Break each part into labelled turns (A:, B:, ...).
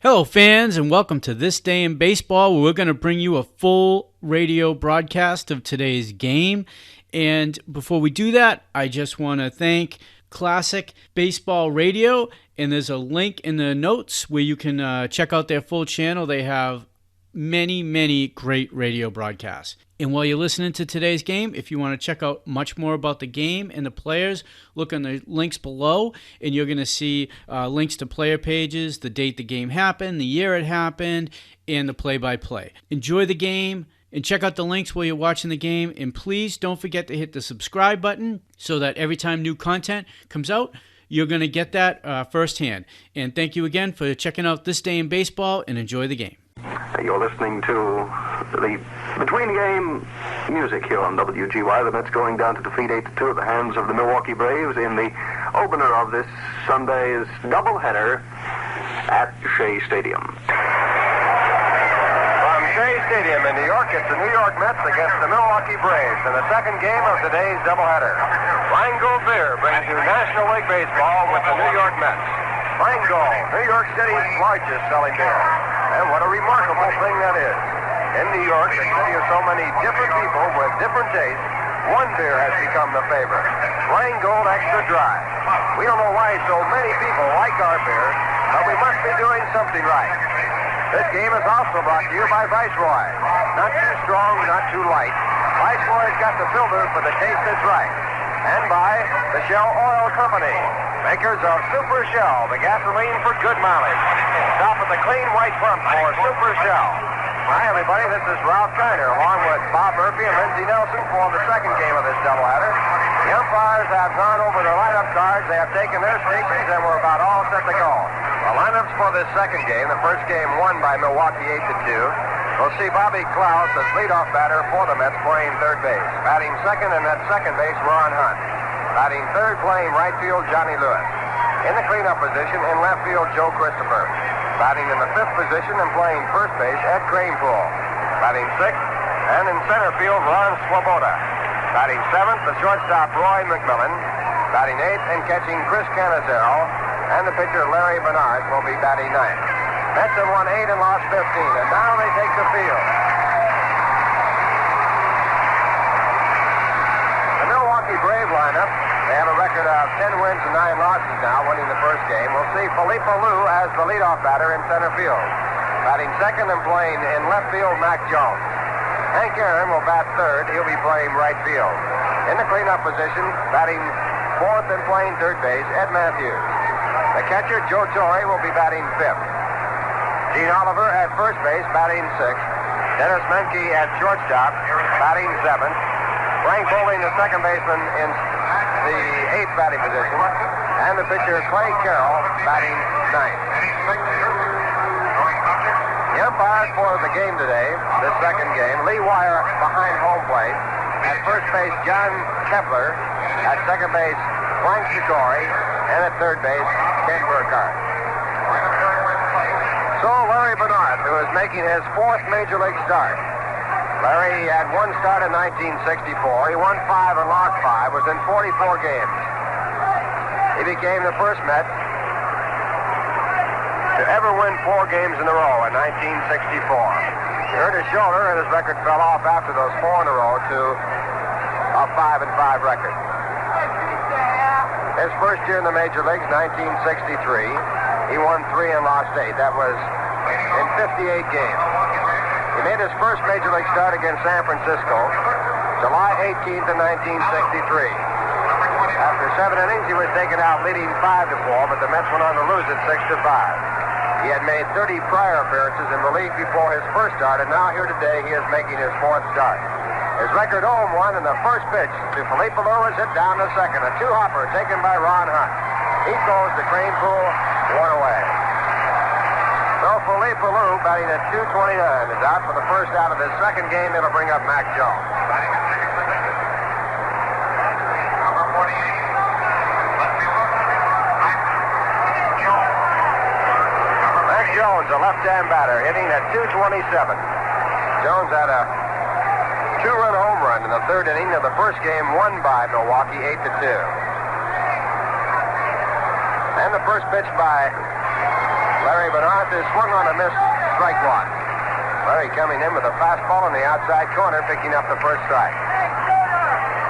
A: Hello, fans, and welcome to This Day in Baseball, where we're going to bring you a full radio broadcast of today's game. And before we do that, I just want to thank Classic Baseball Radio, and there's a link in the notes where you can check out their full channel. They have many great radio broadcasts. And while you're listening to today's game, if you want to check out much more about the game and the players, look on the links below, and you're going to see links to player pages, the date the game happened, the year it happened, and the play-by-play. Enjoy the game, and check out the links while you're watching the game, and please don't forget to hit the subscribe button so that every time new content comes out, you're going to get that firsthand. And thank you again for checking out This Day in Baseball, and enjoy the game.
B: You're listening to the between-game music here on WGY. The Mets going down to defeat 8-2 at the hands of the Milwaukee Braves in the opener of this Sunday's doubleheader at Shea Stadium.
C: From Shea Stadium in New York, it's the New York Mets against the Milwaukee Braves in the second game of today's doubleheader. Rheingold Beer brings you National League Baseball with the New York Mets. Rheingold, New York City's largest selling beer. And what a remarkable thing that is. In New York, the city of so many different people with different tastes, one beer has become the favorite. Rheingold Extra Dry. We don't know why so many people like our beer, but we must be doing something right. This game is also brought to you by Viceroy. Not too strong, not too light. Viceroy's got the filter for the taste that's right. And by the Shell Oil Company, makers of Super Shell, the gasoline for good mileage. Stop at the clean white pump for Super Shell. Hi, everybody. This is Ralph Kiner, along with Bob Murphy and Lindsey Nelson for the second game of this doubleheader. The umpires have gone over their lineup cards. They have taken their statements, and we're about all set to go. The lineups for this second game, the first game won by Milwaukee 8-2. We'll see Bobby Klaus as leadoff batter for the Mets playing third base. Batting second, and at second base, Ron Hunt. Batting third, playing right field, Johnny Lewis. In the cleanup position, in left field, Joe Christopher. Batting in the fifth position and playing first base, Ed Kranepool. Batting sixth, and in center field, Ron Swoboda. Batting seventh, the shortstop, Roy McMillan. Batting eighth and catching Chris Canizero. And the pitcher, Larry Bernard, will be batting ninth. Mets have won 8 and lost 15, and now they take the field. The Milwaukee Brave lineup, they have a record of 10 wins and 9 losses now, winning the first game. We'll see Felipe Alou as the leadoff batter in center field. Batting second and playing in left field, Mac Jones. Hank Aaron will bat third. He'll be playing right field. In the cleanup position, batting fourth and playing third base, Ed Matthews. The catcher, Joe Torre, will be batting fifth. Gene Oliver at first base, batting sixth. Dennis Menke at shortstop, batting seventh. Frank Bowling, the second baseman, in the eighth batting position. And the pitcher, Clay Carroll, batting ninth. The umpires for the game today, this second game, Lee Wire behind home plate. At first base, John Kepler. At second base, Frank Ciccori. And at third base, Ken Burkhardt. So Larry Bernard, who is making his fourth Major League start. Larry had one start in 1964. He won 5 and lost 5, was in 44 games. He became the first Met to ever win 4 games in a row in 1964. He hurt his shoulder, and his record fell off after those 4 in a row to a 5 and 5 record. His first year in the Major Leagues, 1963, he won 3 and lost 8. That was in 58 games. He made his first Major League start against San Francisco, July 18th of 1963. After 7 innings, he was taken out leading 5-4, but the Mets went on to lose it 6-5. He had made 30 prior appearances in relief before his first start, and now here today he is making his fourth start. His record 0-1, and the first pitch to Felipe Alou is hit down to second. A 2-hopper taken by Ron Hunt. He goes to Kranepool, 1 away. So Felipe Alou, batting at .229, is out for the first out of his second game. It'll bring up Mac Jones. Batting at second position, number 48, left fielder, Mac Jones, a left-hand batter, hitting at .227. Jones had a 2-run home run in the third inning of the first game won by Milwaukee 8-2. And the first pitch by Larry Bernard is swung on a miss, strike one. Larry coming in with a fastball in the outside corner, picking up the first strike.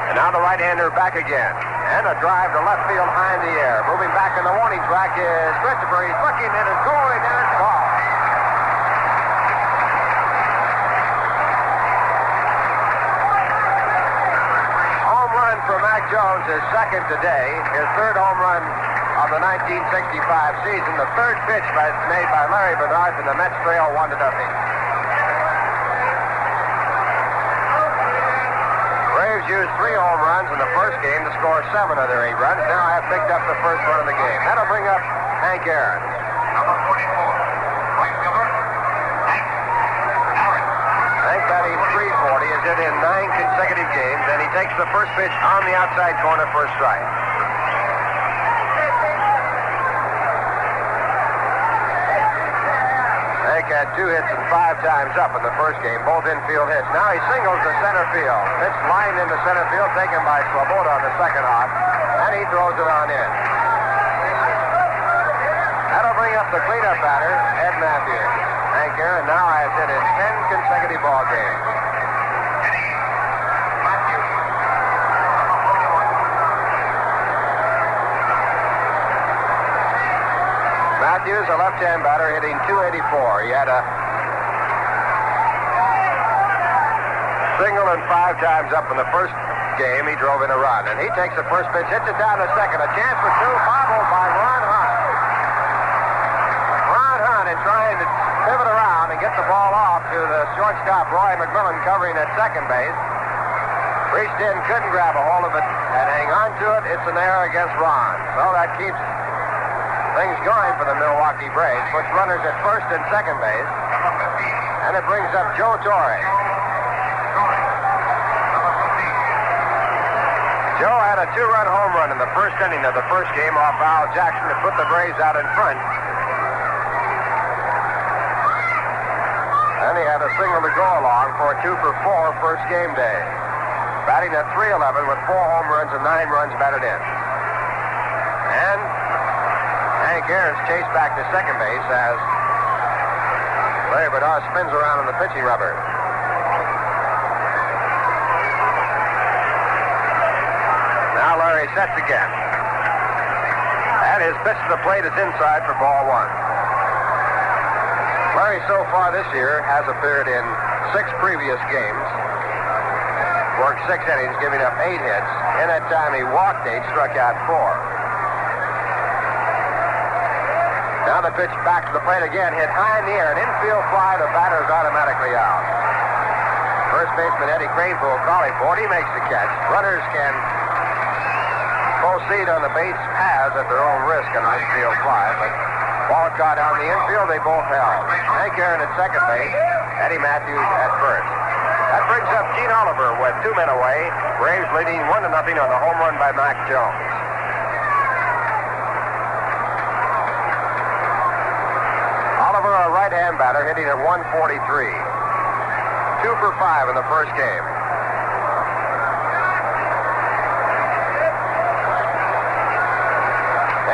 C: And now the right-hander back again. And a drive to left field high in the air. Moving back in the warning track is Christopher. He's looking, it is going, and it's ball. Home run for Mac Jones, his second today. His third home run of the 1965 season. The third pitch made by Larry Bernard, and the Mets trail 1-0. Braves used 3 home runs in the first game to score 7 of their 8 runs. Now have picked up the first run of the game. That'll bring up Hank Aaron.
D: Number 44, right fielder, Hank Aaron.
C: Hank batting .340 is hit in 9 consecutive games, and he takes the first pitch on the outside corner for a strike. Hank had 2 hits and 5 times up in the first game, both infield hits. Now he singles to center field. Pitch lined into center field, taken by Swoboda on the second hop, and he throws it on in. That'll bring up the cleanup batter, Ed Matthews. Hank Aaron now has hit in 10 consecutive ball games. Matthews, a left-hand batter, hitting .284. He had a single and 5 times up in the first game. He drove in a run, and he takes the first pitch, hits it down to second. A chance for 2, bobbled by Ron Hunt. Ron Hunt is trying to pivot around and get the ball off to the shortstop, Roy McMillan, covering at second base. Reached in, couldn't grab a hold of it, and hang on to it. It's an error against Ron. So that keeps things going for the Milwaukee Braves. Puts runners at first and second base. And it brings up Joe Torre. Joe had a 2-run home run in the first inning of the first game off Al Jackson to put the Braves out in front. And he had a single to go along for a 2-for-4 first game day. Batting at .311 with 4 home runs and 9 runs batted in. And Hank Aaron's chased back to second base as Larry Bernard spins around in the pitching rubber. Now Larry sets again. And his pitch to the plate is inside for ball 1. Larry so far this year has appeared in 6 previous games. Worked 6 innings, giving up 8 hits. In that time he walked 8, struck out 4. Now the pitch back to the plate again, hit high in the air, an infield fly, the batter is automatically out. First baseman Eddie Cranepool calling for it, he makes the catch. Runners can proceed on the base paths at their own risk on an infield fly, but ball caught on the infield, they both held. Hank Aaron at second base, Eddie Matthews at first. That brings up Gene Oliver with 2 men away. Braves leading 1-0 on the home run by Mac Jones. Oliver, a right-hand batter, hitting at .143. 2 for 5 in the first game.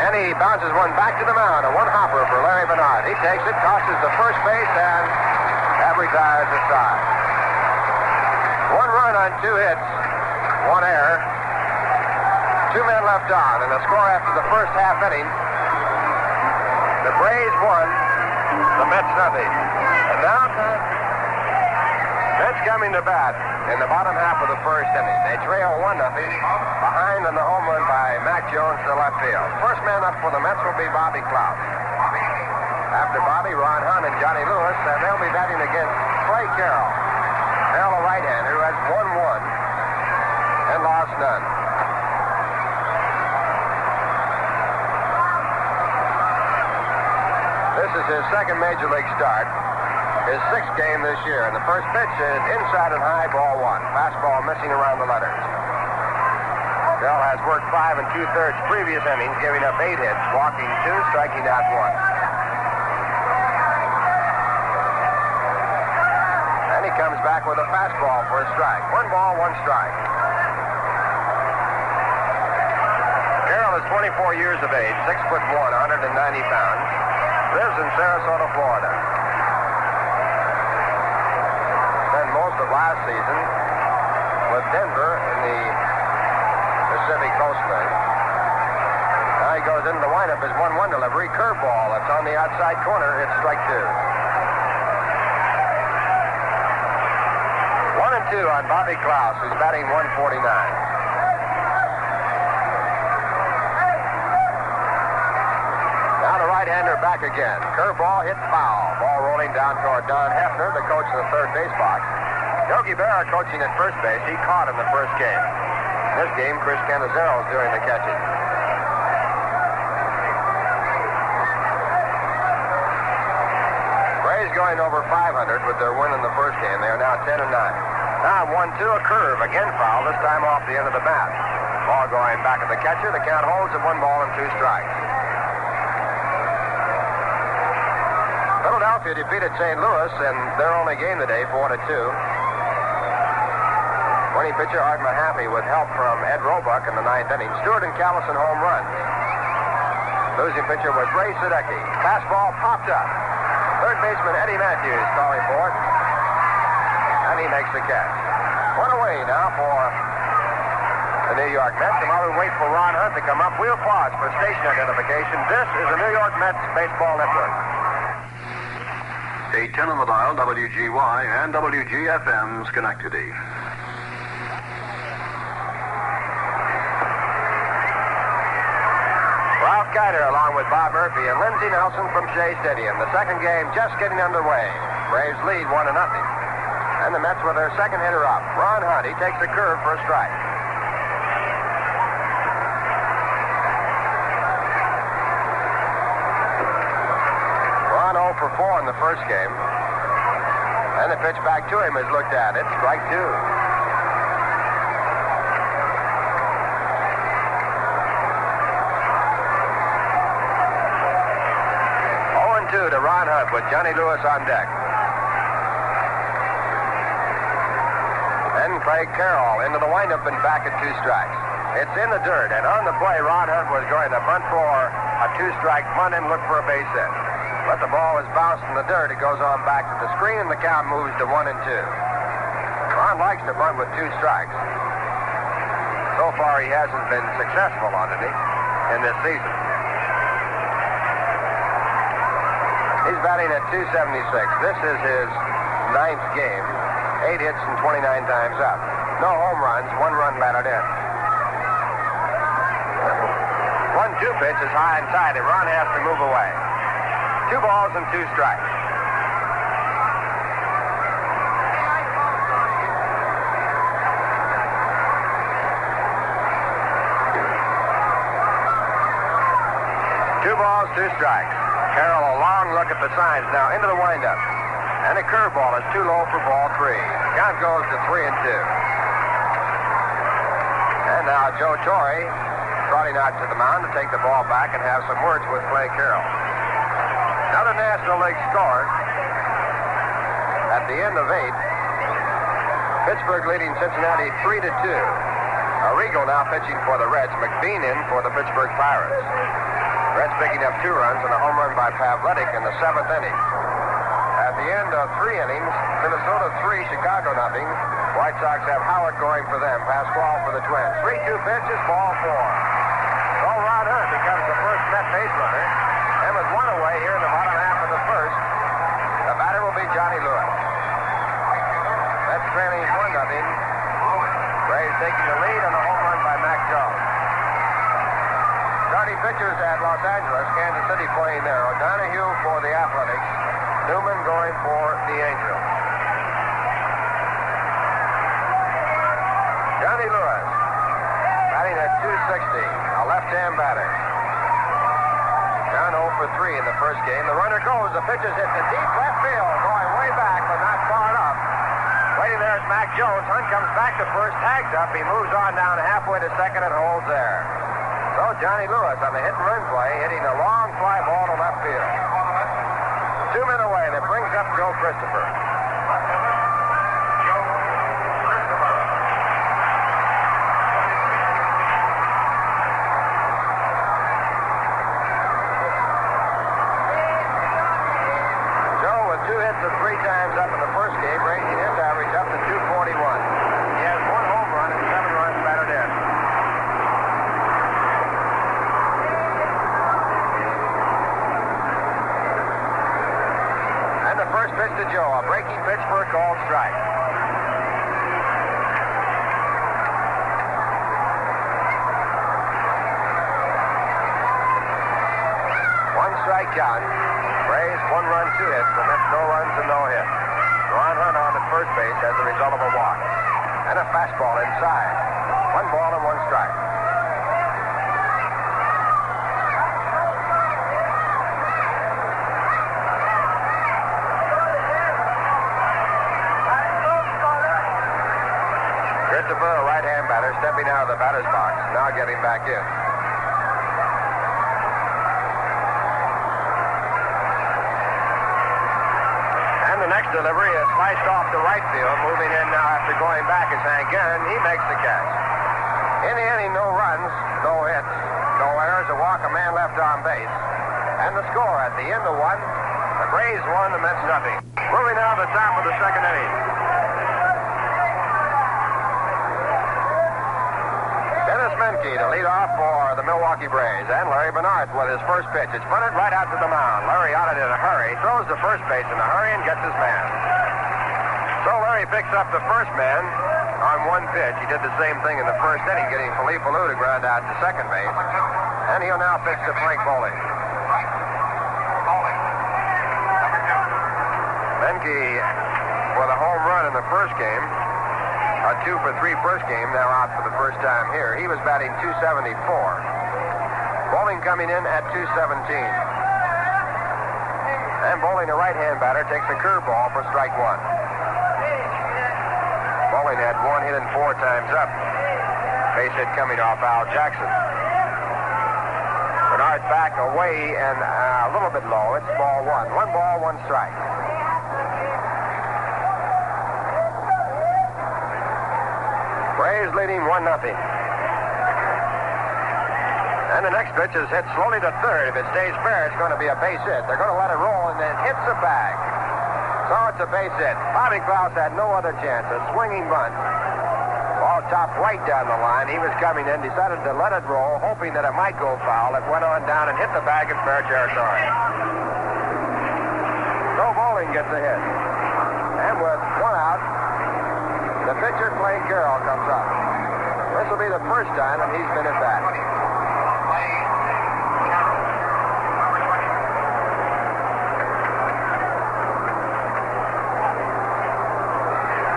C: And he bounces one back to the mound, a 1-hopper for Larry Bernard. He takes it, tosses to first base, and that retires the side. 1 run on 2 hits, 1 error. 2 men left on, and the score after the first half inning, the Braves won, the Mets nothing. And now, Mets coming to bat in the bottom half of the first inning. They trail 1-0 behind on the home run by Mac Jones to left field. First man up for the Mets will be Bobby Clout. After Bobby, Ron Hunt and Johnny Lewis, and they'll be batting against Clay Carroll. Carroll, a right-hander, who has won 1 and lost none. This is his second major league start, his 6th game this year, and the first pitch is inside and high, ball 1. Fastball missing around the letters. Bell has worked 5 2/3 previous innings, giving up 8 hits, walking 2, striking out 1. And he comes back with a fastball for a strike. 1 ball, 1 strike. Carroll is 24 years of age, 6'1", 190 pounds. lives in Sarasota, Florida. Spent most of last season with Denver in the Pacific Coast League. Now he goes into the windup as 1-1 delivery. Curveball that's on the outside corner. It's strike two. 1-2 on Bobby Klaus, who's batting 149. Now the right-hander back again. Curveball hit foul. Ball rolling down toward Don Hefner, the coach of the third base box. Yogi Berra coaching at first base. He caught in the first game. In this game, Chris Canizaro's doing the catching. Braves going over 500 with their win in the first game. They are now 10-9. Now 1-2, a curve. Again foul, this time off the end of the bat. Ball going back at the catcher. The count holds at 1 ball and 2 strikes. Philadelphia defeated St. Louis in their only game today, 4-2. Winning pitcher Art Mahaffey with help from Ed Roebuck in the 9th inning. Stewart and Callison home runs. Losing pitcher was Ray Sadecki. Fastball popped up. Third baseman Eddie Matthews calling for it. And he makes the catch. One away now for the New York Mets. And while we wait for Ron Hunt to come up, we'll pause for station identification. This is the New York Mets Baseball Network.
B: 810 on the dial, WGY and WGFM Schenectady.
C: Ralph Keider along with Bob Murphy and Lindsey Nelson from Shea Stadium. The second game just getting underway. Braves lead 1-0. And the Mets with their second hitter up. Ron Hunt, he takes the curve for a strike. Ron 0 for 4 in the first game. And the pitch back to him is looked at. It's strike two. 2 to Ron Hunt with Johnny Lewis on deck. Then Craig Carroll into the windup and back at 2 strikes. It's in the dirt, and on the play, Ron Hunt was going to bunt for a 2-strike bunt and look for a base hit. But the ball is bounced in the dirt. It goes on back to the screen, and the count moves to 1-2. Ron likes to bunt with 2 strikes. So far, he hasn't been successful on it in this season. He's batting at 276. This is his 9th game. 8 hits and 29 times up. No home runs, 1 run batted in. 1-2 pitch is high inside, and Ron has to move away. 2 balls and 2 strikes. Two balls, 2 strikes. Carroll, a long look at the signs now into the windup. And a curveball is too low for ball 3. Count goes to 3-2. And now Joe Torre trotting out to the mound to take the ball back and have some words with Clay Carroll. Another National League score at the end of 8. Pittsburgh leading Cincinnati 3-2. Arrigo now pitching for the Reds. McBean in for the Pittsburgh Pirates. Reds picking up 2 runs and a home run by Pavletic in the 7th inning. At the end of 3 innings, Minnesota 3, Chicago nothing. White Sox have Howard going for them. Pasquale for the Twins. 3-2 pitches, ball 4. So Ron Hunt becomes the first Met base runner. And with 1 away here in the bottom half of the first, the batter will be Johnny Lewis. Mets trailing 1-0. Braves taking the lead on a home run by Mac Jones. Starting pitchers at Los Angeles, Kansas City playing there. O'Donohue for the Athletics. Newman going for the Angels. Johnny Lewis, batting at 260, a left-hand batter. Down 0 for 3 in the first game. The runner goes. The pitch is hit to deep left field, going way back, but not far enough. Waiting there is Mac Jones. Hunt comes back to first, tags up. He moves on down halfway to second and holds there. So Johnny Lewis on the hit-and-run play, hitting a long fly ball to left field. 2 men away. That brings up Joe Christopher. of 3 times up in the first game, raising his average up to 241. He has 1 home run and 7 runs batted in. And the first pitch to Joe, a breaking pitch for a called strike. Strike count. Braves 1 run, 2 hits. The Mets no runs and no hits. Ron Hunt on at first base as a result of a walk. And a fastball inside. 1 ball and 1 strike. Christopher, a right-hand batter, stepping out of the batter's box. Now getting back in. Next delivery is sliced off to right field. Moving in now after going back is Hank Aaron. He makes the catch. In the inning, no runs, no hits, no errors, a walk, a man left on base. And the score at the end of 1, the Braves 1, the Mets nothing. Moving now to the top of the second inning. Dennis Menke to lead off for the Milwaukee Braves. And Larry Bernard with his first pitch. It's bunted right out to the mound. Larry on it in a hurry. Throws to first base in a hurry and gets his man. So Larry picks up the first man on 1 pitch. He did the same thing in the first inning, getting Felipe Alou to ground out to second base. And he'll now pitch to Frank Bowling. Menke with a home run in the first game. A 2 for 3 first game, now out for the first time here. He was batting .274. Bowling coming in at .217. And Bowling, a right-hand batter, takes a curveball for strike 1. Bowling had 1 hit and 4 times up. Base hit coming off Al Jackson. Bernard back away and a little bit low. It's ball 1. 1 ball, 1 strike. Braves leading 1-0. And the next pitch is hit slowly to third. If it stays fair, it's going to be a base hit. They're going to let it roll, and it hits the bag. So it's a base hit. Bobby Klaus had no other chance. A swinging bunt. Ball chopped right down the line. He was coming in, decided to let it roll, hoping that it might go foul. It went on down and hit the bag in fair territory. So Bowling gets a hit. And with 1 out, the pitcher, Clay Carroll, comes up. This will be the first time that he's been at bat.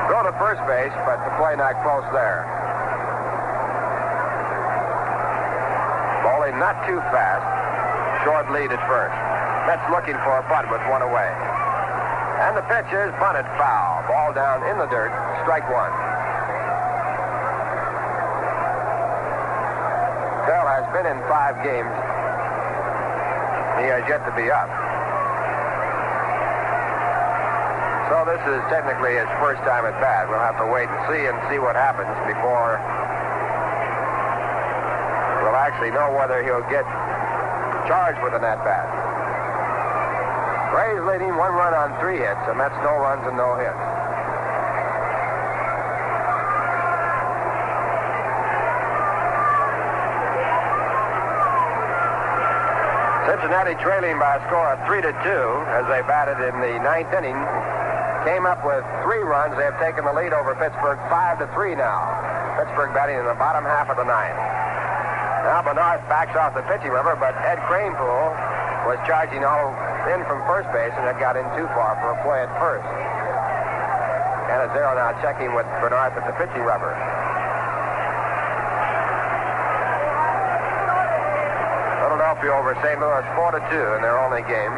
C: Go to first base, but the play not close there. Bowling not too fast. Short lead at first. Mets looking for a bunt with 1 away. And the pitch is bunted foul. Ball down in the dirt. Strike 1. Bell has been in 5 games. He has yet to be up. So this is technically his first time at bat. We'll have to wait and see what happens before we'll actually know whether he'll get charged with an at-bat. Braves leading 1 run on 3 hits. The Mets no runs and no hits. Cincinnati trailing by a score of 3-2 as they batted in the 9th inning. Came up with 3 runs. They have taken the lead over Pittsburgh 5-3 now. Pittsburgh batting in the bottom half of the 9th. Now Bernard backs off the pitching rubber, but Ed Kranepool was charging all in from first base, and it got in too far for a play at first. Canizero now checking with Bernard at the pitching rubber. Philadelphia over St. Louis 4-2 in their only game.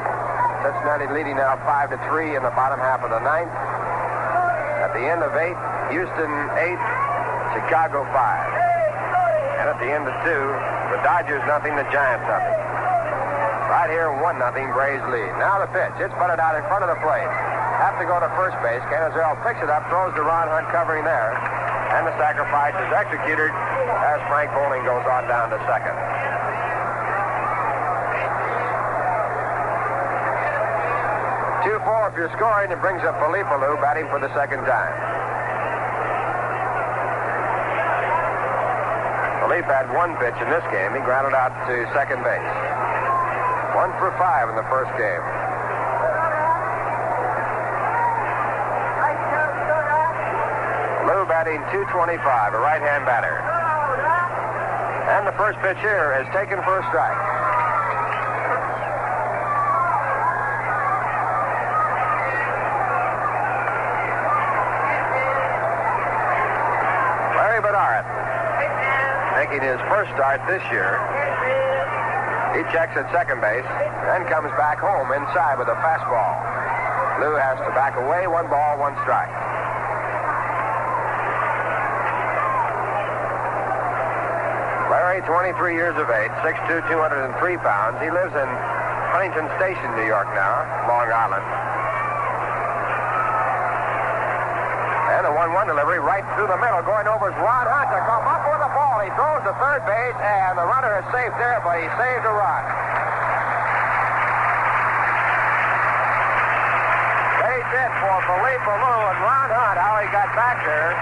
C: Cincinnati leading now 5-3 in the bottom half of the 9th. At the end of 8, Houston 8, Chicago 5. And at the end of 2, the Dodgers nothing, the Giants nothing. Right here, 1-0, Braves lead. Now the pitch. It's butted out in front of the plate. Have to go to first base. Canizero picks it up, throws to Ron Hunt covering there. And the sacrifice is executed as Frank Bowling goes on down to second. 2:40 4, if you're scoring, it brings up Felipe Alou batting for the second time. Felipe had one pitch in this game. He grounded out to second base. 1 for 5 in the first game. Alou batting .225, a right-hand batter. And the first pitch here is taken for a strike. Making his first start this year. He checks at second base, then comes back home inside with a fastball. Lou has to back away, 1 ball, 1 strike. Larry, 23 years of age, 6'2", 203 pounds. He lives in Huntington Station, New York now, Long Island. And a 1-1 delivery right through the middle. Going over is Ron Hunt to come up with the ball. He throws to third base, and the runner is safe there, but he saved a run. Base hit for Felipe Alou, and Ron Hunt, how he got back there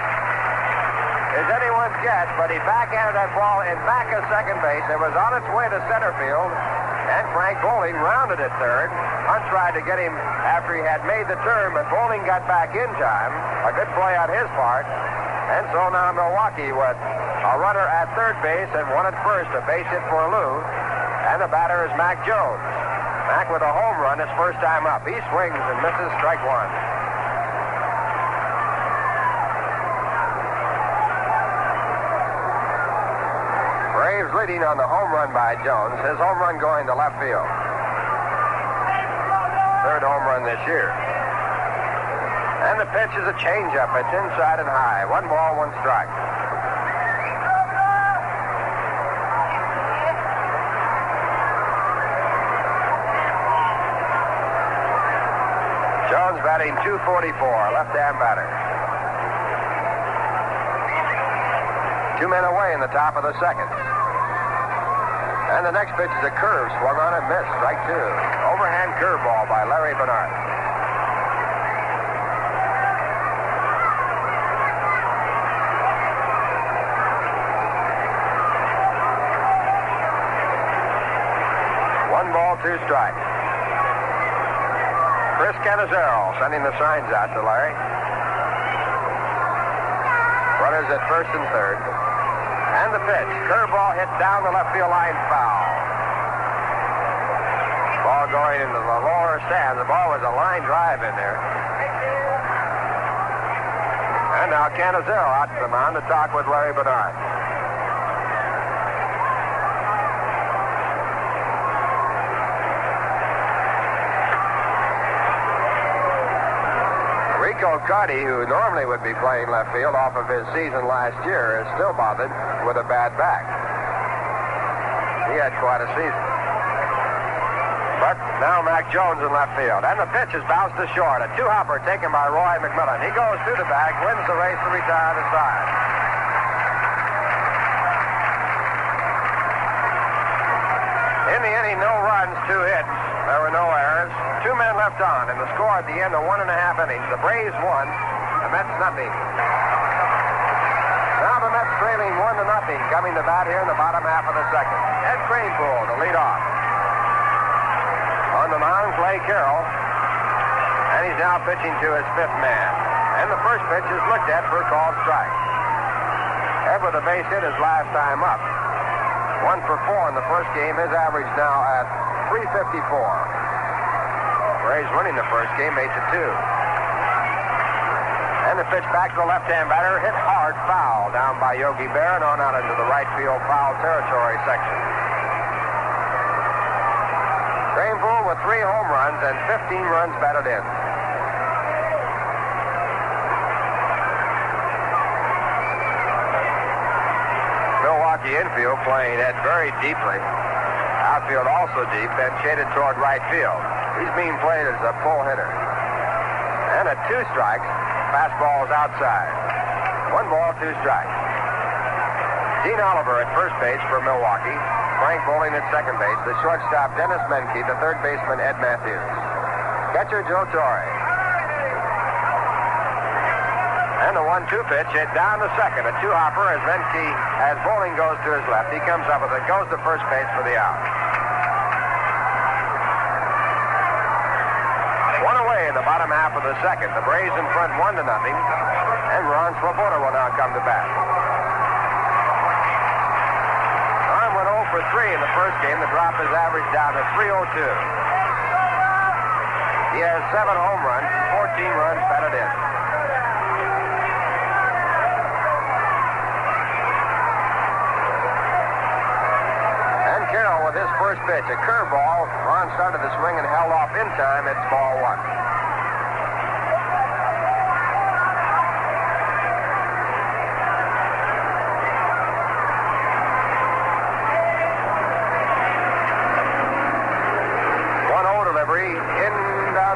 C: is anyone's guess, but he backhanded that ball in back of second base. It was on its way to center field, and Frank Bowling rounded it third. Hunt tried to get him after he had made the turn, but Bowling got back in time. A good play on his part. And so now Milwaukee with a runner at third base and one at first, a base hit for Lou. And the batter is Mac Jones. Mac with a home run his first time up. He swings and misses, strike 1. Braves leading on the home run by Jones. His home run going to left field. Third home run this year. And the pitch is a changeup. It's inside and high. 1 ball, 1 strike. Jones batting .244, left-hand batter. 2 men away in the top of the second. And the next pitch is a curve, swung on and missed, strike 2. Overhand curveball by Larry Bernard. One ball, 2 strikes. Chris Canizero sending the signs out to Larry. Runners at first and third. And the pitch. Curveball hit down the left field line, foul. Ball going into the lower stand. The ball was a line drive in there. And now Canizero out to the mound to talk with Larry Bernard. Rico Carty, who normally would be playing left field off of his season last year, is still bothered with a bad back. He had quite a season. But now Mac Jones in left field. And the pitch is bounced to short. A 2-hopper taken by Roy McMillan. He goes through the bag, wins the race to retire the side. In the inning, no runs, 2 hits. There were no errors. 2 men left on, and the score at the end of 1.5 innings. The Braves won, the Mets nothing. Now the Mets trailing 1-0, coming to bat here in the bottom half of the second. Ed Kranepool to lead off. On the mound, Clay Carroll, and he's now pitching to his 5th man. And the first pitch is looked at for a called strike. Ed with a base hit his last time up. 1 for 4 in the first game. His average now at .354. Braves winning the first game 8-2. And the pitch back to the left-hand batter, hit hard, foul down by Yogi Berra and on out into the right field foul territory section. Kranepool with 3 home runs and 15 runs batted in. Milwaukee infield playing Ed very deeply. Outfield also deep and shaded toward right field. He's being played as a pull hitter. And at 2 strikes, fastball is outside. 1 ball, 2 strikes. Dean Oliver at first base for Milwaukee. Frank Bowling at second base. The shortstop, Dennis Menke. The third baseman, Ed Matthews. Catcher Joe Torre. And the 1-2 pitch hit down to second. A two-hopper as Menke, as Bowling goes to his left. He comes up with it, goes to first base for the out. One away in the bottom half of the second. The Braves in front 1-0. And Ron Swoboda will now come to bat. Arm went 0 for 3 in the first game. The drop is averaged down to 302. He has 7 home runs, 14 runs batted in. And Carroll with his first pitch, a curveball. Ron started the swing and held off in time. It's ball 1.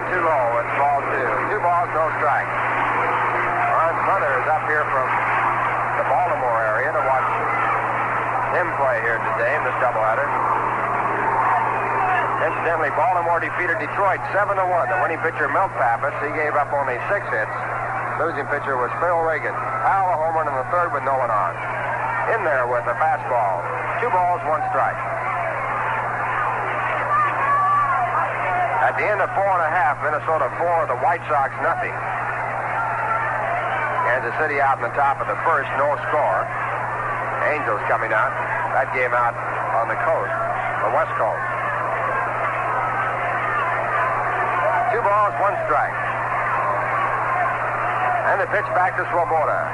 C: Too low. It's ball 2. 2 balls, no strike. Ron's mother is up here from the Baltimore area to watch him play here today in this doubleheader. Incidentally, Baltimore defeated Detroit 7-1. The winning pitcher, Milt Pappas, he gave up only 6 hits. Losing pitcher was Phil Reagan. Powell a home run in the third with no one on. In there with a fastball. 2 balls, 1 strike. At the end of 4.5, Minnesota 4, the White Sox nothing. Kansas City out in the top of the first, no score. Angels coming out. That game out on the coast, the West Coast. 2 balls, 1 strike. And the pitch back to Swoboda.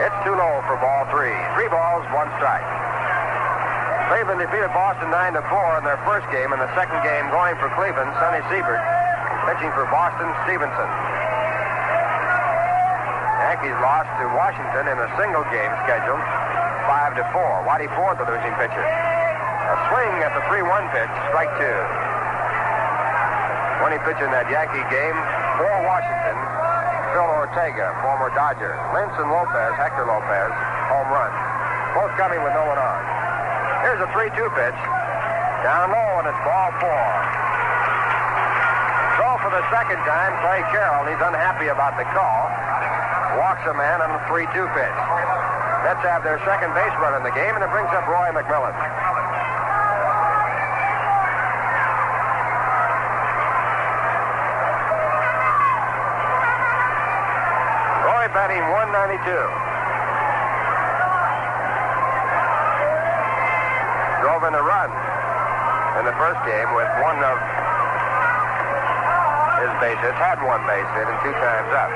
C: It's too low for ball 3. 3 balls, 1 strike. Cleveland defeated Boston 9-4 in their first game. In the second game, going for Cleveland, Sonny Siebert, pitching for Boston, Stevenson. Yankees lost to Washington in a single game schedule, 5-4. Whitey Ford, the losing pitcher. A swing at the 3-1 pitch, strike 2. Winning pitcher in that Yankee game for Washington, Phil Ortega, former Dodger. Lentz and Lopez, Hector Lopez, home run. Both coming with no one on. Here's a 3-2 pitch. Down low, and it's ball 4. So for the second time, Clay Carroll, he's unhappy about the call. Walks a man on a 3-2 pitch. Mets have their second base runner in the game, and it brings up Roy McMillan. Roy batting .192. Drove in a run in the first game with one of his base hits. Had 1 base hit and 2 times up.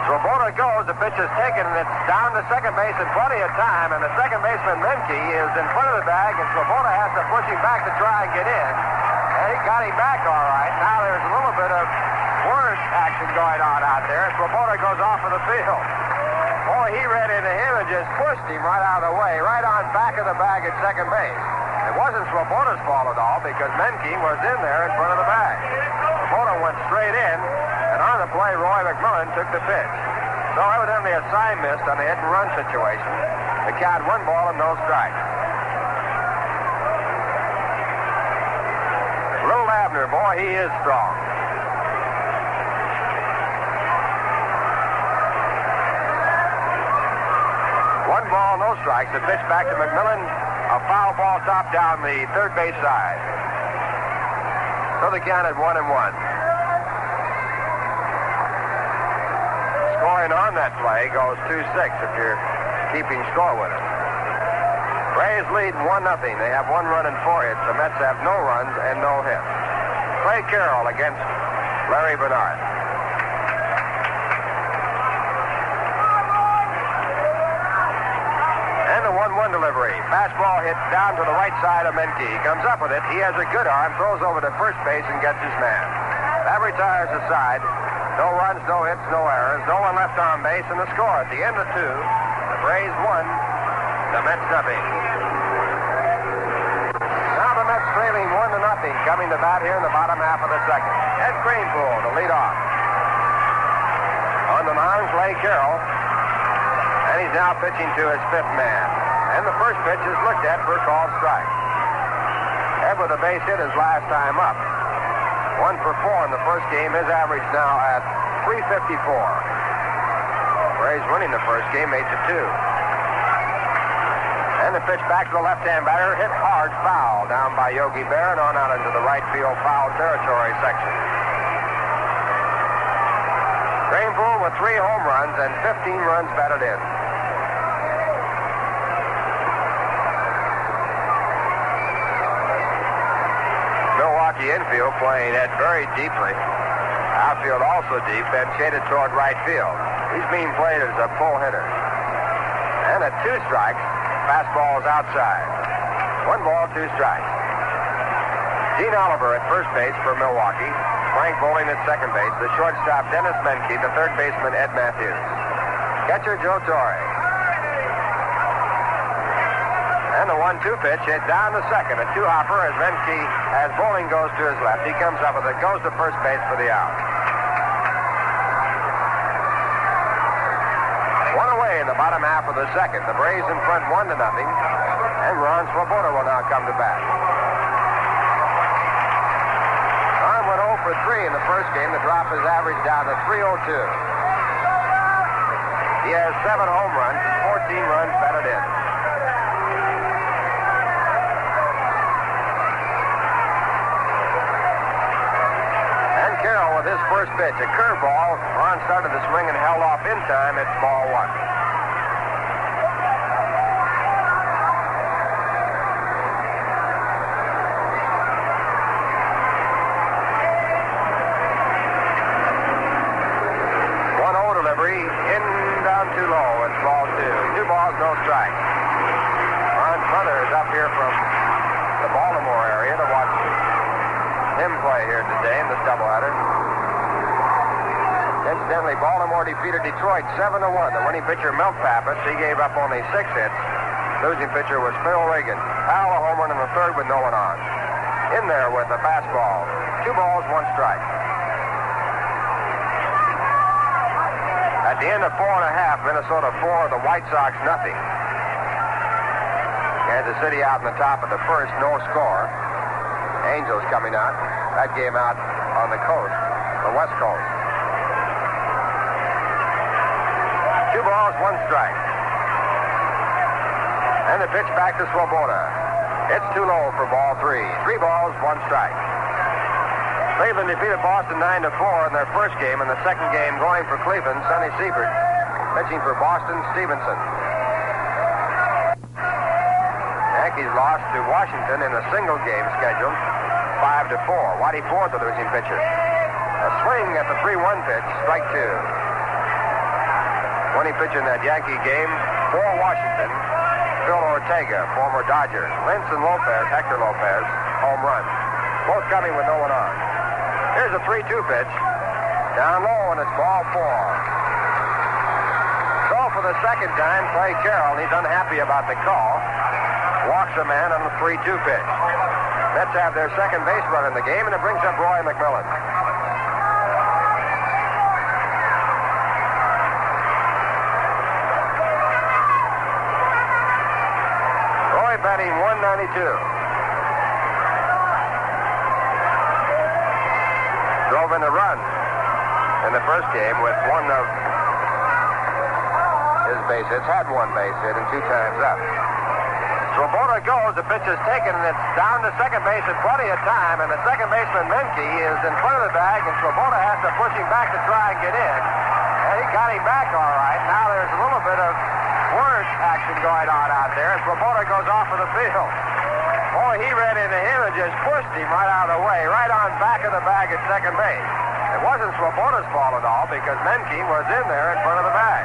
C: Swoboda goes. The pitch is taken, and it's down to second base in plenty of time. And the second baseman, Menke, is in front of the bag, and Swoboda has to push him back to try and get in. And he got him back all right. Now there's a little bit of word action going on out there. Swoboda goes off of the field. Boy, he ran into him and just pushed him right out of the way, right on back of the bag at second base. It wasn't Swoboda's fault at all because Menke was in there in front of the bag. Swoboda went straight in, and on the play, Roy McMillan took the pitch. So evidently a sign missed on the hit and run situation. The count 1 ball and no strikes. Little Abner, boy, he is strong. 1 ball, no strikes. The pitch back to McMillan. A foul ball top down the third base side. So the count at 1-1. Scoring on that play goes 2-6 if you're keeping score with it. Braves lead 1-0. They have 1 run and 4 hits. The Mets have no runs and no hits. Clay Carroll against Larry Bernard. And the 1-1 delivery. Fastball hit down to the right side of Menke. He comes up with it. He has a good arm, throws over to first base and gets his man. That retires the side. No runs, no hits, no errors. No one left on base, and the score at the end of 2. The Braves 1, the Mets nothing. Now the Mets trailing 1-0, coming to bat here in the bottom half of the second. Ed Greenpool to lead off. On the mound, Clay Carroll. And he's now pitching to his 5th man. And the first pitch is looked at for a called strike. Ed with a base hit his last time up. 1 for 4 in the first game. His average now at .354. Braves winning the first game 8-2. And the pitch back to the left-hand batter, hit hard, foul down by Yogi Berra and on out into the right field foul territory section. Greenpool with 3 home runs and 15 runs batted in. Milwaukee infield playing Ed very deeply. Outfield also deep and shaded toward right field. He's being played as a pull hitter. And at 2 strikes, fastball is outside. 1 ball, 2 strikes. Gene Oliver at first base for Milwaukee. Frank Bowling at second base. The shortstop, Dennis Menke. The third baseman, Ed Matthews. Catcher, Joe Torre. And the 1-2 pitch hit down to second. A 2-hopper as Menke, as Bowling goes to his left. He comes up with it, goes to first base for the out. 1 away in the bottom half of the second. The Braves in front 1-0. And Ron Swoboda will now come to bat. Ron went 0 for 3 in the first game. The drop is averaged down to .302. He has 7 home runs and 14 runs batted in. And Carroll with his first pitch, a curveball. Ron started the swing and held off in time. It's ball 1. No strike. Ron's mother is up here from the Baltimore area to watch him play here today in this doubleheader. Incidentally, Baltimore defeated Detroit 7-1. The winning pitcher, Milt Pappas, he gave up only 6 hits. Losing pitcher was Phil Reagan. Powell a home run in the third with no one on. In there with a fastball. 2 balls, 1 strike. At the end of 4.5, Minnesota 4, the White Sox nothing. Kansas City out in the top of the first, no score. Angels coming out. That game out on the coast, the West Coast. 2 balls, 1 strike. And the pitch back to Swoboda. It's too low for ball 3. 3 balls, 1 strike. Cleveland defeated Boston 9-4 in their first game. In the second game, going for Cleveland, Sonny Siebert. Pitching for Boston, Stevenson. Yankees lost to Washington in a single game schedule, 5-4. Whitey Ford, the losing pitcher. A swing at the 3-1 pitch, strike 2. Winning pitcher in that Yankee game for Washington, Phil Ortega, former Dodger. Lentz and Lopez, Hector Lopez, home run. Both coming with no one on. Here's a 3-2 pitch. Down low, and it's ball 4. So for the second time, Clay Carroll, he's unhappy about the call. Walks a man on the 3-2 pitch. Mets have their second base run in the game, and it brings up Roy McMillan. Roy batting .192. Drove in a run in the first game with one of his base hits. Had 1 base hit and 2 times up. Swoboda goes. The pitch is taken, and it's down to second base in plenty of time. And the second baseman, Menke, is in front of the bag, and Swoboda has to push him back to try and get in. And he got him back all right. Now there's a little bit of word action going on out there. And Swoboda goes off of the field. Boy, he ran into him and just pushed him right out of the way, right on back of the bag at second base. It wasn't Swoboda's fault at all because Menke was in there in front of the bag.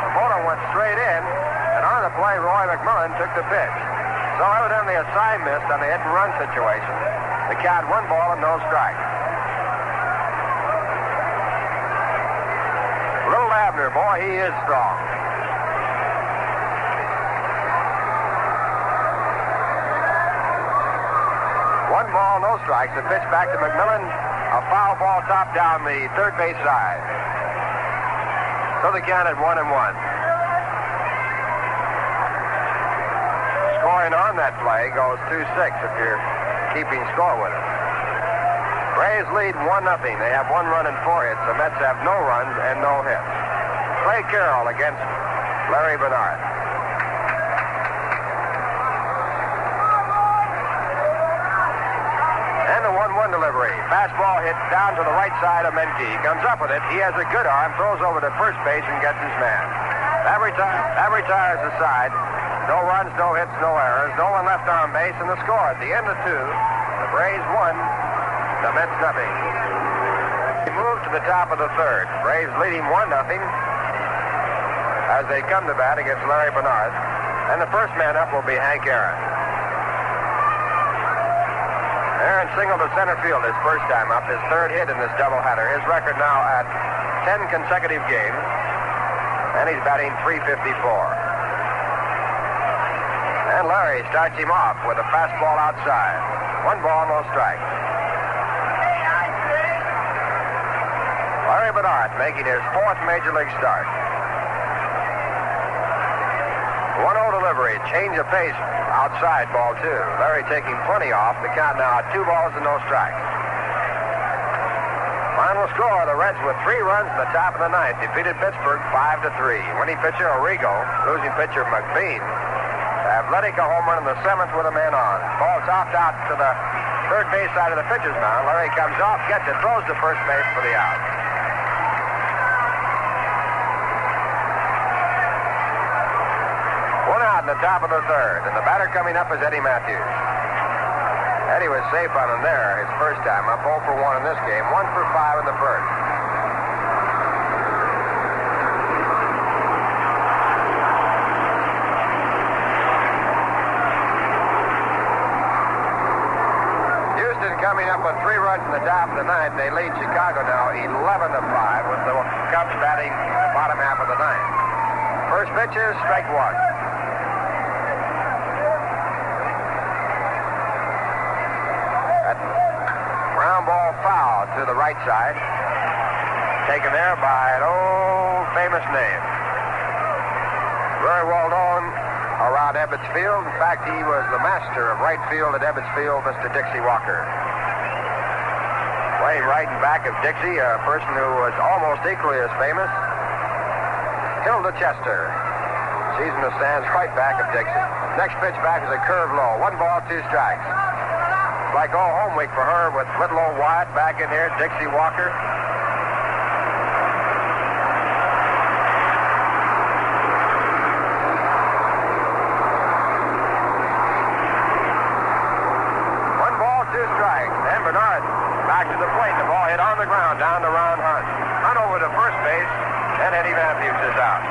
C: Swoboda went straight in, and on the play, Roy McMillan took the pitch. So evidently a sign missed on the hit and run situation. The count 1 ball and no strike. Little Abner, boy, he is strong. One ball, no strikes. The pitch back to McMillan. A foul ball top down the third base side. So the count at 1-1. Scoring on that play goes 2-6 if you're keeping score with it. Braves lead 1-0. They have 1 run and 4 hits. The Mets have no runs and no hits. Clay Carroll against Larry Bernard. And the 1-1 delivery. Fastball hit down to the right side of Menke. He comes up with it. He has a good arm, throws over to first base and gets his man. That retires the side. No runs, no hits, no errors. No one left on base, and the score at the end of 2. The Braves 1, the Mets nothing. We move to the top of the 3rd. Braves leading 1-0 as they come to bat against Larry Bernard. And the first man up will be Hank Aaron. Aaron singled to center field his first time up, his 3rd hit in this doubleheader. His record now at 10 consecutive games, and he's batting .354. And Larry starts him off with a fastball outside. 1 ball, no strike. Larry Bernard making his 4th major league start. 1-0 delivery, change of pace outside, ball 2. Larry taking plenty off. The count now at 2 balls and no strikes. Final score, the Reds with 3 runs in the top of the 9th defeated Pittsburgh 5-3. Winning pitcher Arrigo, losing pitcher McBean. Athletic a home run in the 7th with a man on. Ball topped out to the third base side of the pitcher's mound. Larry comes off, gets it, throws to first base for the out. One out in the top of the 3rd, and the batter coming up is Eddie Matthews. Eddie was safe on him there his first time up, 0 for 1 in this game, 1 for 5 in the first. Coming up with 3 runs in the top of the 9th. They lead Chicago now 11-5 with the Cubs batting the bottom half of the 9th. First pitch is strike 1. That ground ball foul to the right side. Taken there by an old famous name. Very well known around Ebbets Field. In fact, he was the master of right field at Ebbets Field, Mr. Dixie Walker. Playing right and back of Dixie, a person who was almost equally as famous, Hilda Chester. She's in the stands right back of Dixie. Next pitch back is a curve low. 1 ball, 2 strikes. It's like all home week for her with little old Wyatt back in here, Dixie Walker. Back to the plate. The ball hit on the ground down to Ron Hunt. Hunt over to first base, and Eddie Matthews is out.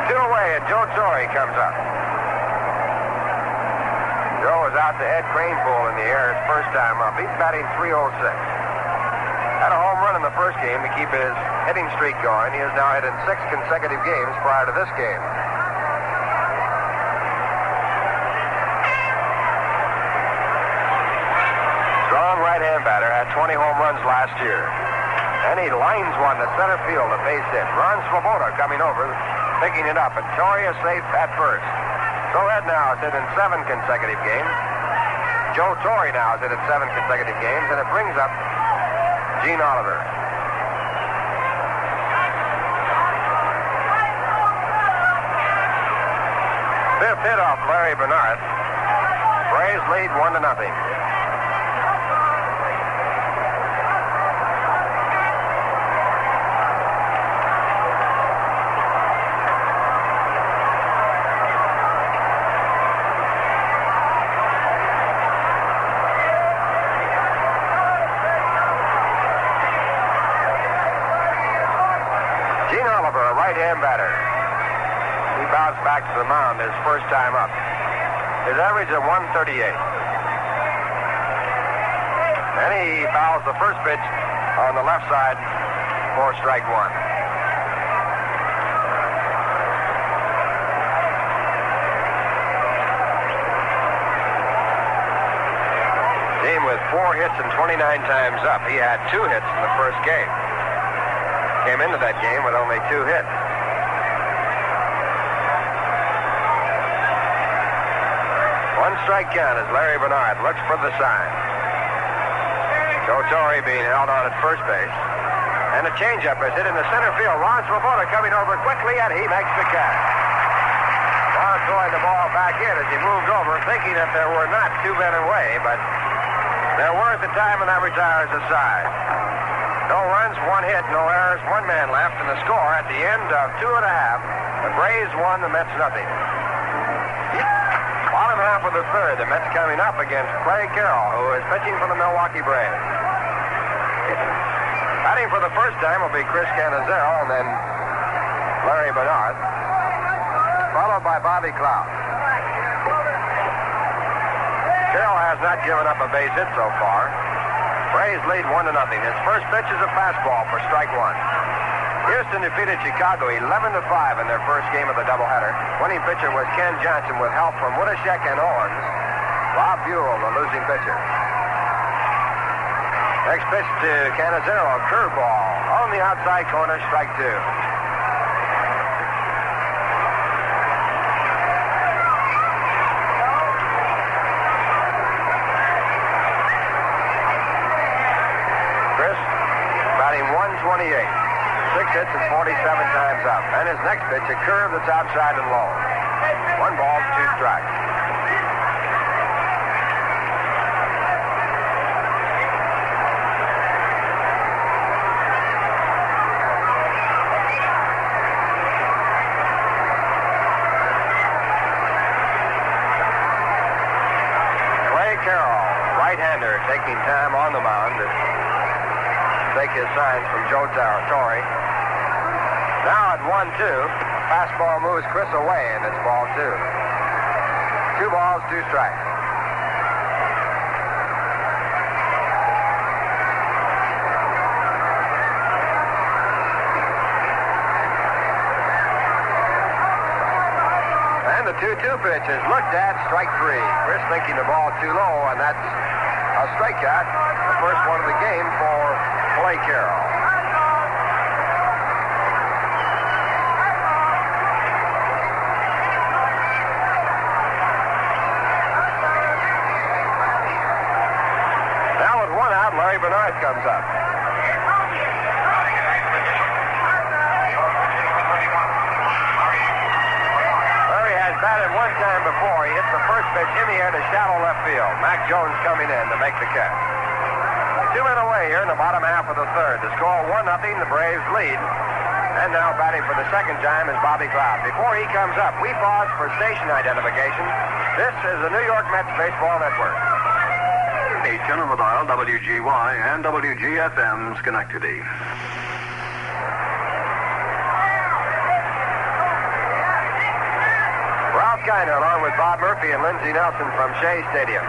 C: 2 away, and Joe Torre comes up. Joe was out to Ed Cranepool in the air his first time up. He's batting .306. Had a home run in the first game to keep his hitting streak going. He has now hit in 6 consecutive games prior to this game. Right-hand batter, had 20 home runs last year. And he lines one to center field, a base hit. Ron Swoboda coming over, picking it up, and Torre is safe at first. So Ed now has hit in 7 consecutive games. Joe Torre now has hit in 7 consecutive games, and it brings up Gene Oliver. Fifth hit off Larry Bernard. Braves lead 1-0. Right-hand batter. He bounced back to the mound his first time up. His average of 138. And he fouls the first pitch on the left side for strike 1. Team with 4 hits and 29 times up. He had 2 hits in the first game. Came into that game with only 2 hits. One strike count as Larry Bernard looks for the sign. Joe Torre being held on at first base. And a changeup is hit in the center field. Ron Swoboda coming over quickly, and he makes the catch. Ron throwing the ball back in as he moved over, thinking that there were not two men away, but there were at the time, and that retires the side. No runs, one hit, no errors, one man left, and the score at the end of 2 1/2. The Braves won, the Mets nothing. Bottom half of the third, the Mets coming up against Clay Carroll, who is pitching for the Milwaukee Braves. Batting for the first time will be Chris Cannizzaro and then Larry Bernard, followed by Bobby Cloud. Carroll has not given up a base hit so far. Braves lead 1 0. His first pitch is a fastball for strike one. Houston defeated Chicago 11-5 in their first game of the doubleheader. Winning pitcher was Ken Johnson with help from Woodashek and Owens. Bob Buell, the losing pitcher. Next pitch to Cannizzaro, a curveball on the outside corner, strike two. Chris batting 128. 6 hits and 47 times up. And his next pitch, a curve that's outside and low. 1 ball, 2 strikes. Clay Carroll, right-hander, taking time on the mound to take his signs from Joe Torre. Now at 1-2, fastball moves Chris away, and it's ball 2. 2 balls, 2 strikes. And the 2-2 pitch is looked at, strike 3. Chris thinking the ball too low, and that's a strikeout. The first one of the game for Clay Carroll. Now with 1 out, Larry Bernard comes up. Larry has batted 1 time before. He hits the first pitch in the air to shallow left field. Mac Jones coming in to make the catch. 2 men away here in the bottom half of the third. The score 1-0. The Braves lead. And now batting for the second time is Bobby Cloud. Before he comes up, we pause for station identification. This is the New York Mets Baseball Network.
B: 810 on the dial, WGY and WGFM, Schenectady.
C: Ralph Kiner along with Bob Murphy and Lindsey Nelson from Shea Stadium.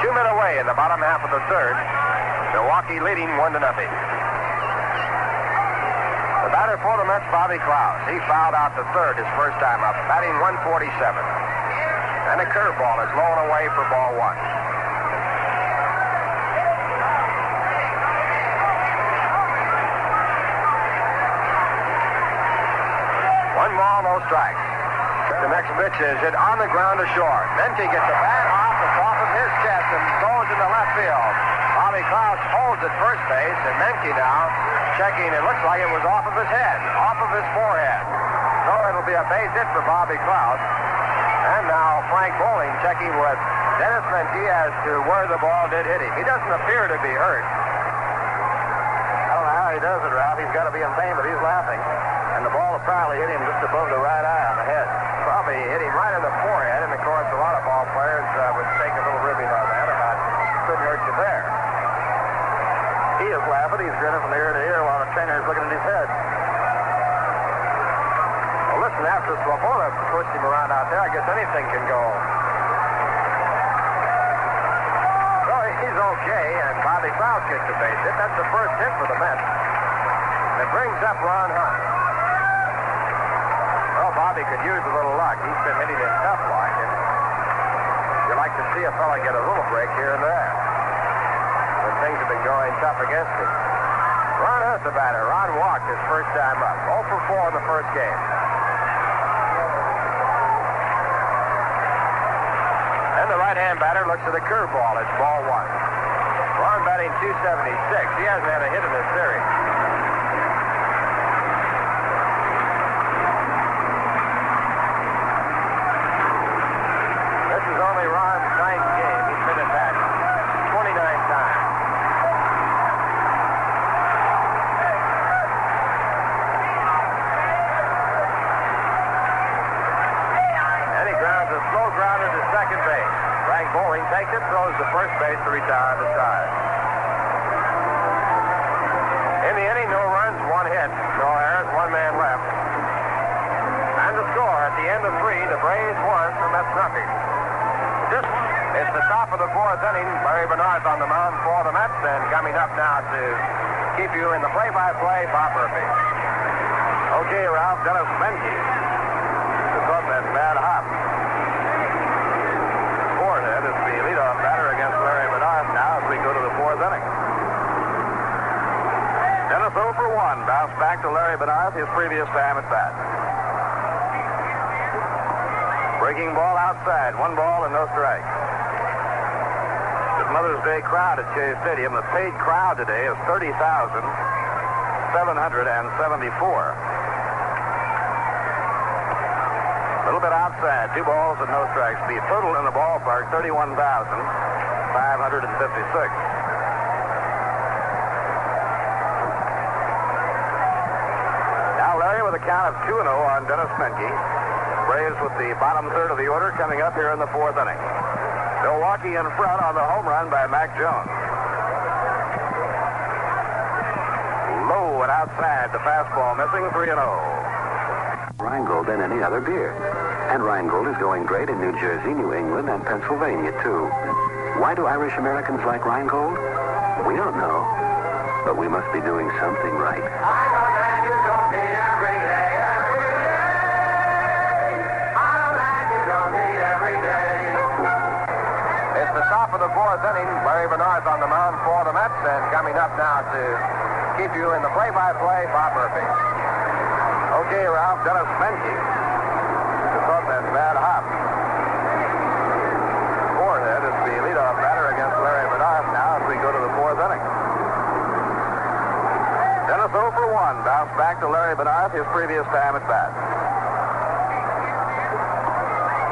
C: 2 men away in the bottom half of the third. Milwaukee leading 1-0. The batter for the Mets, Bobby Cloud. He fouled out the third his first time up, batting 147. And a curveball is low and away for ball 1. 1 ball, no strikes. The next pitch is hit on the ground to short. Menke gets the bat off. It's off of his chest and goes into left field. Bobby Cloud holds at first base, and Menke now checking. It looks like it was off of his head, off of his forehead. So it'll be a base hit for Bobby Cloud. And now Frank Bowling checking with Dennis Menke as to where the ball did hit him. He doesn't appear to be hurt. I don't know how he does it, Ralph. He's got to be in pain, but he's laughing. And the ball apparently hit him just above the right eye on the head. Probably hit him right in the forehead, and of course a lot of ball players would take a little ribbing on that about couldn't hurt you there. He is laughing. He's grinning from ear to ear while the trainer is looking at his head. Well, listen, after Swoboda pushed him around out there, I guess anything can go. So he's okay, and Bobby Cloud gets the base hit. That's the first hit for the Mets. And it brings up Ron Hunt. Well, Bobby could use a little luck. He's been hitting it tough like, and you like to see a fella get a little break here and there when things have been going tough against him. Ron Hunt, the batter. Ron walked his first time up. 0 for 4 in the first game. And the right-hand batter looks at the curveball. It's ball 1. Ron batting .276. He hasn't had a hit in this series. This is only Ron's ninth game. He's been attacked 29 times. And he grounds a slow grounder to second base. Frank Bowling takes it, throws to first base to retire the side. In the inning, no runs, one hit, no errors, one man left. And the score at the end of 3, the Braves won, the Mets nothing. It's the top of the 4th inning. Larry Bernard's on the mound for the Mets, and coming up now to keep you in the play-by-play, Bob Murphy. Okay, Ralph, Dennis Menke. The club at bad hop. Forehead is the leadoff batter against Larry Bernard now as we go to the 4th inning. Dennis 0 for 1. Bounced back to Larry Bernard his previous time at bat. Breaking ball outside. 1 ball and no strikes. The Mother's Day crowd at Shea Stadium. The paid crowd today is 30,774. A little bit outside. 2 balls and no strikes. The total in the ballpark, 31,556. Now Larry with a count of 2-0 on Dennis Menke. Braves with the bottom third of the order coming up here in the 4th inning. Milwaukee in front on the home run by Mac Jones. Low and outside. The fastball missing. 3-0.
E: Rheingold than any other beer. And Rheingold is going great in New Jersey, New England, and Pennsylvania, too. Why do Irish Americans like Rheingold? We don't know, but we must be doing something right.
C: It's the top of the 4th inning. Larry Bernard's on the mound for the Mets, and coming up now to keep you in the play-by-play, Bob Murphy. Okay, Ralph, Dennis Menke. The club at bad hop. Forehead is the leadoff batter against Larry Bernard now as we go to the 4th inning. Dennis 0 for 1. Bounced back to Larry Bernard his previous time at bat.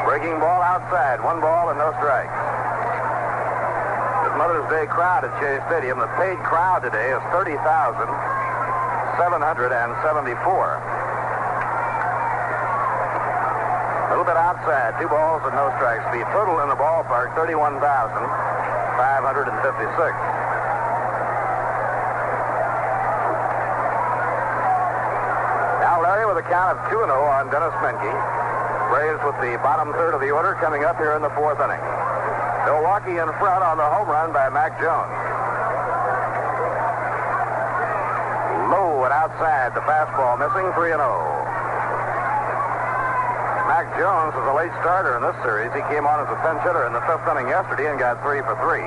C: Breaking ball outside. 1 ball and no strikes. The Mother's Day crowd at Shea Stadium. The paid crowd today is 30,774. A little bit outside. 2 balls and no strikes. The total in the ballpark, 31,556. Now Larry with a count of 2-0 on Dennis Menke. Braves with the bottom third of the order coming up here in the 4th inning. Milwaukee in front on the home run by Mac Jones. Low and outside. The fastball missing. 3-0. Mac Jones is a late starter in this series. He came on as a pinch hitter in the 5th inning yesterday and got 3 for 3.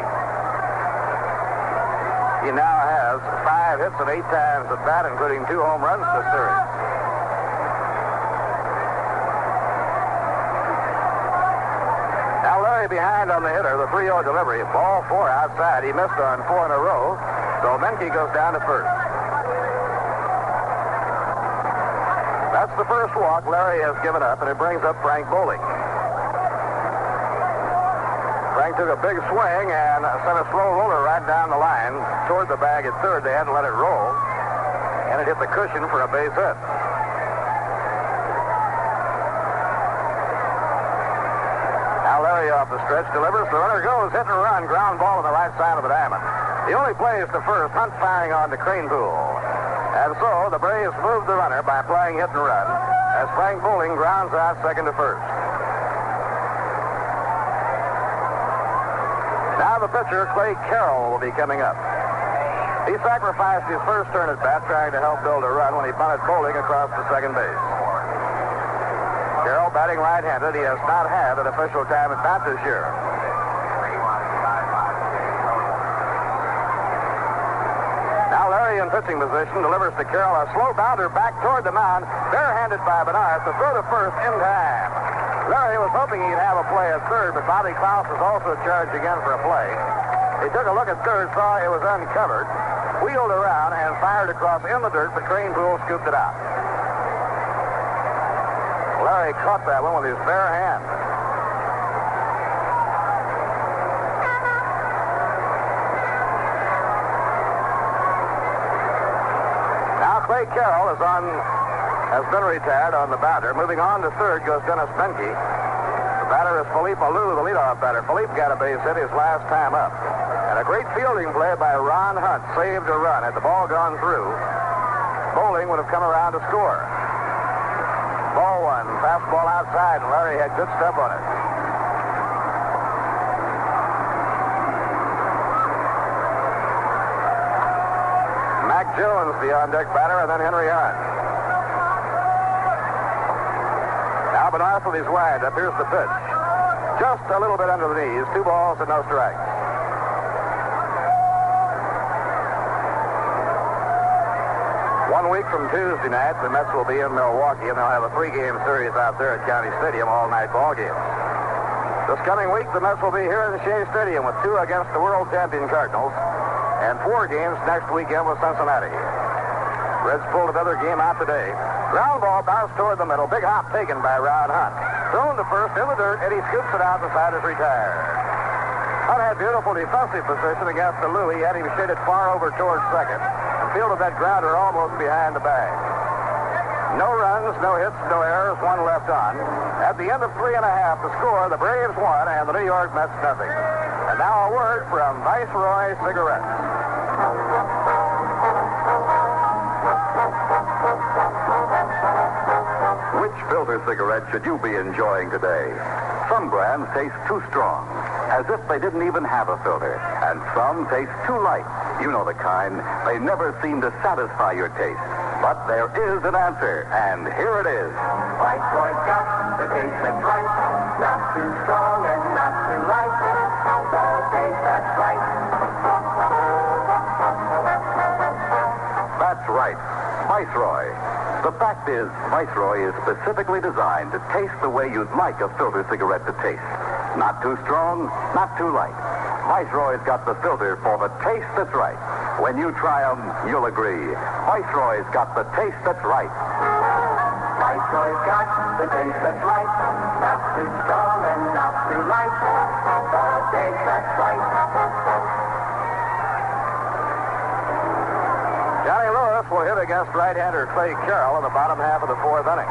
C: He now has 5 hits and 8 times at bat, including 2 home runs this series. Now Larry behind on the hitter, the 3-0 delivery. Ball 4 outside. He missed on 4 in a row, so Menke goes down to first. That's the first walk Larry has given up, and it brings up Frank Bowling. Frank took a big swing and sent a slow roller right down the line toward the bag at third. They had to let it roll, and it hit the cushion for a base hit. Now Larry off the stretch delivers. The runner goes, hit and run, ground ball on the right side of the diamond. The only play is to first, Hunt firing on to Cranepool. And so the Braves moved the runner by playing hit and run as Frank Bowling grounds out second to first. Now the pitcher, Clay Carroll, will be coming up. He sacrificed his first turn at bat trying to help build a run when he bunted Bowling across to second base. Carroll batting right-handed. He has not had an official time at bat this year. In pitching position, delivers to Carroll a slow bounder back toward the mound, barehanded by Bernard to throw to first in time. Larry was hoping he'd have a play at third, but Bobby Klaus is also charged again for a play.
B: He took a look at third, saw it was uncovered, wheeled around, and fired across in the dirt, but Kranepool scooped it out. Larry caught that one with his bare hand. Now Clay Carroll has been retired on the batter. Moving on to third goes Dennis Benke. The batter is Philippe Alou, the leadoff batter. Philippe got a base hit his last time up. And a great fielding play by Ron Hunt saved a run. Had the ball gone through, Bowling would have come around to score. Ball one, fastball outside, and Larry had good stuff on it. Mac Jones, the on-deck batter, and then Henry Hunt. Now Benoist with his windup. Here's the pitch. Just a little bit under the knees. 2 balls and no strikes. One week from Tuesday night, the Mets will be in Milwaukee, and they'll have a 3-game series out there at County Stadium, all-night ball games. This coming week, the Mets will be here in Shea Stadium with 2 against the world champion Cardinals, and 4 games next weekend with Cincinnati. Reds pulled another game out today. Ground ball bounced toward the middle. Big hop taken by Ron Hunt. Thrown to first in the dirt. Eddie scoops it out. The side is retired. Hunt had beautiful defensive position against the Louie. Had him shaded far over towards second. And fielded that grounder almost behind the bag. No runs, no hits, no errors. 1 left on. At the end of 3 1/2, the score, the Braves won and the New York Mets nothing. And now a word from Viceroy Cigarettes.
E: Which filter cigarette should you be enjoying today? Some brands taste too strong, as if they didn't even have a filter. And some taste too light. You know the kind. They never seem to satisfy your taste. But there is an answer, and here it is.
F: Viceroy's got the taste that's right. Not too strong and not too light. The taste that's right.
E: That's right. Viceroy. The fact is, Viceroy is specifically designed to taste the way you'd like a filter cigarette to taste. Not too strong, not too light. Viceroy's got the filter for the taste that's right. When you try them, you'll agree. Viceroy's got the taste that's right.
F: Viceroy's got the taste that's right. Not too strong and not too light. The taste that's right.
B: Johnny Lewis will hit against right-hander Clay Carroll in the bottom half of the 4th inning.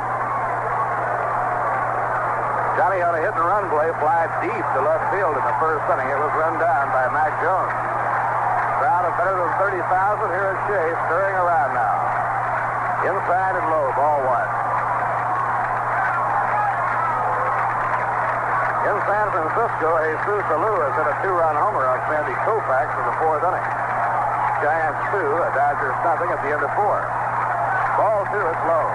B: Johnny on a hit-and-run play, fly deep to left field in the 1st inning. It was run down by Mac Jones. Crowd of better than 30,000 here at Shea, stirring around now. Inside and low, ball 1. In San Francisco, Jesus Alou has hit a 2-run homer on Sandy Koufax in the 4th inning. Giants 2, Dodgers nothing at the end of 4. Ball 2, it's low.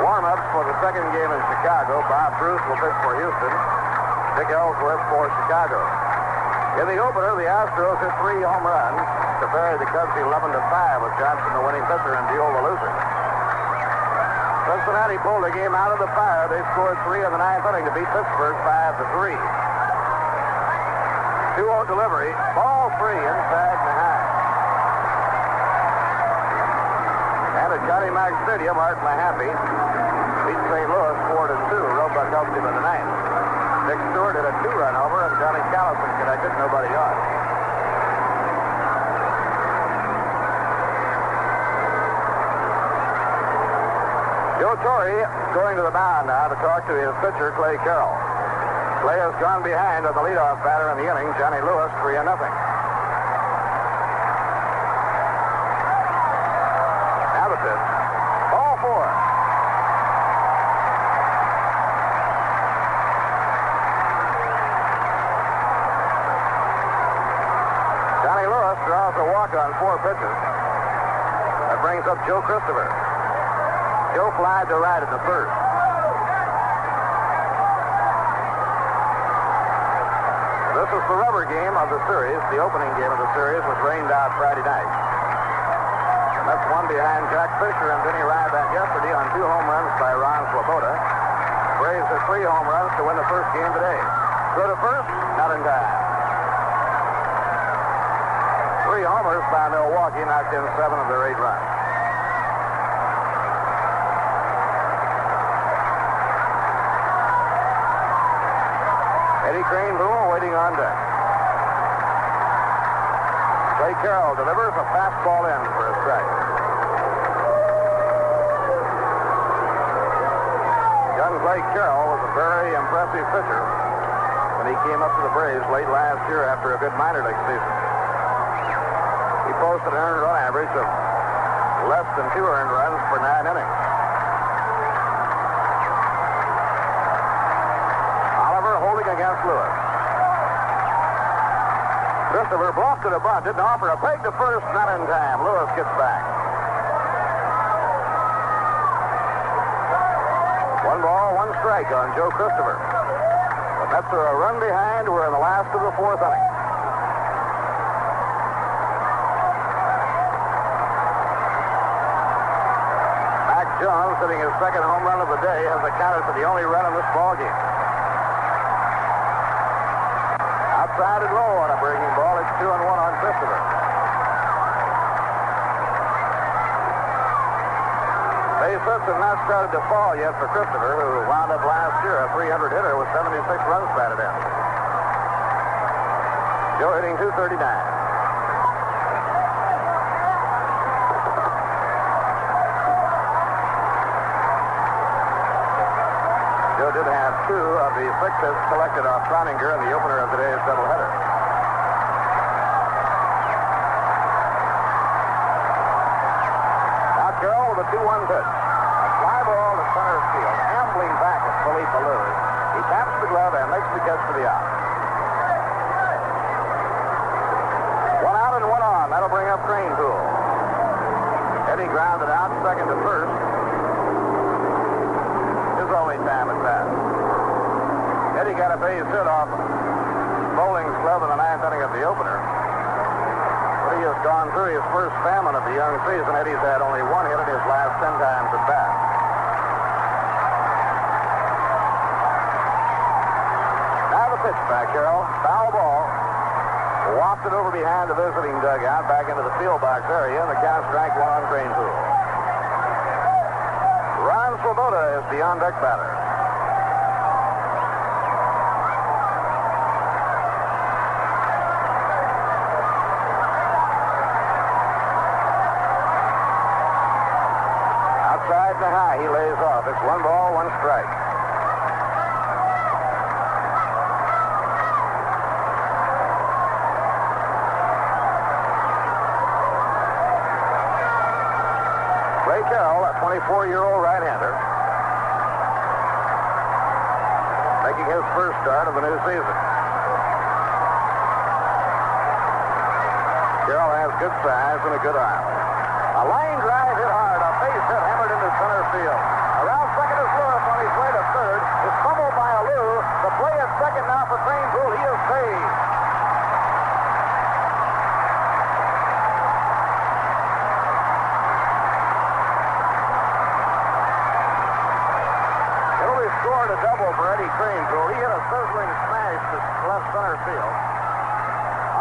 B: Warm-ups for the 2nd game in Chicago. Bob Bruce will pitch for Houston. Dick Ellsworth for Chicago. In the opener, the Astros hit 3 home runs to bury the Cubs 11-5 with Johnson the winning pitcher and Buell the loser. Cincinnati pulled the game out of the fire. They scored 3 in the 9th inning to beat Pittsburgh 5-3. 2-0 delivery. Ball 3 inside behind. And at Johnny Mack Stadium, Art Mahaffey beat St. Louis 4-2. Roebuck helped him in the 9th. Dick Stewart hit a 2-run homer, and Johnny Callison connected. Nobody on. Joe Torre going to the mound now to talk to his pitcher, Clay Carroll. Clay has gone behind on the leadoff batter in the inning, Johnny Lewis, 3-0. Now the pitch. Ball 4. Johnny Lewis draws a walk on 4 pitches. That brings up Joe Christopher. Joe flied to right in the 1st. This is the rubber game of the series. The opening game of the series was rained out Friday night. The Mets won behind Jack Fisher and Vinny Ryback yesterday on 2 home runs by Ron Swoboda. Braves hit 3 home runs to win the 1st game today. Throw to first, not in time. 3 homers by Milwaukee, knocked in 7 of their 8 runs. Eddie Crane Boom waiting on deck. Clay Carroll delivers a fastball in for a strike. Young Clay Carroll was a very impressive pitcher when he came up to the Braves late last year after a good minor league season. He posted an earned run average of less than 2 earned runs per 9 innings. Oliver holding against Lewis. Christopher bluffed to the bunt, didn't offer a peg to first, not in time. Lewis gets back. 1 ball, 1 strike on Joe Christopher. The Mets are a run behind. We're in the last of the 4th inning. Mac Jones, hitting his 2nd home run of the day, has accounted for the only run in this ball game. Outside and low on a breaking ball. It's 2-1 on Christopher. Base hits have not started to fall yet for Christopher, who wound up last year a 300 hitter with 76 runs batted in. Joe hitting .239. Joe did have 2 of the 6 hits collected off Cloninger in the opener of today's doubleheader. Now Carroll with a 2-1 pitch. A fly ball to center field, ambling back at Philippe Ballou. He taps the glove and makes the catch for the out. 1 out and 1 on. That'll bring up Cranepool. Eddie grounded out, 2nd to 1st. His only time at bat. Eddie got a base hit off Bowling's glove in the 9th inning of the opener. But he has gone through his first famine of the young season. Eddie's had only 1 hit in his last 10 times at bat. Now the pitch back, Carroll. Foul ball. Wafted over behind the visiting dugout, back into the field box area, and the count strike 1 on Cranepool. Ron Swoboda is the on-deck batter. Outside and high, he lays off. It's 1 ball, 1 strike. Clay Carroll, a 24-year-old right-hander, making his first start of the new season. Carroll has good size and a good arm. A line drive hit hard, a base hit hammered into center field. Around second is Lewis on his way to third. It's fumbled by Alou. The play at second now for Cranepool. He is saved. It'll be scored a double for Eddie Cranepool. He hit a sizzling smash to left center field.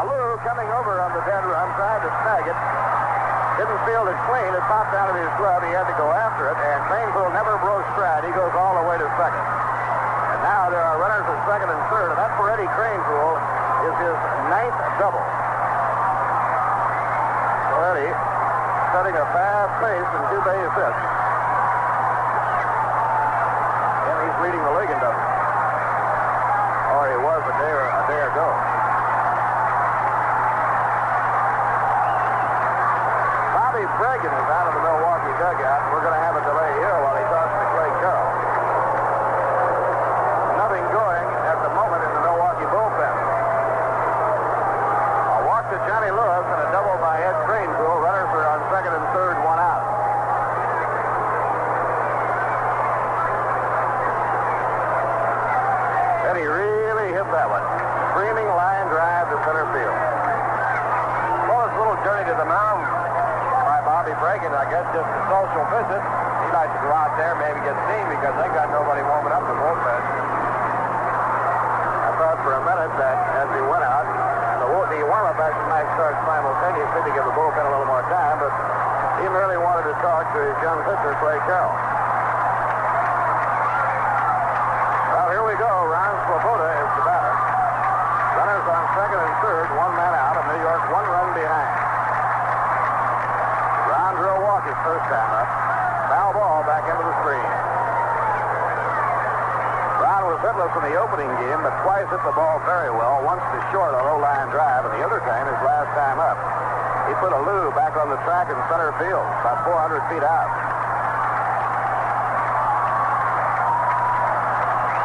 B: Alou coming over on the dead run, tried to snag it. Didn't field it clean. It popped out of his glove. He had to go after it, and Cranepool never broke stride. He goes all the way to second. And now there are runners at second and third, and that for Eddie Cranepool is his 9th double. So Eddie setting a fast pace and 2 base hits. And he's leading the league in doubles. Or he was a day ago. Bregan is out of the Milwaukee dugout. We're going to have a delay here while he talks to Clay Carroll. Nothing going at the moment in the Milwaukee bullpen. A walk to Johnny Lewis and a double by Ed Cranepool. Runners are on second and third, 1 out. Then he really hit that one. Screaming line drive to center field. Well, it's a little journey to the mound. Bobby Bregan, I guess, just a social visit. He likes to go out there, maybe get seen because they got nobody warming up the bullpen. I thought for a minute as he went out. The warm-up action might start simultaneously to give the bullpen a little more time, but he merely wanted to talk to his young pitcher, Clay Carroll. Well, here we go. Ron Swoboda is the batter. Runners on second and third, one man out, and New York 1 run behind. Ron drew a walk his first time up. Foul ball back into the screen. Ron was hitless in the opening game, but twice hit the ball very well, once to short a low-line drive, and the other time, his last time up, he put a loo back on the track in center field, about 400 feet out.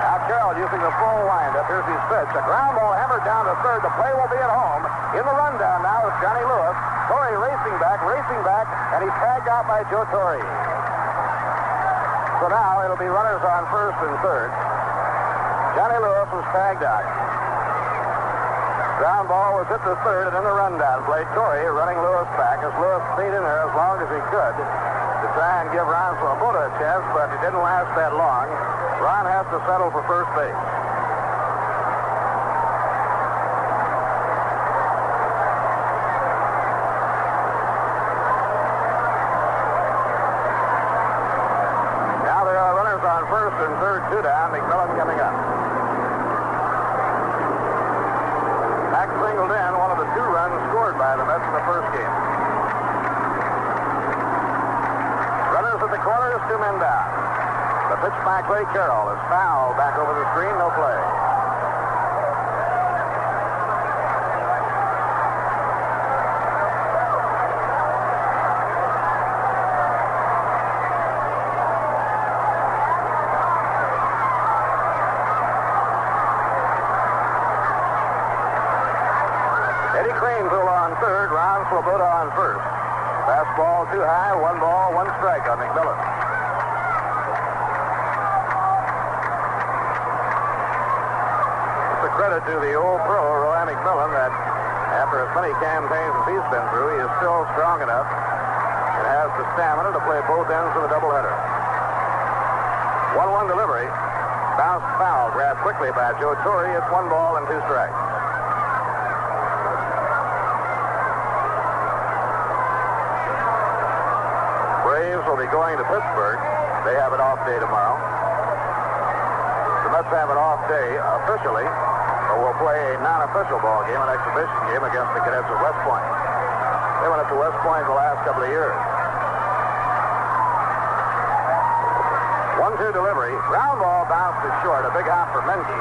B: Now Carroll using the full windup. Here's his pitch. A ground ball hammered down to third. The play will be at home. In the rundown now is Johnny Lewis. Torrey racing back, and he's tagged out by Joe Torrey. So now it'll be runners on first and third. Johnny Lewis was tagged out. Ground ball was hit to third, and in the rundown play, Torrey running Lewis back as Lewis stayed in there as long as he could to try and give Ron Swoboda a chance, but it didn't last that long. Ron has to settle for first base. Now there are runners on first and third, 2 down. McMillan coming up. Singled in one of the 2 runs scored by the Mets in the first game. Runners at the corners, 2 men down. The pitch by Clay Carroll is foul back over the screen, no play. Ron Swoboda on first. Fastball too high, 1 ball, 1 strike on McMillan. It's a credit to the old pro, Roy McMillan, that after as many campaigns as he's been through, he is still strong enough and has the stamina to play both ends of a doubleheader. 1-1 delivery. Bounced foul, grabbed quickly by Joe Torrey. It's 1 ball and 2 strikes. Braves will be going to Pittsburgh. They have an off day tomorrow. The Mets have an off day officially, but will play a non-official ball game, an exhibition game against the Cadets at West Point. They went up to West Point the last couple of years. 1-2 delivery. Ground ball bounced to short. A big hop for Menke.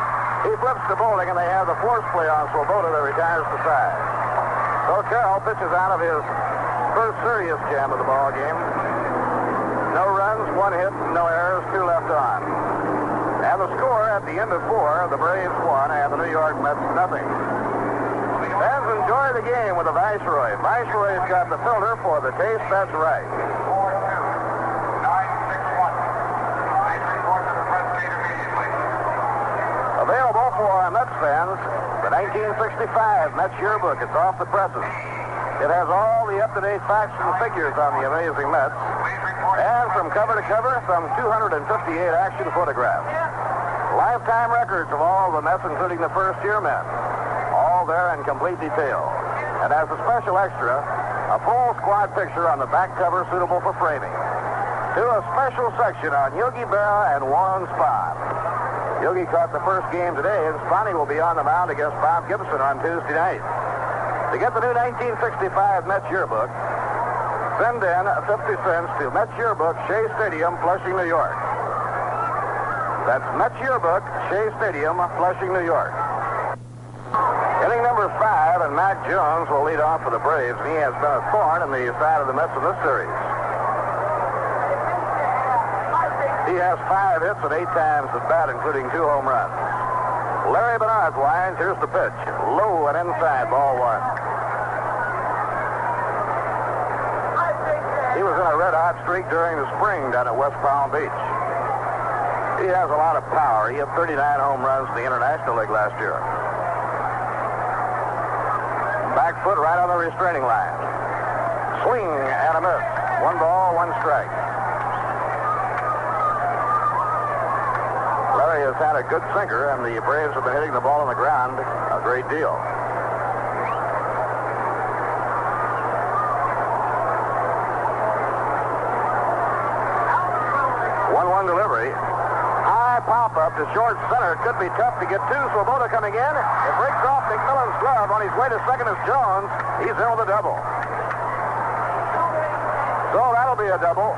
B: He flips to Bowling, and they have the force play on Swoboda that retires to side. So Carroll pitches out of his first serious jam of the ball game. No runs, 1 hit, no errors, 2 left on. And the score at the end of 4, the Braves 1 and the New York Mets nothing. Fans enjoy the game with the Viceroy. Viceroy's got the filter for the taste that's right.
D: 4-2, 9-6-1. Please report to the press gate immediately.
B: Available for Mets fans, the 1965 Mets yearbook. It's off the presses. It has all the up-to-date facts and figures on the amazing Mets. And from cover to cover, some 258 action photographs. Lifetime records of all the Mets, including the first-year men. All there in complete detail. And as a special extra, a full squad picture on the back cover suitable for framing. To a special section on Yogi Berra and Warren Spahn. Yogi caught the first game today, and Spahn will be on the mound against Bob Gibson on Tuesday night. To get the new 1965 Mets yearbook, send in 50 cents to Mets Yearbook, Shea Stadium, Flushing, New York. That's Mets Yearbook, Shea Stadium, Flushing, New York. Inning number 5, and Mac Jones will lead off for the Braves. He has been a thorn in the side of the Mets in this series. He has 5 hits and 8 times at bat, including 2 home runs. Larry Bernard winds. Here's the pitch. Low and inside, ball 1. He was in a red-hot streak during the spring down at West Palm Beach. He has a lot of power. He had 39 home runs in the International League last year. Back foot right on the restraining line. Swing and a miss. 1 ball, 1 strike.
C: Larry has had a good sinker, and the Braves have been hitting the ball on the ground a great deal. 1-1 delivery. High pop-up to short center. It could be tough to get to. Swoboda coming in. It breaks off McMillan's glove. On his way to second is Jones. He's in with a double. So that'll be a double.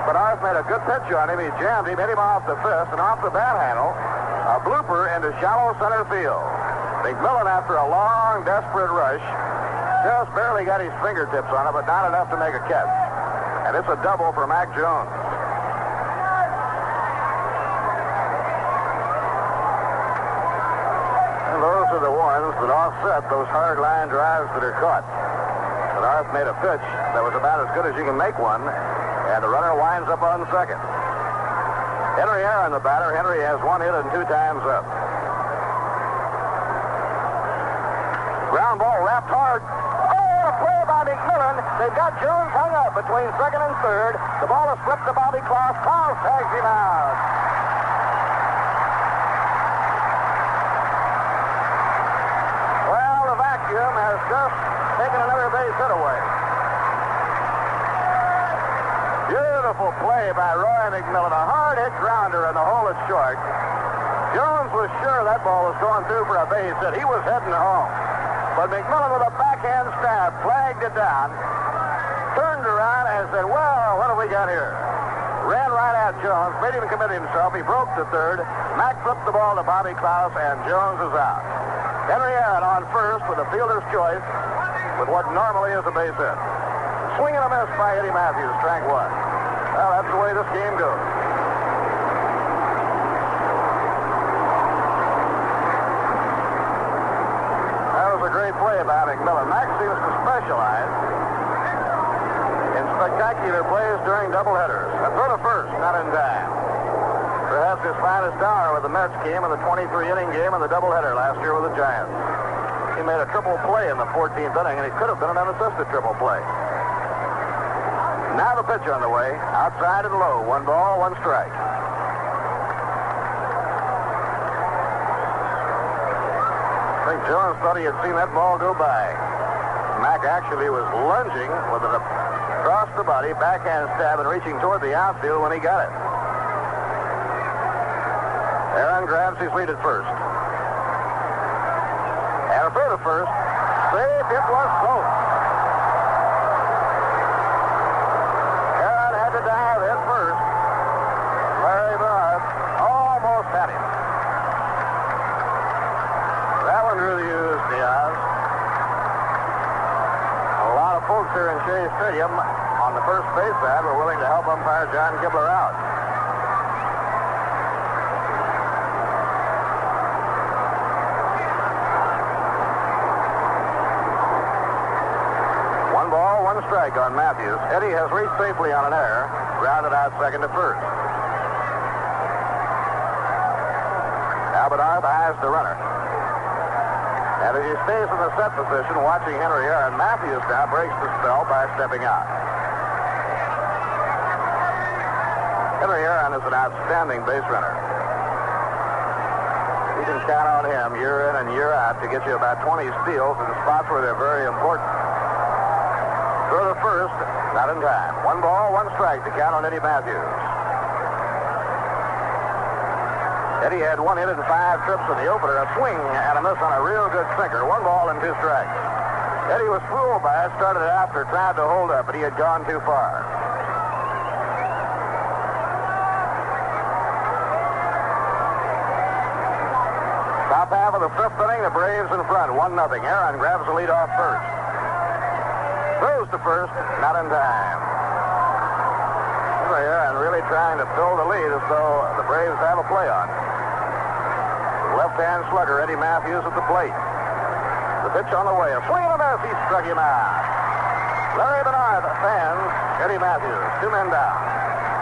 C: But Arth made a good pitch on him. He jammed him, hit him off the fist and off the bat handle. A blooper into shallow center field. McMillan, after a long, desperate rush, just barely got his fingertips on it, but not enough to make a catch. And it's a double for Mac Jones. And those are the ones that offset those hard line drives that are caught. And Arth made a pitch that was about as good as you can make one. And the runner winds up on second. Henry Aaron, the batter. Henry has 1 hit and 2 times up. Ground ball wrapped hard. Oh, a play by McMillan. They've got Jones hung up between second and third. The ball is slipped to Bobby Klaus. Klaus tags him out. Well, the vacuum has just taken another base hit away. Beautiful play by Roy McMillan. A hard hit grounder, and the hole is short. Jones was sure that ball was going through for a base hit. He was heading home. But McMillan, with a backhand stab, flagged it down, turned around and said, well, what have we got here? Ran right at Jones, made him commit himself. He broke to third. Mac flipped the ball to Bobby Klaus, and Jones is out. Henry Aaron on first with a fielder's choice with what normally is a base hit. Swing and a miss by Eddie Matthews, strike 1. Well, that's the way this game goes. That was a great play by McMillan. Mac seems to specialize in spectacular plays during doubleheaders. A throw to first, not in time. Perhaps his finest hour with the Mets game in the 23-inning game in the doubleheader last year with the Giants. He made a triple play in the 14th inning, and he could have been an unassisted triple play. Now the pitch on the way. Outside and low. 1 ball, 1 strike. I think Jones thought he had seen that ball go by. Mac actually was lunging with it across the body, backhand stab, and reaching toward the outfield when he got it. Aaron grabs his lead at first. And a throw to first. Safe. It was close. Dive head first. Larry Bernard almost had him. That one really used Diaz. A lot of folks here in Shea Stadium on the first base side were willing to help umpire John Kibler out. Strike on Matthews. Eddie has reached safely on an error, grounded out second to first. Albert Arth eyes the runner. And as he stays in the set position, watching Henry Aaron, Matthews now breaks the spell by stepping out. Henry Aaron is an outstanding base runner. You can count on him year in and year out to get you about 20 steals in spots where they're very important. Throw to first, not in time. 1 ball, 1 strike to count on Eddie Matthews. Eddie had 1 hit and 5 trips in the opener, a swing and a miss on a real good sinker. 1 ball and 2 strikes. Eddie was fooled by it, started it after, tried to hold up, but he had gone too far. Top half of the 5th inning, the Braves in front, 1-0. Aaron grabs the lead off first. Throws to first, not in time. Aaron really trying to fill the lead as though the Braves have a play on. Left-hand slugger, Eddie Matthews at the plate. The pitch on the way. A swing and a miss. He struck him out. Larry Bernard fans Eddie Matthews. 2 men down.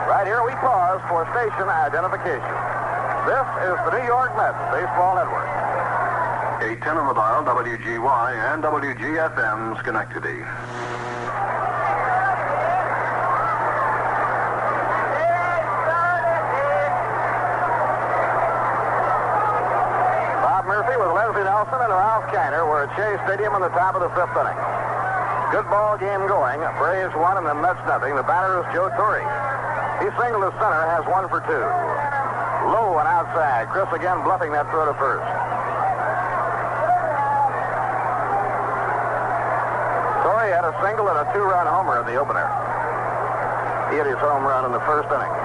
C: Right here we pause for station identification. This is the New York Mets Baseball Network.
G: 810 on the dial, WGY and WGFM Schenectady.
C: Kiner. We're at Shea Stadium in the top of the 5th inning. Good ball game going. Braves 1 and the Mets nothing. The batter is Joe Torre. He singled to center, has 1 for 2. Low and outside. Chris again bluffing that throw to first. Torre had a single and a 2-run homer in the opener. He hit his home run in the 1st inning.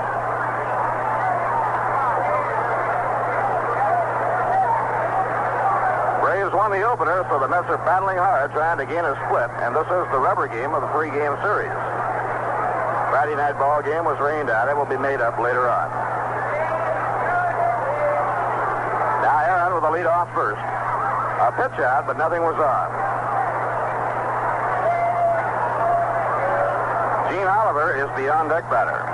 C: Braves won the opener, so the Mets are battling hard trying to gain a split, and this is the rubber game of the 3-game series. Friday night ball game was rained out. It will be made up later on. Now Aaron with the lead off first. A pitch out, but nothing was on. Gene Oliver is the on-deck batter.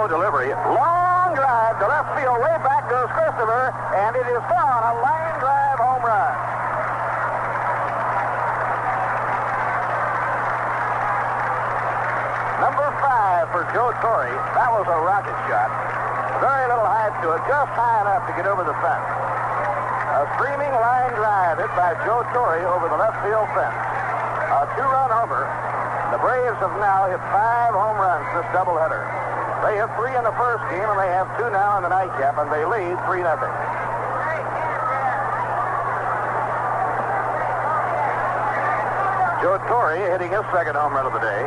C: Delivery. Long drive to left field. Way back goes Christopher, and it is gone. A line drive home run. Number 5 for Joe Torre. That was a rocket shot. Very little height to it, just high enough to get over the fence. A streaming line drive hit by Joe Torre over the left field fence. A 2-run homer. The Braves have now hit 5 home runs this doubleheader. They hit 3 in the first game, and they have 2 now in the nightcap, and they lead 3-0. Joe Torre hitting his 2nd home run of the day.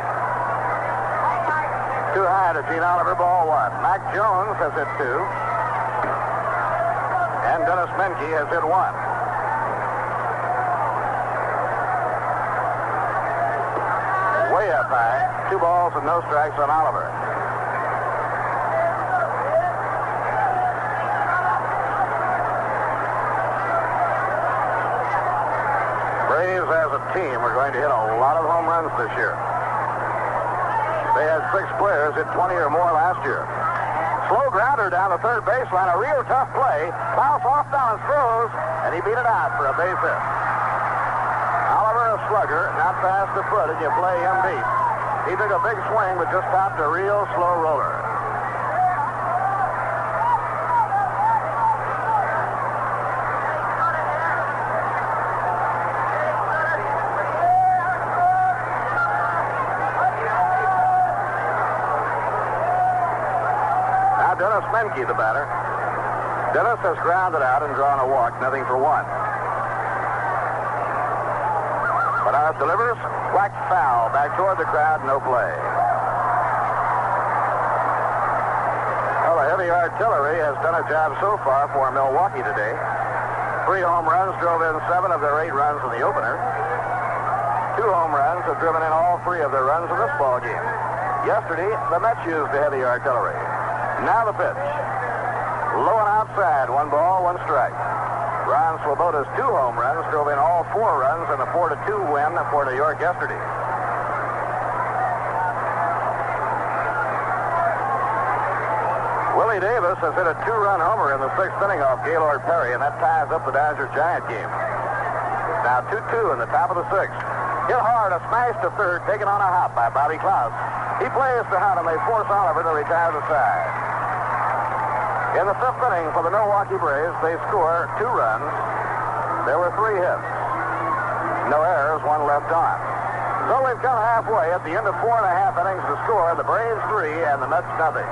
C: Too high to Gene Oliver, ball 1. Mac Jones has hit 2. And Dennis Menke has hit 1. Way up high. 2 balls and no strikes on Oliver. Braves as a team are going to hit a lot of home runs this year. They had 6 players hit 20 or more last year. Slow grounder down the third baseline, a real tough play. Bounce off down, throws, and he beat it out for a base hit. Oliver, a slugger, not fast to foot, and you play him deep. He took a big swing, but just stopped a real slow roller. Dennis Menke, the batter. Dennis has grounded out and drawn a walk, nothing for 1. Bernard delivers, whacked foul, back toward the crowd, no play. Well, the heavy artillery has done a job so far for Milwaukee today. 3 home runs drove in 7 of their 8 runs in the opener. 2 home runs have driven in all 3 of their runs in this ball game. Yesterday, the Mets used the heavy artillery. Now the pitch. Low and outside. 1 ball, 1 strike. Ron Swoboda's 2 home runs drove in all 4 runs in a 4-2 win for New York yesterday. Willie Davis has hit a 2-run homer in the 6th inning off Gaylord Perry, and that ties up the Dodger-Giant game. Now 2-2 in the top of the 6th. Hit hard, a smash to third, taken on a hop by Bobby Klaus. He plays to Hunt, and they force Oliver to retire the side. In the 5th inning for the Milwaukee Braves, they score 2 runs. There were 3 hits. No errors, 1 left on. So we've come halfway at the end of 4.5 innings to score. The Braves 3 and the Mets nothing.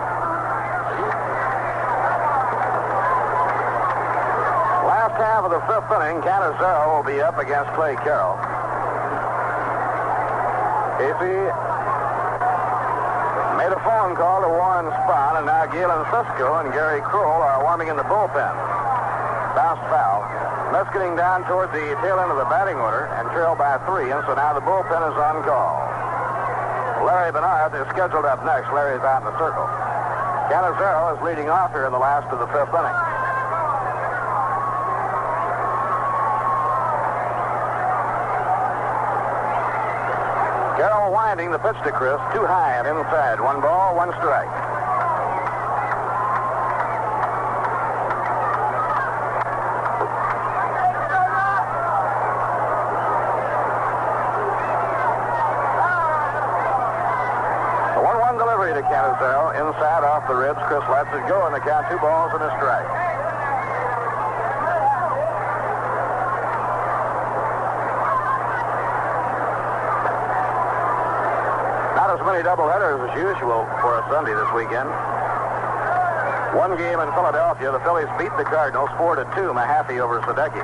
C: Last half of the 5th inning, Canizaro will be up against Clay Carroll. Casey made a phone call to Warren Spahn, and now Galen Cisco and Gary Kroll are warming in the bullpen. Bounced foul. Mets getting down toward the tail end of the batting order and trailed by 3, and so now the bullpen is on call. Larry Bernard is scheduled up next. Larry's out in the circle. Canizaro is leading off here in the last of the 5th inning. Carroll winding the pitch to Chris, too high and inside. 1 ball, 1 strike. go in the count, 2 balls and a strike. Not as many doubleheaders as usual for a Sunday this weekend. One game in Philadelphia, the Phillies beat the Cardinals 4-2, Mahaffey over Sadecki.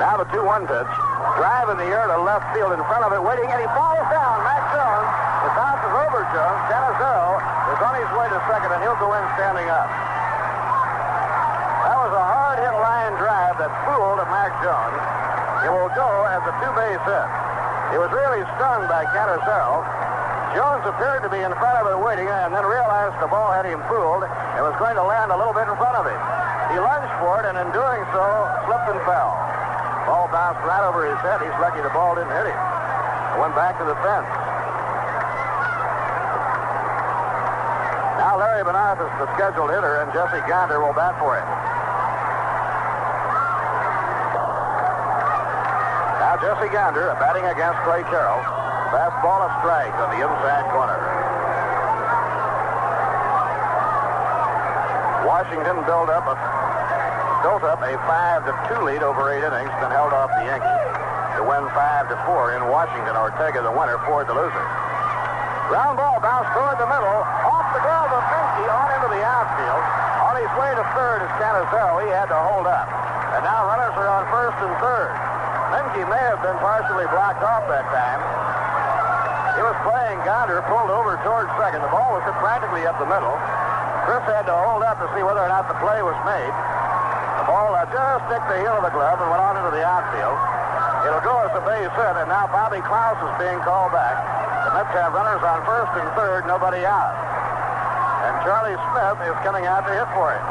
C: Now the 2-1 pitch. Drive in the air to left field in front of it, waiting, and he falls down. Max Jones, it bounces over Jones. Canizero is on his way to second, and he'll go in standing up. That was a hard-hit line drive that fooled Max Jones. It will go as a 2-base hit. He was really stunned by Canizero. Jones appeared to be in front of it waiting, and then realized the ball had him fooled and was going to land a little bit in front of him. He lunged for it, and in doing so, slipped and fell. Ball bounced right over his head. He's lucky the ball didn't hit him. It went back to the fence. Now Larry Benoit is the scheduled hitter, and Jesse Gander will bat for him. Now Jesse Gander batting against Clay Carroll. Fastball, a strike on the inside corner. Washington built up a 5-2 lead over 8 innings, then held off the Yankees to win 5-4 in Washington. Ortega, the winner, Ford, the loser. Ground ball bounced toward the middle, off the glove of Finke, on into the outfield. On his way to third is Canizero. He had to hold up. And now runners are on first and third. Finke may have been partially blocked off that time. He was playing Gander, pulled over towards second. The ball was hit practically up the middle. Chris had to hold up to see whether or not the play was made. The ball just nicked the heel of the glove and went on into the outfield. It'll go as a base hit, and now Bobby Klaus is being called back. The Mets have runners on first and third, nobody out. And Charlie Smith is coming out to hit for him.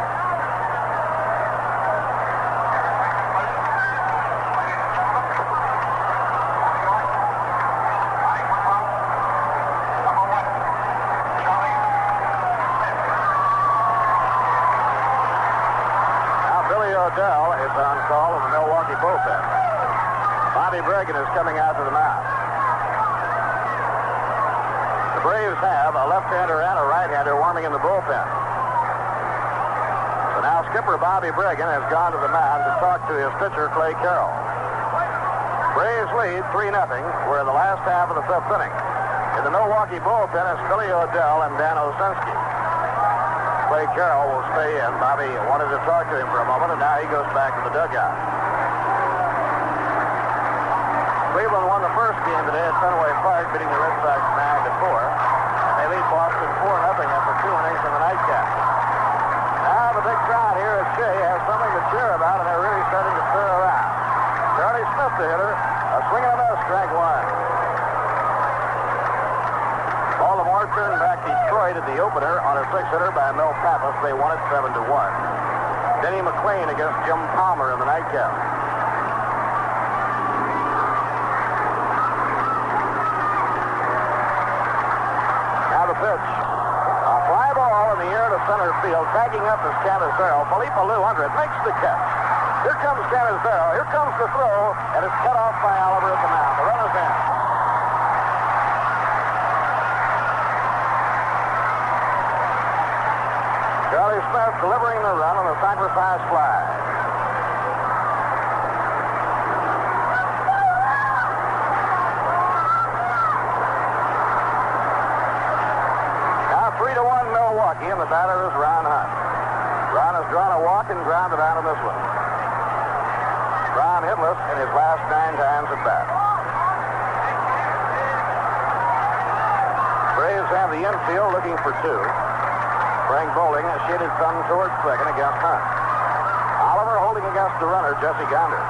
C: Odell is on call in the Milwaukee bullpen. Bobby Bregan is coming out to the mound. The Braves have a left-hander and a right-hander warming in the bullpen. So now skipper Bobby Bregan has gone to the mound to talk to his pitcher, Clay Carroll. Braves lead 3-0. We're in the last half of the 5th inning. In the Milwaukee bullpen is Billy Odell and Dan Osinski. Clay Carroll will stay in. Bobby wanted to talk to him for a moment, and now he goes back to the dugout. Cleveland won the first game today at Fenway Park, beating the Red Sox 9-4. They lead Boston 4-0 after 2 innings in the nightcap. Now the big crowd here at Shea has something to cheer about, and they're really starting to stir around. Charlie Smith, the hitter, a swing and a miss, strike 1. Baltimore turned back Detroit at the opener on a 6-hitter by Mel Pappas. They won it 7-1. Denny McClain against Jim Palmer in the nightcap. Now the pitch. A fly ball in the air to center field. Tagging up is Canizero. Felipe Alou under it. Makes the catch. Here comes Canizero. Here comes the throw. And it's cut off by Oliver at the mound. The runner's in. Charlie Smith delivering the run on a sacrifice fly. Now 3-1 Milwaukee, and the batter is Ron Hunt. Ron has drawn a walk and grounded out of this one. Ron hitless in his last 9 times at bat. Braves have the infield looking for 2. Frank Bowling has shaded some towards second against Hunt. Oliver holding against the runner, Jesse Gander.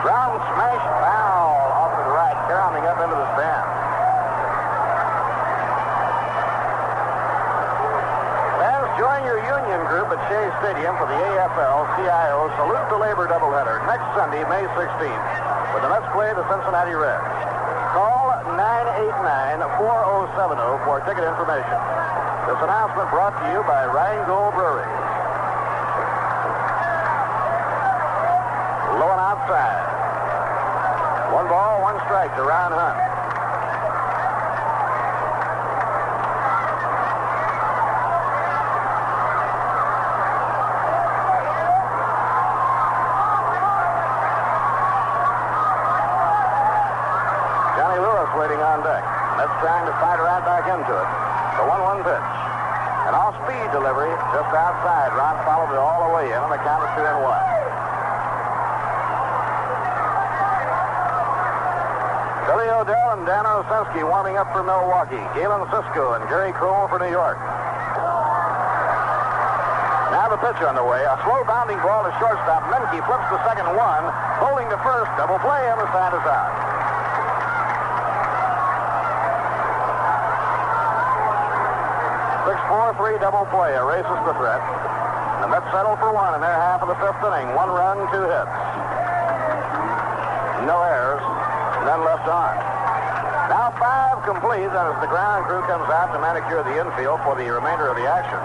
C: Brown smash foul off to the right, caroming up into the stand. Fans, join your union group at Shea Stadium for the AFL-CIO Salute to Labor doubleheader next Sunday, May 16th, when the Mets play the Cincinnati Reds. Call 989-4070 for ticket information. This announcement brought to you by Rheingold Brewery. Low and outside. 1 ball, 1 strike to Ron Hunt. The 1-1 pitch. An off-speed delivery just outside. Ron followed it all the way in, and the count is 2-1. Billy O'Dell and Dan Osenski warming up for Milwaukee. Galen Cisco and Gary Kroll for New York. Now the pitch underway. A slow bounding ball to shortstop. Menke flips the second one. Holding to first. Double play, and the side is out. 6-4-3 double play erases the threat. The Mets settle for one in their half of the fifth inning. 1 run, 2 hits. No errors. None left on. Now 5 complete, and as the ground crew comes out to manicure the infield for the remainder of the action.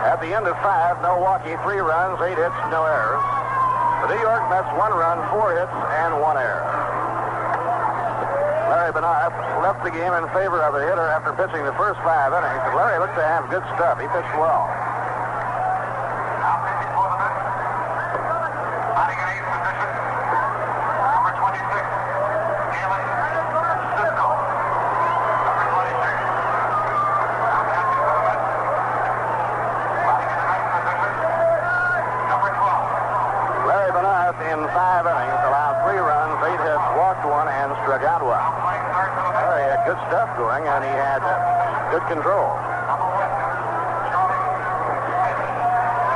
C: At the end of 5, Milwaukee 3 runs, 8 hits, no errors. The New York Mets 1 run, 4 hits, and 1 error. Larry Bernard left the game in favor of the hitter after pitching the first 5 innings. But Larry looked to have good stuff. He pitched well.
D: Now pitching for the Mets. Batting in 8th position. Number 26, Galen Cisco. Number 26. Now catching for the Mets. Batting in the 9th position. Number 12.
C: Larry Bernard in 5 innings allowed 3 runs, 8 hits, walked 1, and struck out 1. Larry had good stuff going, and he had good control.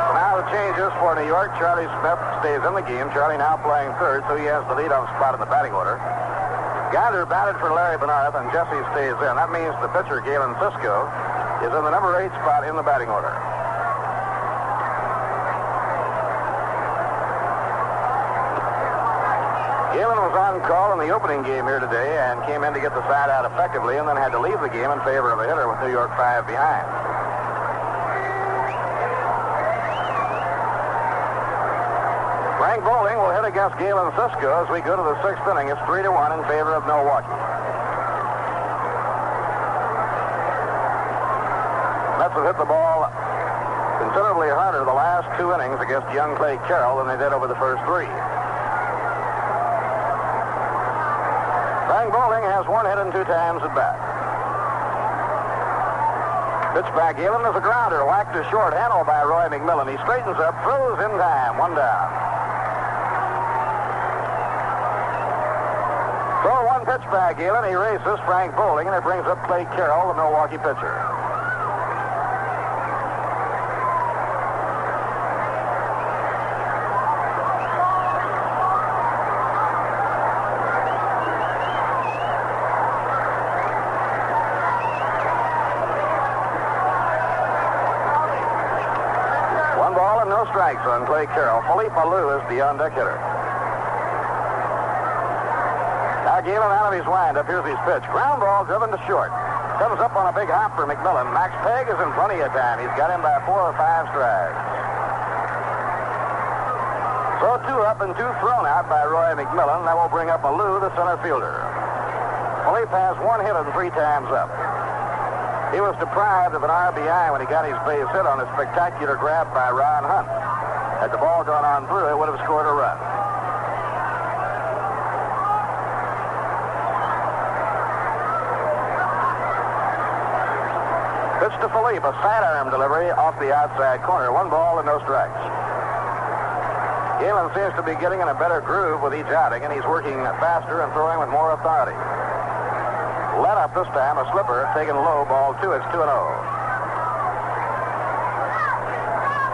C: So now the changes for New York. Charlie Smith stays in the game. Charlie now playing third, so he has the leadoff spot in the batting order. Gander batted for Larry Bernard, and Jesse stays in. That means the pitcher, Galen Cisco, is in the number 8 spot in the batting order. Galen was on call in the opening game here today and came in to get the side out effectively and then had to leave the game in favor of a hitter with New York 5 behind. Frank Bowling will hit against Galen Cisco as we go to the 6th inning. It's 3-1 in favor of Milwaukee. Mets have hit the ball considerably harder the last 2 innings against young Clay Carroll than they did over the first 3. Frank Bowling has 1 hit and 2 times at bat. Pitch by Galen is a grounder, whacked to short, handled by Roy McMillan. He straightens up, throws in time, 1 down. So 1 pitch by Galen, he races Frank Bowling, and it brings up Clay Carroll, the Milwaukee pitcher. Strikes on Clay Carroll. Philippe Alou is the on-deck hitter. Now Galen out of his windup. Here's his pitch. Ground ball driven to short. Comes up on a big hop for McMillan. Max Pegg is in plenty of time. He's got him by 4 or 5 strides. So 2 up and 2 thrown out by Roy McMillan. That will bring up Alou, the center fielder. Philippe has 1 hit and 3 times up. He was deprived of an RBI when he got his base hit on a spectacular grab by Ron Hunt. Had the ball gone on through, it would have scored a run. Pitch to Philippe, a sidearm delivery off the outside corner. 1 ball and no strikes. Galen seems to be getting in a better groove with each outing, and he's working faster and throwing with more authority. Let up this time, a slipper, taken low, ball 2, it's 2-0.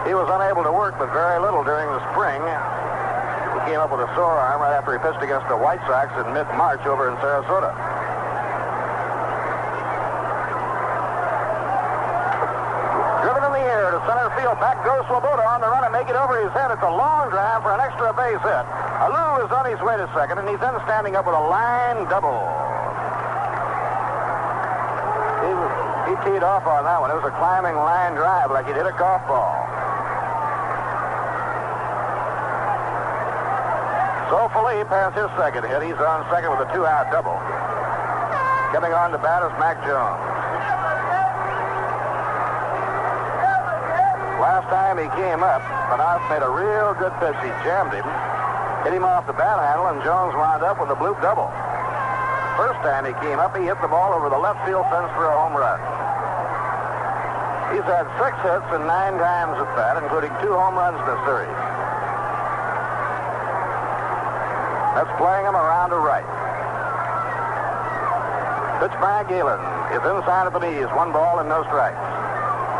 C: He was unable to work but very little during the spring. He came up with a sore arm right after he pitched against the White Sox in mid-March over in Sarasota. Driven in the air to center field, back goes Swoboda on the run and make it over his head. It's a long drive for an extra base hit. Alou is on his way to second, and he's then standing up with a line double. He teed off on that one. It was a climbing line drive like he'd hit a golf ball. So Philippe has his second hit. He's on second with a 2-out double. Coming on to bat is Mac Jones. Last time he came up, Bernard made a real good pitch. He jammed him, hit him off the bat handle, and Jones wound up with a bloop double. First time he came up, he hit the ball over the left field fence for a home run. He's had 6 hits and 9 times at bat, including 2 home runs in the series. That's playing him around to right. Pitch by Galen is inside of the knees. 1 ball and no strikes.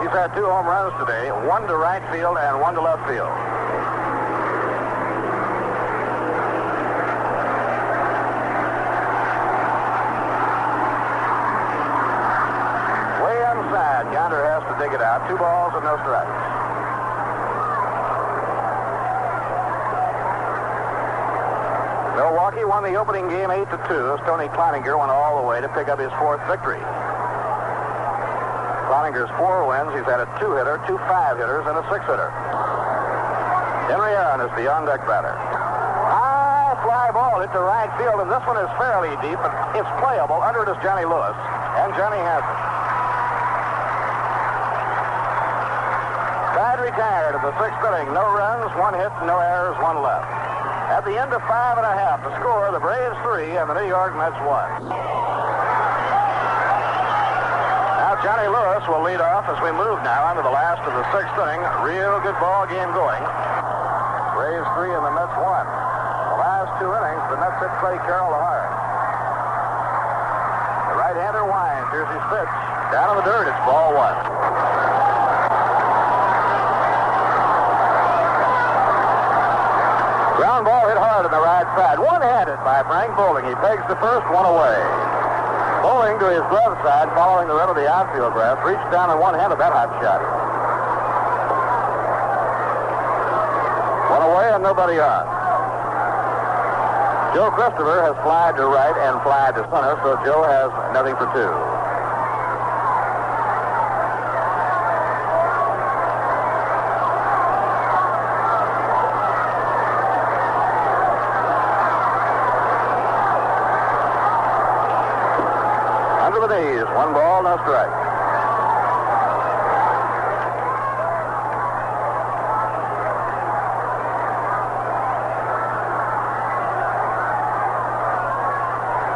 C: He's had 2 home runs today, 1 to right field and 1 to left field. Way inside, Yonder has to dig it out. 2 balls and no strikes. Milwaukee won the opening game 8-2. Tony Cloninger went all the way to pick up his 4th victory. Cloninger's 4 wins. He's had a 2-hitter, 2 5-hitters, and a 6-hitter. Henry Aaron is the on-deck batter. High fly ball hit to right field, and this one is fairly deep, but it's playable. Under it is Johnny Lewis, and Johnny has it. Side retired in the 6th inning. No runs, 1 hit, no errors, 1 left. At the end of 5 1/2, the score, the Braves 3 and the New York Mets 1. Now Johnny Lewis will lead off as we move now into the last of the 6th inning. Real good ball game going. Braves 3 and the Mets 1. The last 2 innings, the Mets hit Clay Carroll hard. The right-hander winds. Here's his pitch. Down in the dirt, it's ball 1. Ground ball hit hard on the right side. One-handed by Frank Bowling. He pegs the first one away. Bowling to his glove side, following the rim of the outfield brass, reached down and one-handed that hot shot. One away and nobody on. Joe Christopher has flied to right and flied to center, so Joe has nothing for 2. Under the knees, 1 ball, no strike.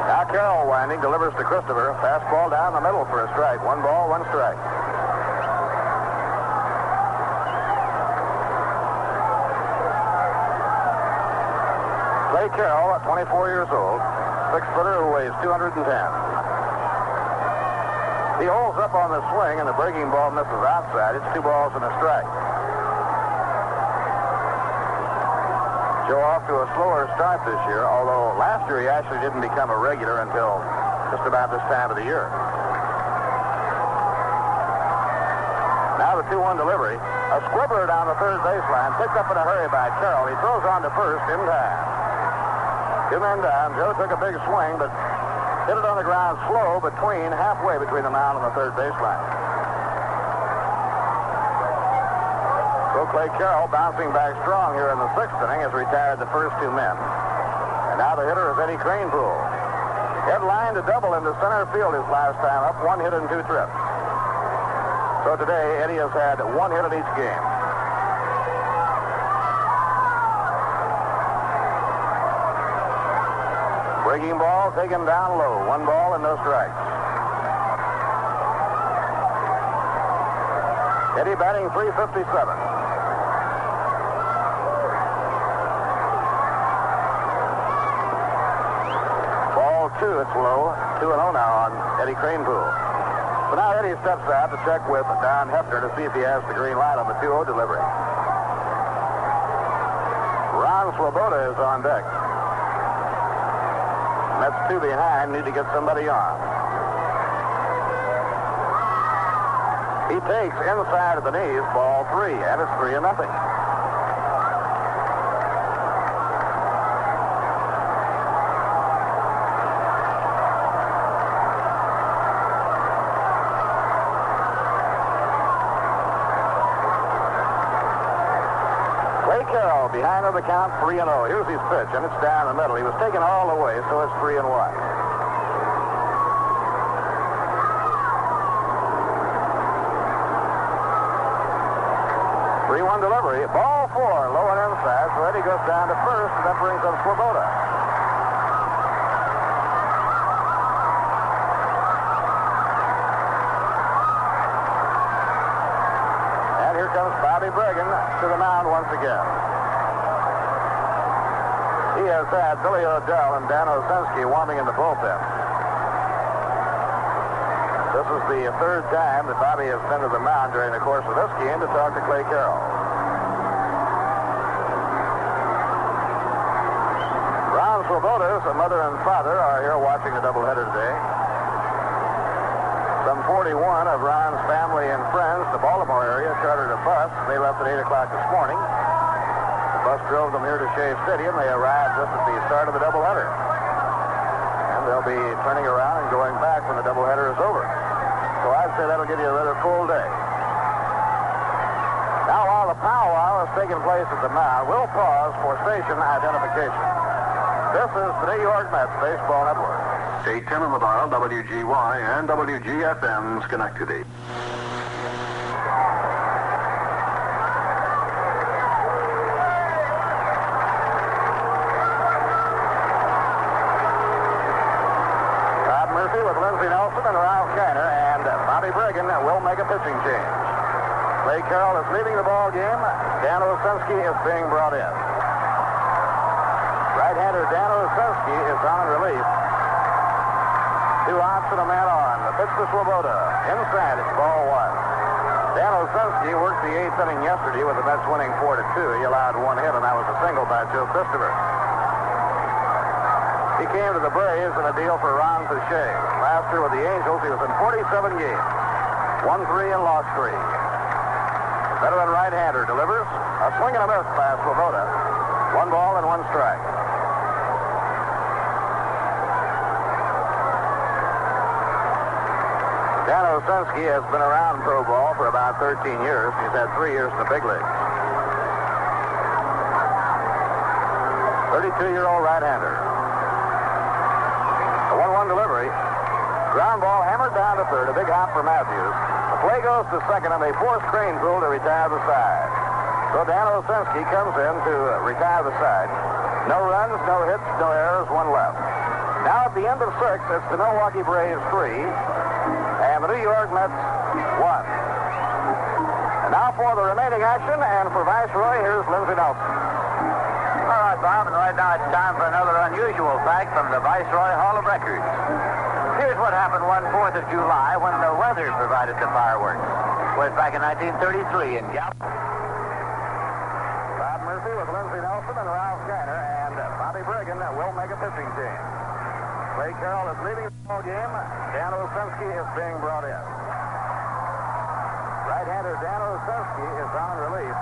C: Now Carroll winding, delivers to Christopher. Fastball down the middle for a strike. 1 ball, 1 strike. Clay Carroll, 24 years old, 6-footer who weighs 210. He holds up on the swing, and the breaking ball misses outside. It's 2 balls and a strike. Joe off to a slower start this year, although last year he actually didn't become a regular until just about this time of the year. Now the 2-1 delivery. A squibbler down the third baseline, picked up in a hurry by Carroll. He throws on to first in time. 2 men down. Joe took a big swing, but hit it on the ground slow halfway between the mound and the third baseline. So Clay Carroll, bouncing back strong here in the 6th inning, has retired the first 2 men. And now the hitter is Eddie Cranepool. Headlined a double into center field his last time up, 1 hit and 2 trips. So today, Eddie has had 1 hit in each game. Breaking ball taken down low. 1 ball and no strikes. Eddie batting .357. Ball 2, it's low. 2-0 now on Eddie Cranepool. So now Eddie steps out to check with Don Hefner to see if he has the green light on the 2-0 delivery. Ron Swoboda is on deck. Mets 2 behind, need to get somebody on. He takes inside of the knees, ball 3, and it's 3-0. Clay Carroll behind on the count, 3-0. Here's his pitch, and it's down the middle. He was taken all the way, so it's 3-1. 3-1 delivery. Ball 4, low and inside, so Eddie goes down to first, and that brings up Swoboda.
E: Bobby Bergen to the mound once again. He has had Billy O'Dell and Dan Osenski warming in the bullpen. This is the third time that Bobby has been to the mound during the course of this game to talk to Clay Carroll. Ron Swoboda's mother and father are here watching the doubleheader today. Some 41 of Ron's family and friends, the Baltimore area, chartered a bus. They left at 8 o'clock this morning. The bus drove them here to Shea Stadium. They arrived just at the start of the doubleheader. And they'll be turning around and going back when the doubleheader is over. So I'd say that'll give you a rather full day. Now, while the powwow is taking place at the mound, we'll pause for station identification. This is the New York Mets Baseball Network.
G: 810 on the dial, WGY and WGFM, Schenectady.
E: Todd Murphy with Lindsey Nelson and Ralph Kiner, and Bobby Bergen will make a pitching change. Clay Carroll is leaving the ball game. Dan Osenski is being brought in. Right-hander Dan Osenski is on relief. 2 outs and a man on. The pitch to Swoboda. Inside, it's ball 1. Dan Osenski worked the 8th inning yesterday with the Mets winning 4-2. He allowed 1 hit, and that was a single by Joe Christopher. He came to the Braves in a deal for Ron Pache. Last year with the Angels, he was in 47 games. Won 3 and lost 3. The veteran right-hander delivers. A swing and a miss by Swoboda. 1 ball and 1 strike. Dan Osenski has been around pro ball for about 13 years. He's had 3 years in the big leagues. 32-year-old right-hander. A 1-1 delivery. Ground ball hammered down to third. A big hop for Matthews. The play goes to second, and they force Cranepool to retire the side. So Dan Osenski comes in to retire the side. No runs, no hits, no errors, 1 left. Now at the end of 6, it's the Milwaukee Braves 3. And the New York Mets 1. And now for the remaining action, and for Viceroy, here's Lindsey Nelson.
H: All right, Bob, and right now it's time for another unusual fact from the Viceroy Hall of Records. Here's what happened one 4th of July when the weather provided the fireworks. Was back in 1933 in Gallup.
E: Todd Murphy with Lindsey Nelson and Ralph Kiner, and Bobby Bergen will make a pitching change. Clay Carroll is leaving the ball game. Dan Osenski is being brought in. Right-hander Dan Osenski is on relief.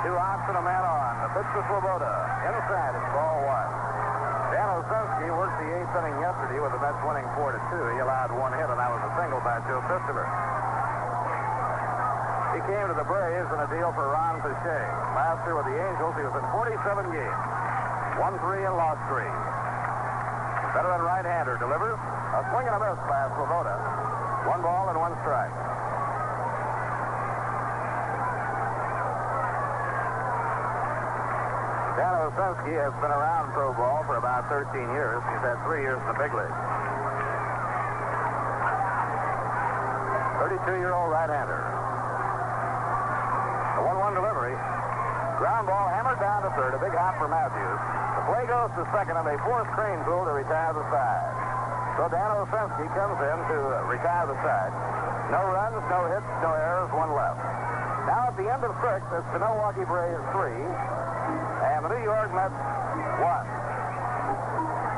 E: 2 outs and a man on. The pitch to Swoboda. Inside, it's ball 1. Dan Osenski worked the 8th inning yesterday with the Mets winning 4-2. He allowed 1 hit, and that was a single by Joe Christopher. He came to the Braves in a deal for Ron Pache. Last year with the Angels, he was in 47 games. Won 3 and lost 3. Veteran right-hander delivers. A swing and a miss by Swoboda. 1 ball and 1 strike. Dan Osenski has been around pro ball for about 13 years. He's had 3 years in the big league. 32-year-old right-hander. A 1-1 delivery. Ground ball hammered down to third. A big hop for Matthews. The play goes to second, and they force Cranepool to retire the side. So Dan Osenski comes in to retire the side. No runs, no hits, no errors, 1 left. Now at the end of 6, it's the Milwaukee Braves 3 and the New York Mets 1.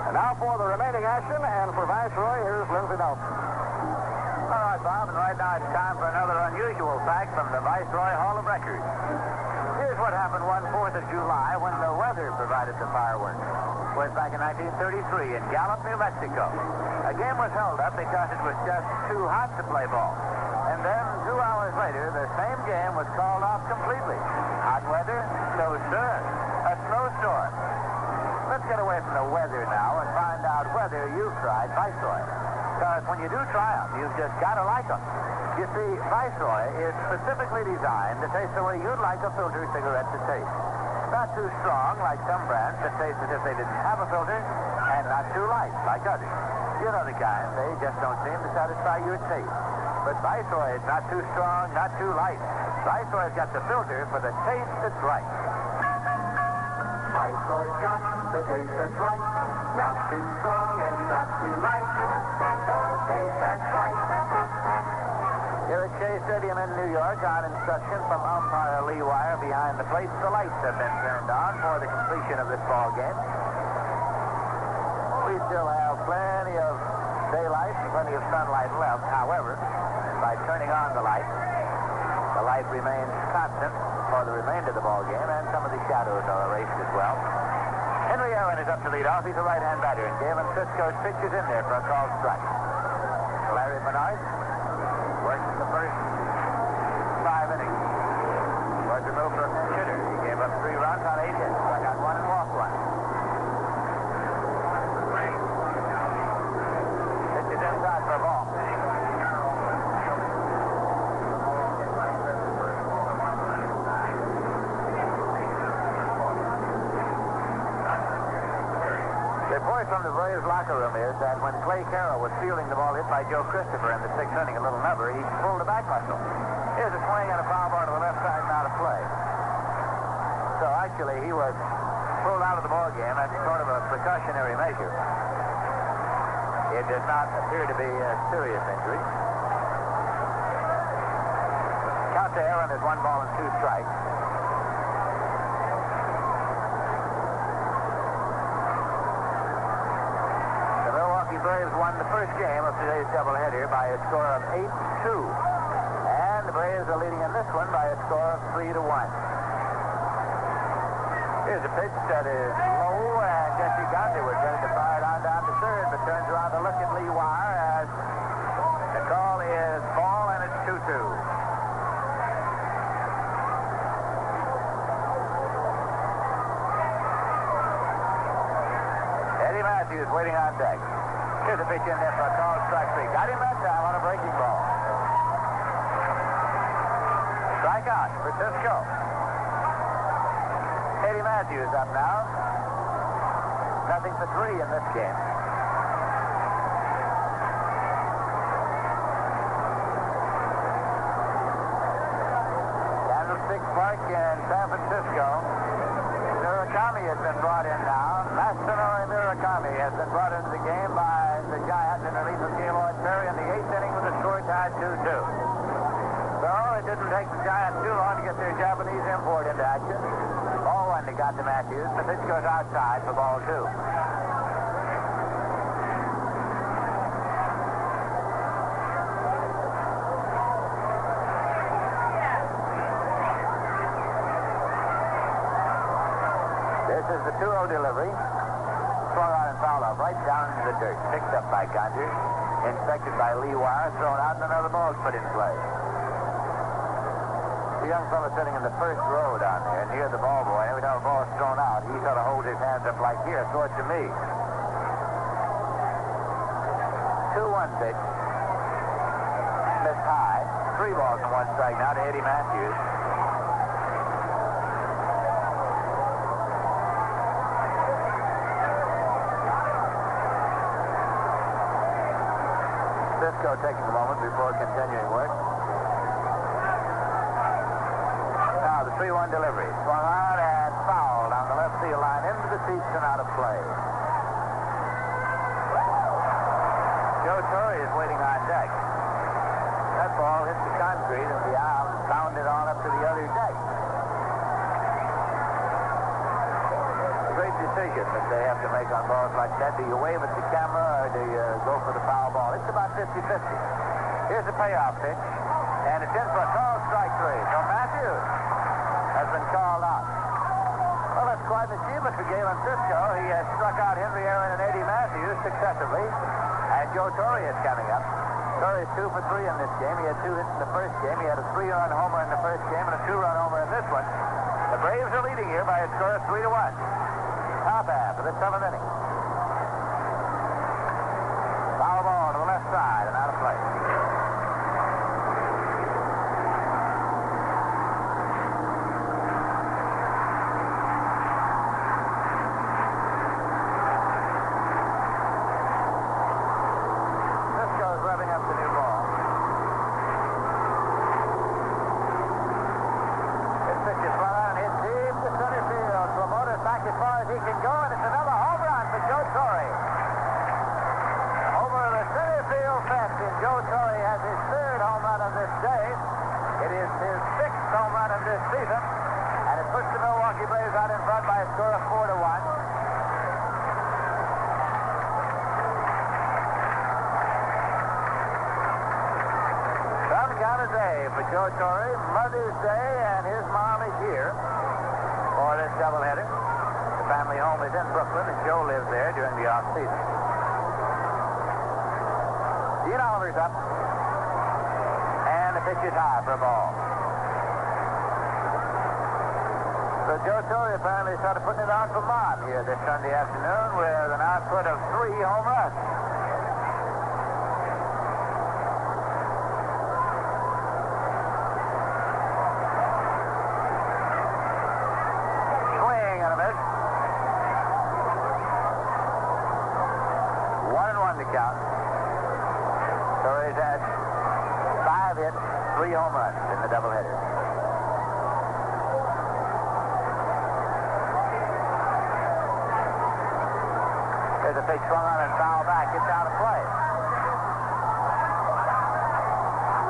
E: And now for the remaining action, and for Viceroy, here's Lindsey Nelson.
H: All right, Bob, and right now it's time for another unusual fact from the Viceroy Hall of Records. Here's what happened one 4th of July when the weather provided the fireworks. Was back in 1933 in Gallup, New Mexico. A game was held up because it was just too hot to play ball. And then 2 hours later, the same game was called off completely. Hot weather? No, sir. A snowstorm. Let's get away from the weather now and find out whether you've tried Viceroy. Because when you do try them, you've just got to like them. You see, Viceroy is specifically designed to taste the way you'd like a filter cigarette to taste. Not too strong like some brands that taste as if they didn't have a filter, and not too light like others. You know the kind. They just don't seem to satisfy your taste. But Viceroy is not too strong, not too light. Viceroy's got the filter for the taste that's right.
F: Viceroy's got the taste that's right. Not too strong and not too light. The taste that's right.
H: Here at Shea Stadium in New York, on instruction from umpire Lee Wire behind the plate, the lights have been turned on for the completion of this ball game. We still have plenty of daylight and plenty of sunlight left. However, by turning on the light remains constant for the remainder of the ball game, and some of the shadows are erased as well. Henry Aaron is up to lead off. He's a right-hand batter, and Galen Cisco's pitch is in there for a called strike. Larry Bernard worked the first 5 innings. Was removed for a pinch hitter. He gave up 3 runs on 8 hits. Struck out 1 and walked 1. Pitch is inside for a ball. The report from the Braves locker room is that when Clay Carroll was fielding the ball hit by Joe Christopher in the 6th inning, a little number, he pulled a back muscle. Here's a swing and a foul ball to the left side and out of play. So actually, he was pulled out of the ball game as sort of a precautionary measure. It does not appear to be a serious injury. Count to Aaron is 1 ball and 2 strikes. The Braves won the first game of today's doubleheader by a score of 8-2. And the Braves are leading in this one by a score of 3-1. Here's a pitch that is low, and Jesse Gonta was ready to fire it on down to third, but turns around to look at Lee Wire as the call is ball, and it's 2-2. Eddie Matthews waiting on deck. Here's a pitch in there for a called strike 3. Got him that time on a breaking ball. Strike out for Cisco. Eddie Matthews up now. Nothing for 3 in this game. Candlestick Park in San Francisco. Murakami has been brought in now. Masanori Murakami has been brought into the game by the Giants in relief of Gaylord Perry in the 8th inning with the score tied 2-2. So it didn't take the Giants too long to get their Japanese import into action. Ball 1 that got to Matthews. The pitch goes outside for ball 2. This is the 2-0 delivery. Swung on and fouled off right down into the dirt. Picked up by Gunter. Inspected by Lee Wire. Thrown out, and another ball put in play. The young fellow sitting in the first row down there near the ball boy. Every time a ball is thrown out, he sort of holds his hands up like, here, throw it to me. 2-1 pitch. Missed high. 3 balls and 1 strike now to Eddie Matthews. Cisco taking a moment before continuing work. Now the 3-1 delivery. Swung out and fouled on the left field line into the seats and out of play. Joe Torre is waiting on deck. That ball hit the concrete and the aisle and bounded on up to the other deck. Great decision that they have to make on balls like that. Do you wave at the camera or do you go for the foul ball? It's about 50-50. Here's the payoff pitch, and it's in for a called strike 3. So Matthews has been called out. Well, that's quite an achievement for Galen Cisco. He has struck out Henry Aaron and Eddie Matthews successively, and Joe Torre is coming up. Torre is 2 for 3 in this game. He had 2 hits in the first game. He had a 3-run homer in the first game and a 2-run homer in this one. The Braves are leading here by a score of 3-1. Top half of the 7th inning. Foul ball to the left side and out of play. Cisco's revving up the new ball. home run of this season, and it puts the Milwaukee Braves out in front by a score of 4-1. Some kind of day for Joe Torre. Mother's Day, and his mom is here for this doubleheader. The family home is in Brooklyn, and Joe lives there during the off-season. Gene Oliver's up, and the pitch is high for a ball. So Joe Torre apparently started putting it on for Mom here this Sunday afternoon with an output of 3 home runs. Swing and a miss. 1-1 to count. Torres had 5 hits, 3 home runs in the doubleheader. There's a pitch swung on and foul back. It's out of play.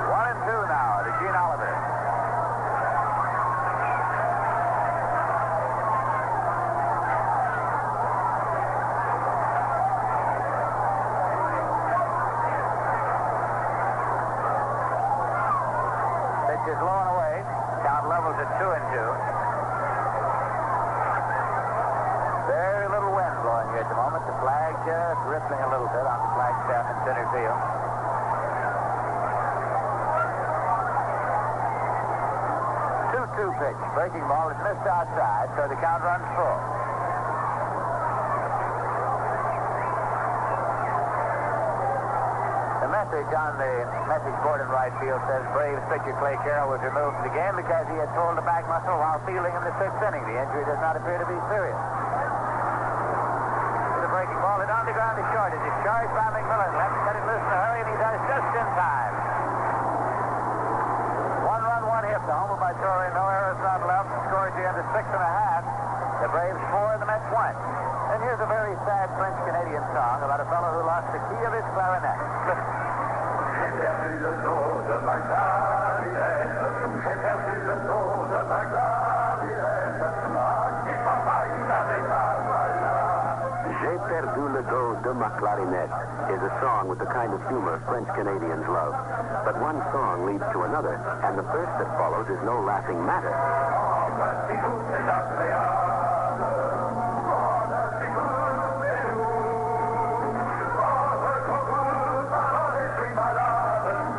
H: 1-2 now to Gene Oliver. Pitch is low and away. Count levels at 2-2. Very little wind blowing here at the moment. The flag just rippling a little bit on the flagstaff in center field. 2-2 pitch. Breaking ball is missed outside, so the count runs full. The message on the message board in right field says Braves pitcher Clay Carroll was removed from the game because he had pulled the back muscle while fielding in the 6th inning. The injury does not appear to be serious. The breaking ball hit on the ground is short. It is charged by McMillan. Let's cut it loose in a hurry, and he does just in time. 1 run, 1 hit. The homer by Torre. No errors not left. Score at the end of 6 1/2. The Braves 4 and the Mets 1. And here's a very sad French-Canadian song about a fellow who lost the key of his clarinet. Listen.
E: J'ai perdu le dos de ma clarinette is a song with the kind of humor French Canadians love. But one song leads to another, and the verse that follows is no laughing matter.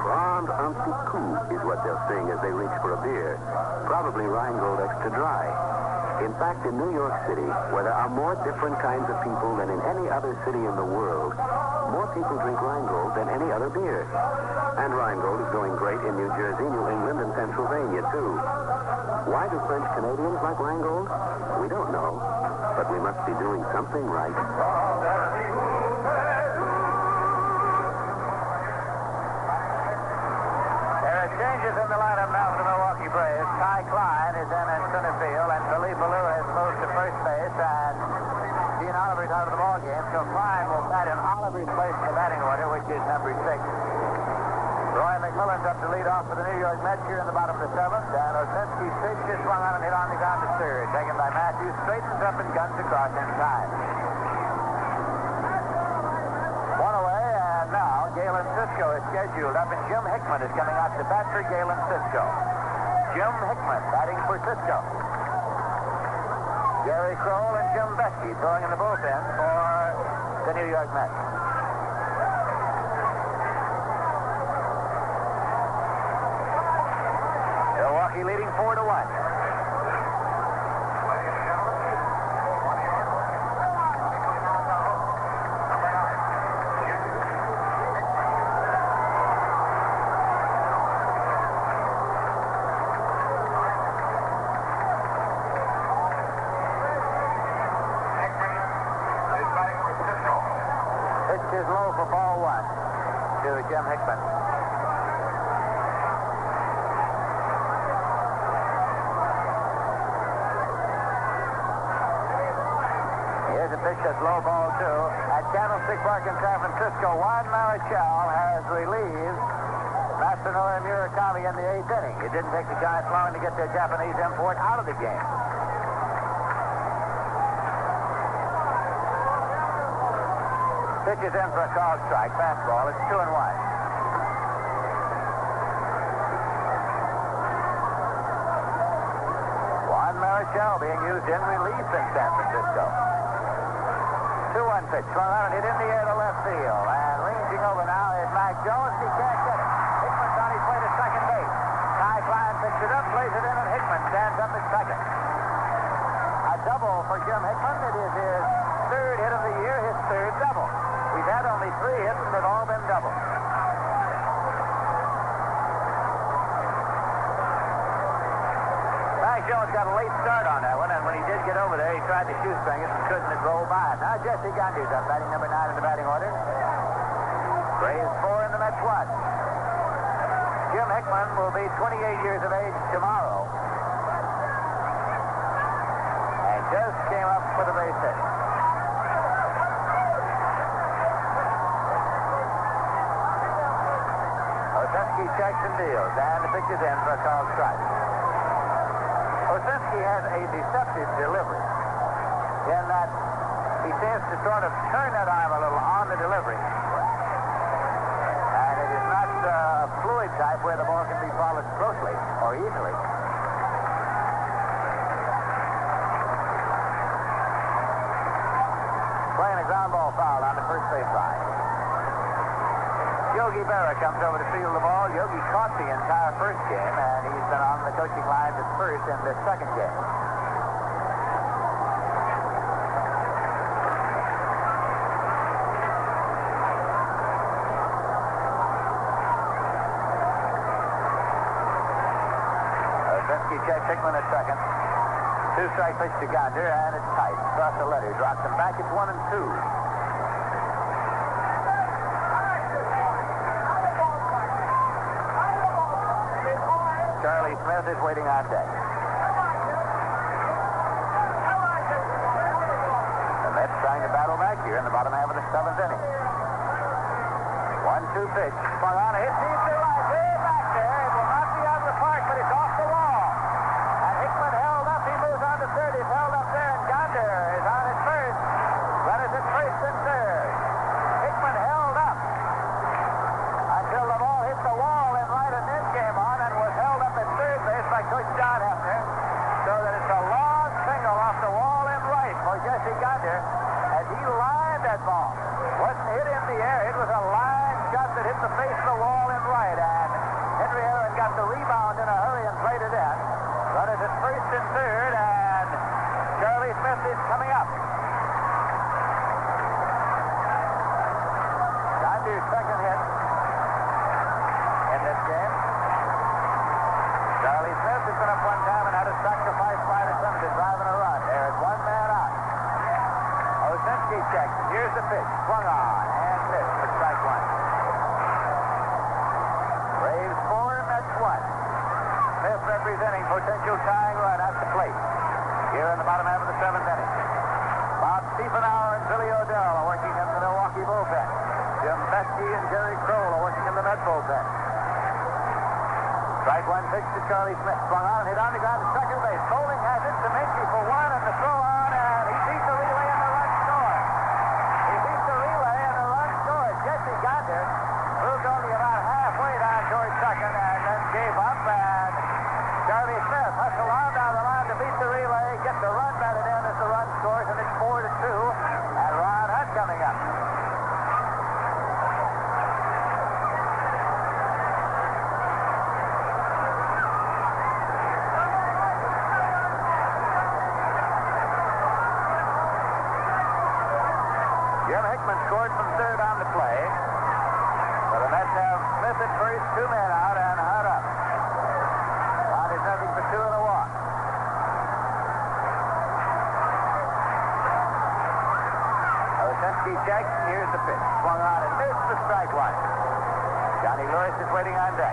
E: Prendre un petit coup is what they'll sing as they reach for a beer. Probably Rheingold extra dry. In fact, in New York City, where there are more different kinds of people than in any other city in the world, more people drink Rheingold than any other beer. And Rheingold is going great in New Jersey, New England, and Pennsylvania, too. Why do French Canadians like Rheingold? We don't know, but we must be doing something right.
H: There are changes in the lineup now for the Milwaukee Braves. Ty Klein is in center field, and Philippe Ballou has moved to first base, and Gene Oliver's out of the ball game, so Klein will bat in Oliver's place in the batting order, which is number 6. Roy McMillan's up to lead off for the New York Mets here in the bottom of the 7th, and Osinski's pitch is swung on and hit on the ground to third. Taken by Matthews, straightens up and guns across in time. 1 away, and now Galen Cisco is scheduled up, and Jim Hickman is coming out to bat for Galen Cisco. Jim Hickman batting for Cisco. Gary Kroll and Jim Besky throwing in the bullpen for the New York Mets. Milwaukee leading 4-1. Pitch is low for ball 1 to Jim Hickman. Here's a pitch that's low ball 2. At Candlestick Park in San Francisco, Juan Marichal has relieved Masanori and Murakami in the 8th inning. It didn't take the Giants long to get their Japanese import out of the game. Pitch is in for a called strike. Fastball. It's 2-1. Juan Marichal being used in relief in San Francisco. 2-1 pitch. Swung on and hit in the air to left field. And ranging over now is Mac Jones. He can't get it. Hickman's on his way to second base. Ty Klein picks it up, plays it in, and Hickman stands up at second. A double for Jim Hickman. It is his third hit of the year, his third double. We've had only 3 hits, and they've all been doubles. Mac Jones got a late start on that one, and when he did get over there, he tried to shoestring it and couldn't. It rolled by. Now Jesse Gandu's up, batting number 9 in the batting order. Braves 4 and the Mets 1. Jim Hickman will be 28 years of age tomorrow. And just came up for the base hit. Osinski checks and deals, and the pitch is in for a called strike. Osinski has a deceptive delivery in that he seems to sort of turn that arm a little on the delivery. And it is not a fluid type where the ball can be followed closely or easily. Playing a ground ball foul on the first base line. Yogi Berra comes over to field the ball. Yogi caught the entire first game, and he's been on the coaching line at first in this second game. Osinski checks Hickman at second. 2-strike pitch to Gander, and it's tight. Across the letter, drops him back. It's 1-2. Charlie Smith is waiting on deck. The Mets trying to battle back here in the bottom half of the 7th inning. 1-2 pitch. Swung on a hit deep to right. Way back there. It will not be out of the park, but it's off the wall. And Hickman held up. He moves on to third. He's held up there, and Gander is on his first. Runners at first and third. Hickman held up until the ball hit the wall and right, and then came on and was held up at third base by Coach John Hefner, so that it's a long single off the wall and right for Jesse Gander as he lined that ball. Wasn't hit in the air. It was a line shot that hit the face of the wall and right, and Henry Aaron got the rebound in a hurry and played it in. Runners at first and third, and Charlie Smith is coming up. Gander's second hit in this game. Charlie Smith has been up one time and had a sacrifice fly to center to drive in a run. There is one man out. Osinski checks. Here's the pitch. Swung on and missed for strike 1. Braves 4, Mets 1. Smith representing potential tying run at the plate here in the bottom half of the 7th inning. Bob Stiefenauer and Billy O'Dell are working in the Milwaukee bullpen. Jim Fesky and Jerry Kroll are working in the Met bullpen. Strike 1 pitch to Charlie Smith. Swung on and hit on the ground to second base. Bowling has it. Zeminski for one, and the throw on, and he beats the relay and the run scored. He beats the relay and the run scored. Jesse Gander moved only about halfway down towards second and then gave up, and Charlie Smith hustled on down the line to beat the relay, get the run batted in as the run scores, and it's 4-2, and Ron Hunt coming up. Jim Hickman scored from third on the play. So the Mets have Smith at first, 2 men out, and Hunt up. Hunt is nothing for 2 and a walk. Osinski checks, and here's the pitch. Swung on and missed for strike 1. Johnny Lewis is waiting on deck.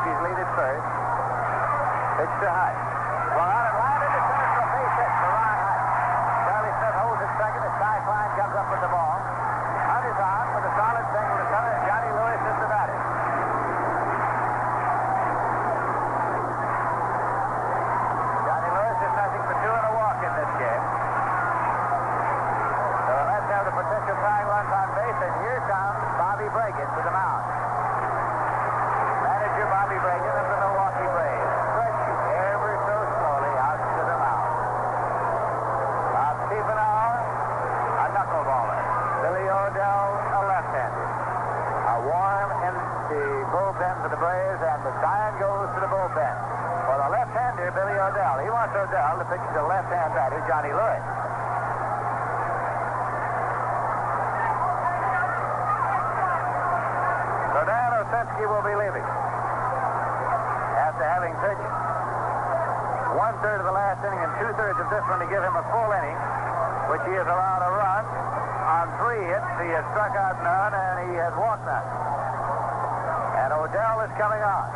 H: Yankees lead at first. Pitch to Hutt. Swung on and landed to center for a base hit to Ron Hutt. Charlie Smith holds at second as Ty Klein comes up with the ball. Hutt is on with a solid single to center, and Johnny Lewis is the batter. Johnny Lewis is nothing for two and a walk in this game. So the Mets have the potential tying runs on base, and here comes Bobby Bragan to the mound. Manager Bobby Bragan of the Milwaukee Braves, stretching ever so slowly out to the mound. Bob Stiefenauer, a knuckleballer. Billy Odell, a left-hander. A warm in the bullpen for the Braves, and the sign goes to the bullpen. For the left-hander, Billy Odell. He wants Odell to pitch to left-hand batter, Johnny Lewis. So Dan Osinski will be leaving. After having pitched one-third of the last inning and two-thirds of this one to give him a full inning, which he has allowed a run. On 3 hits, he has struck out none, and he has walked none. And Odell is coming on.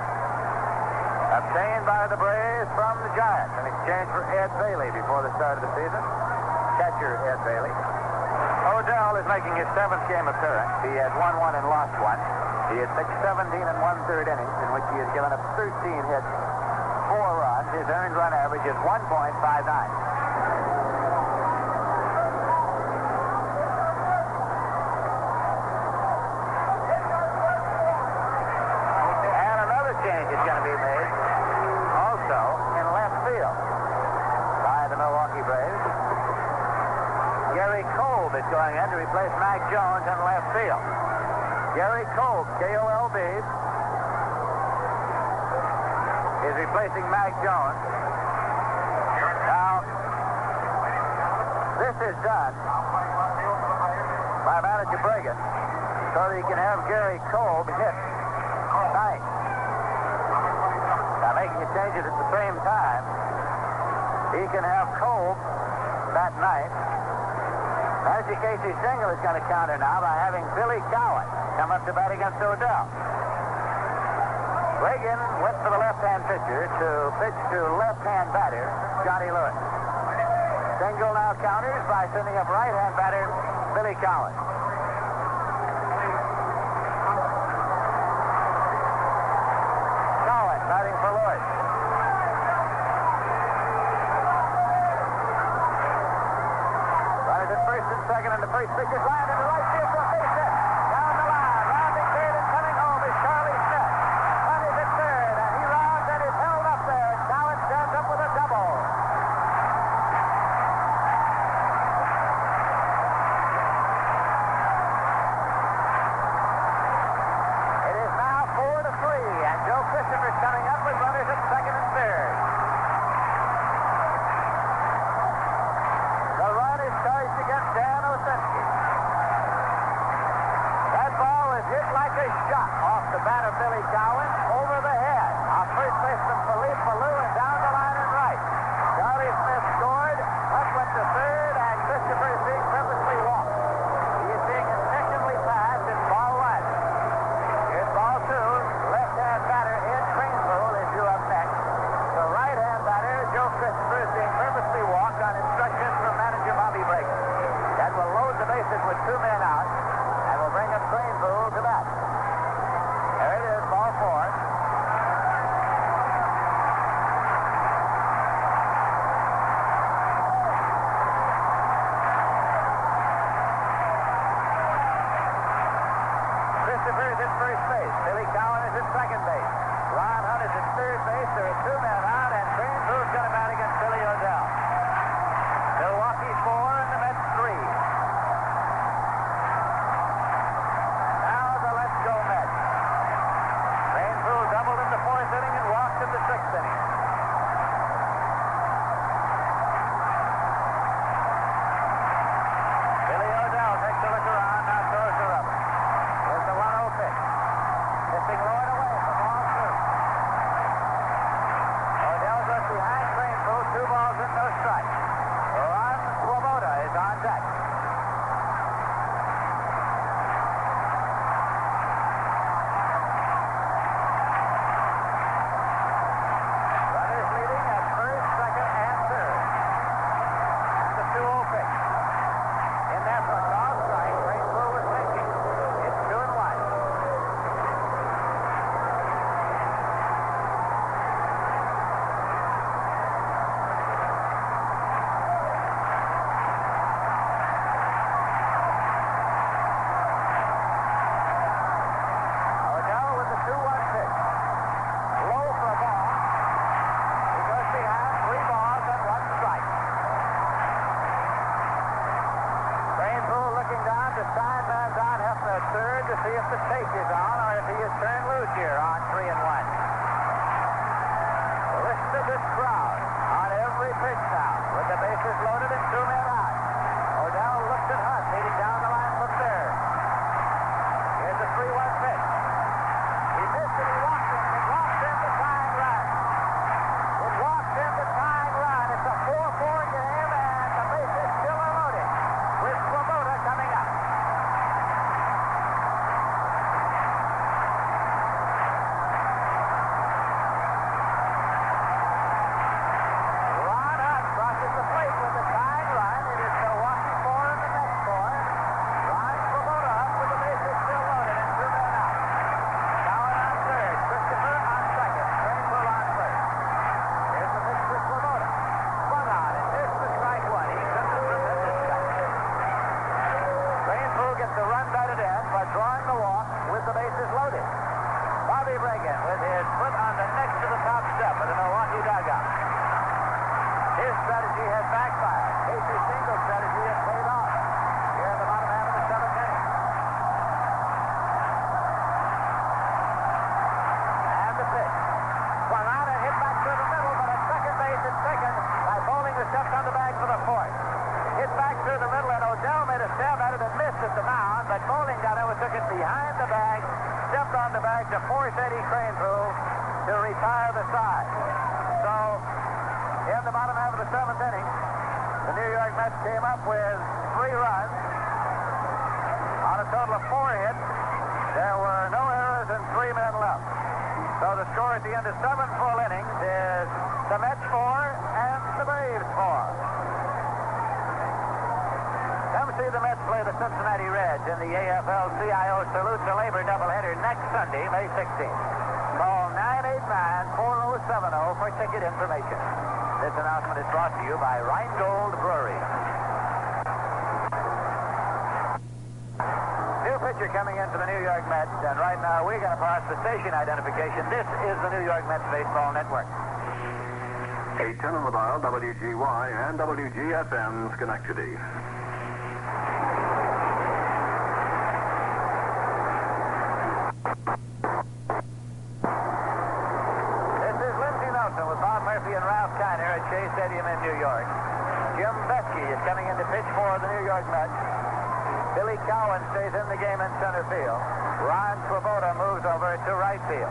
H: Obtained by the Braves from the Giants in exchange for Ed Bailey before the start of the season. Catcher Ed Bailey. Odell is making his 7th game appearance. He has won 1 and lost 1. He has pitched 17 and 1/3 innings, in which he has given up 13 hits, 4 runs. His earned run average is 1.59. And another change is going to be made also in left field by the Milwaukee Braves. Gary Kolb is going in to replace Mac Jones in left field. Gary Kolb, K-O-L-B, is replacing Mac Jones. Now, this is done by manager Bragan so that he can have Gary Kolb hit tonight. Now, making the changes at the same time, he can have Kolb that night. Manager Casey Stengel is going to counter now by having Billy Cowan come up to bat against Odell. Reagan went for the left-hand pitcher to pitch to left-hand batter, Johnny Lewis. Stengel now counters by sending up right-hand batter, Billy Cowan. Cowan batting for Lewis. Runners at first and second, and the first pitch is landed to right field for a base hit. Down the line, rounding third and coming home is Charlie Smith. Runners at third, and he rounds and is held up there. And Cowan stands up with a double. It is now 4-3, and Joe Christopher's coming up with runners at second and third. The run is charged against Dan Osinski. at second by Bowling, who steps on the bag for the fourth. Hit back through the middle, and Odell made a stab at it and missed at the mound, but Bowling got over, took it behind the bag, stepped on the bag to force Eddie Kranepool to retire the side. So, in the bottom half of the seventh inning, the New York Mets came up with 3 runs on a total of 4 hits. There were no errors and 3 men left. So the score at the end of 7 full innings is the Mets 4 and the Braves 4. Come see the Mets play the Cincinnati Reds in the AFL-CIO Salute to Labor doubleheader next Sunday, May 16th. Call 989-4070 for ticket information. This announcement is brought to you by Rheingold Brewery. New pitcher coming into the New York Mets, and right now we're going to pass the station identification. This is the New York Mets Baseball Network.
G: 810 on the dial, WGY and WGFM Schenectady.
H: This is Lindsey Nelson with Bob Murphy and Ralph Kiner at Shea Stadium in New York. Jim Besky is coming in to pitch for the New York Mets. Billy Cowan stays in the game in center field. Ron Swoboda moves over to right field.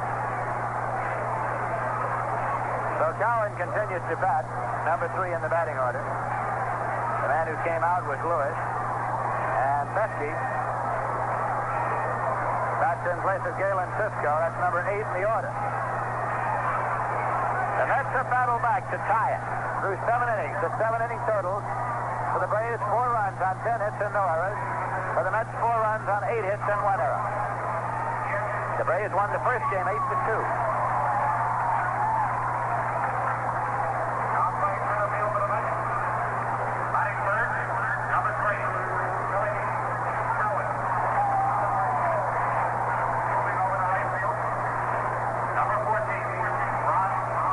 H: So Cowan continues to bat, number 3 in the batting order. The man who came out was Lewis. And Besky bats in place of Galen Cisco. That's number 8 in the order. The Mets have battled back to tie it through 7 innings. The 7-inning totals for the Braves, 4 runs on 10 hits and no errors. For the Mets, 4 runs on 8 hits and 1 error. The Braves won the first game 8-2.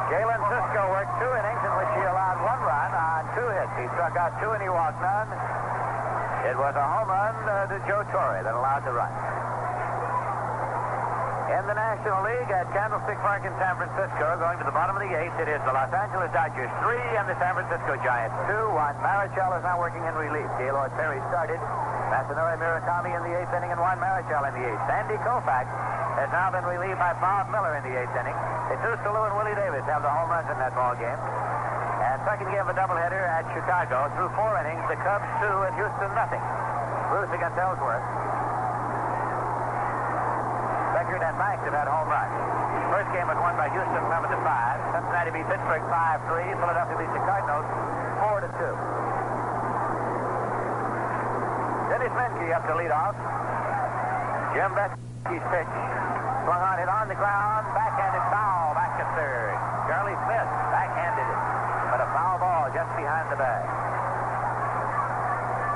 H: Galen Cisco worked 2 innings in which he allowed 1 run on 2 hits. He struck out 2 and he walked none. It was a home run to Joe Torre that allowed the run. In the National League at Candlestick Park in San Francisco, going to the bottom of the 8th, it is the Los Angeles Dodgers 3 and the San Francisco Giants 2. Juan Marichal is now working in relief. Gaylord Perry started. Masanori Murakami in the 8th inning and Juan Marichal in the 8th. Sandy Koufax has now been relieved by Bob Miller in the 8th inning. Jesus Lou and Willie Davis have the home runs in that ball game. And second game of a doubleheader at Chicago. Through 4 innings, the Cubs 2 and Houston nothing. Bruce against Ellsworth. Beckert and Banks have had home runs. First game was won by Houston 11-5. Cincinnati beat Pittsburgh 5-3. Philadelphia beat the Cardinals 4-2. Dennis Menke up to lead off. Jim Besky's pitch. Swung on it on the ground. Backhanded foul. Back to third. Charlie Smith backhanded it. But a foul ball just behind the bag.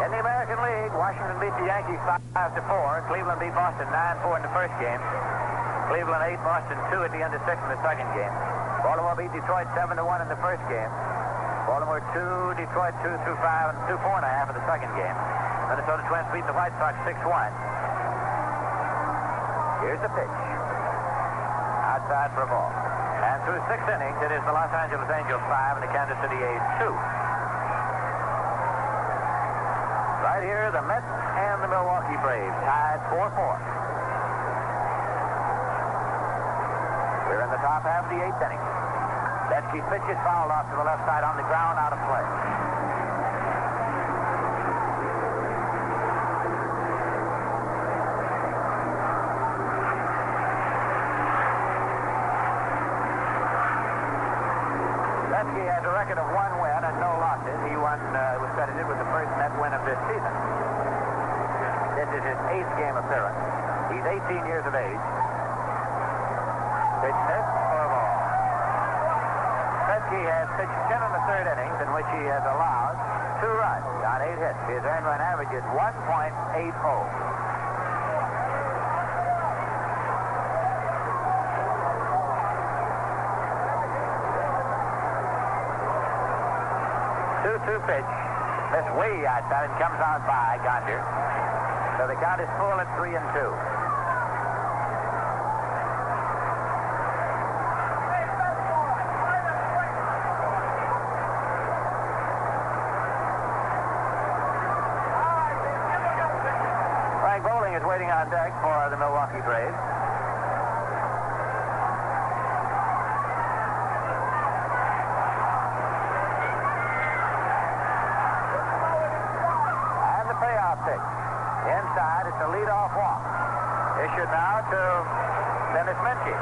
H: In the American League, Washington beat the Yankees 5-4. Cleveland beat Boston 9-4 in the first game. Cleveland 8, Boston 2 at the end of 6 in the second game. Baltimore beat Detroit 7-1 in the first game. Baltimore 2, Detroit 2 through 5 and 2 4.5 in the second game. Minnesota Twins beat the White Sox 6-1. Here's the pitch. Outside for a ball. And through 6 innings, it is the Los Angeles Angels 5 and the Kansas City A's 2. Right here, the Mets and the Milwaukee Braves tied 4-4. We're in the top half of the 8th inning. Besky's pitch is fouled off to the left side on the ground, out of play. Besky has a record of 1 win and no losses. He was credited with the first net win of this season. This is his 8th game appearance. He's 18 years of age. Pitch hit for a ball. Besky has pitched 10 in the 3rd innings in which he has allowed 2 runs on 8 hits. His earned run average is 1.80. Two pitch. That's way outside and comes out by Gonder. So the count is full at 3-2. Milwaukee Braves. And the payoff pitch. Inside, it's a leadoff walk. Issued now to Dennis Menke.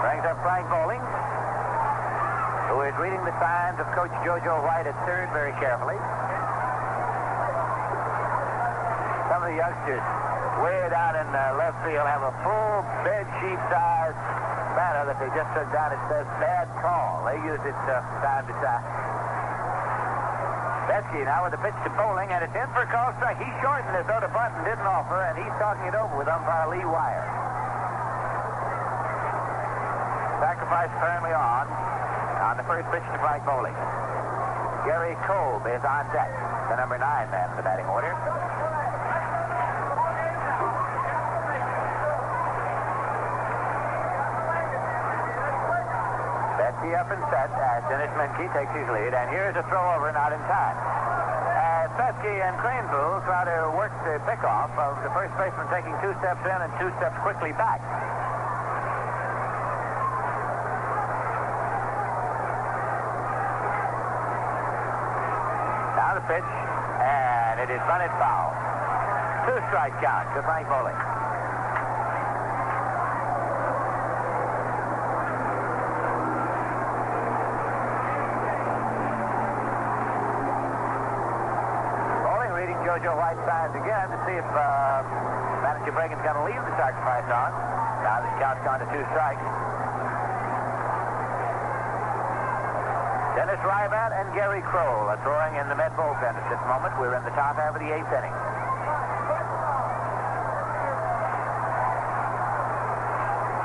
H: Brings up Frank Bowling, who is reading the signs of Coach JoJo White at third very carefully. Some of the youngsters way down in left field have a full bed sheet-sized banner that they just took down. It says "Bad Call." They use it time to time. Betsky now with the pitch to Bowling, and it's in for a call strike. He shortened as though the bunt and didn't offer, and he's talking it over with umpire Lee Wire. Sacrifice currently on the first pitch to Frank Bowling. Gary Kolb is on deck, the number 9 man in the batting order. Betsy up and set as Dennis Menke takes his lead, and here's a throw over, not in time. As Pesky and Craneville try to work the pickoff of the first baseman taking 2 steps in and 2 steps quickly back. Now the pitch, and it is bunted foul. 2-strike count to Frank Bowling. JoJo White signs again to see if manager Bragan's going to leave the sacrifice on. Now this count's gone to 2 strikes. Dennis Rybat and Gary Kroll are throwing in the Met bullpen at this moment. We're in the top half of the 8th inning.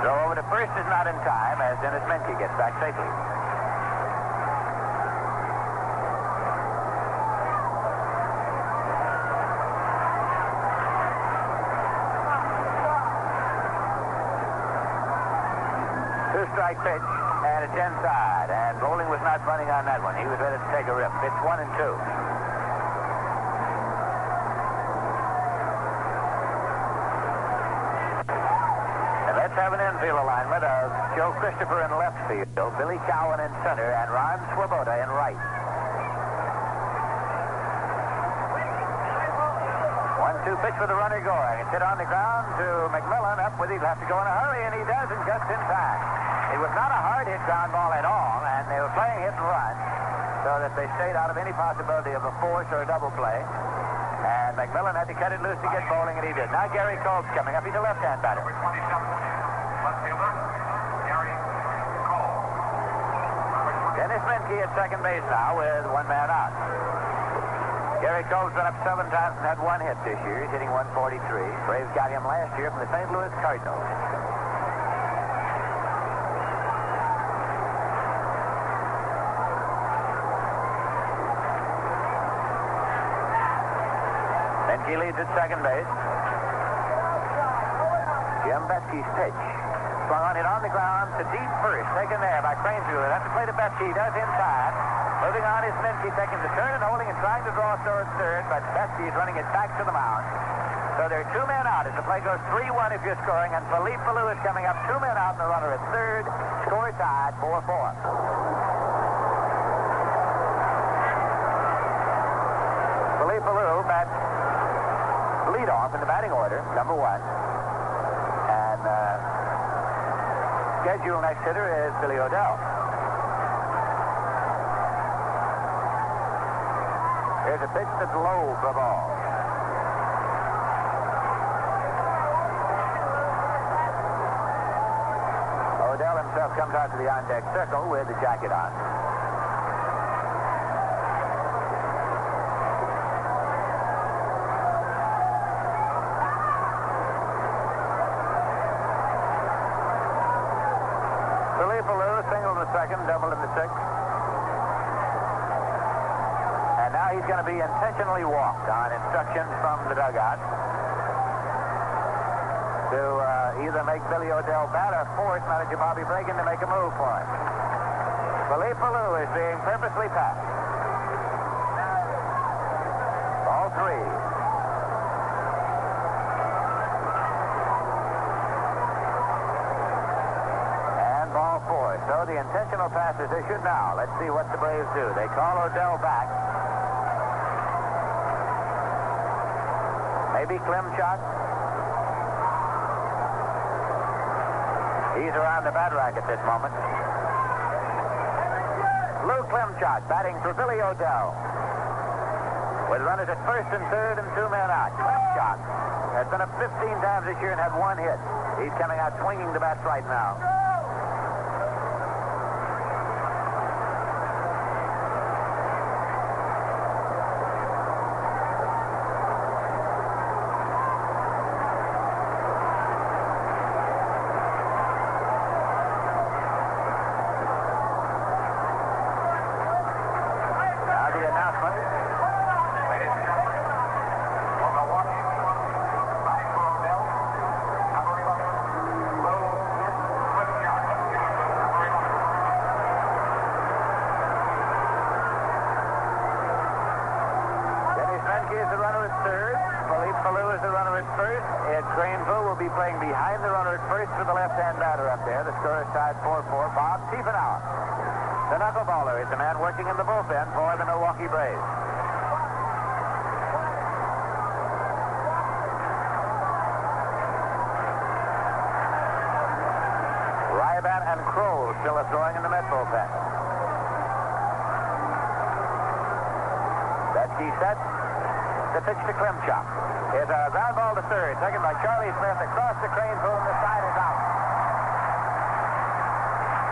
H: Throw over to first is not in time as Dennis Menke gets back safely. Two-strike pitch, and it's inside. And Bowling was not bunting on that one. He was ready to take a rip. It's 1-2. And let's have an infield alignment of Joe Christopher in left field, Billy Cowan in center, and Ron Swoboda in right. 1-2 pitch for the runner going. It's hit on the ground to McMillan. Up with him. He'll have to go in a hurry, and he doesn't just in time. It was not a hard hit ground ball at all, and they were playing hit and run so that they stayed out of any possibility of a force or a double play. And McMillan had to cut it loose to get Bowling, and he did. Now Gary Kolb's coming up. He's a left-hand batter.
D: Number 27, left fielder, Gary Cole.
H: Dennis Menke at second base now with 1 man out. Gary Cole's been up 7 times and had 1 hit this year. He's hitting 143. Braves got him last year from the St. Louis Cardinals. He leads at second base. Jim Betsky's pitch. Swung on it on the ground to deep first. Taken there by Craneville. They'll have to play to Betsky. He does in time. Moving on is Menke, taking the turn and holding and trying to draw towards third, but Betsky is running it back to the mound. So there are 2 men out as the play goes 3-1 if you're scoring, and Philippe Ballou is coming up. 2 men out and the runner at third. Score tied 4-4. Philippe Ballou bats lead off in the batting order, number 1. And scheduled next hitter is Billy O'Dell. Here's a pitch that's low for a ball. O'Dell himself comes out to the on-deck circle with the jacket on. Single in the second, double in the 6th. And now he's going to be intentionally walked on instructions from the dugout to either make Billy O'Dell bat or force manager Bobby Bragan to make a move for him. Philippe Ballou is being purposely passed. Ball ball 3. And ball 4. So the intentional pass is issued now. Let's see what the Braves do. They call Odell back. Maybe Klimchak. He's around the bat rack at this moment. Lou Klimchak batting for Billy Odell. With runners at first and third and 2 men out. Klimchak has been up 15 times this year and had 1 hit. He's coming out swinging the bats right now. Playing behind the runner at first for the left-hand batter up there. The score is tied 4-4. Bob Tiefenauer, the knuckleballer, is the man working in the bullpen for the Milwaukee Braves. Ryban and Kroll still throwing in the Met bullpen. Betsy set. The pitch to Klimchak. It's a ground ball to third, taken by Charlie Smith across the crane pool, and the side is out.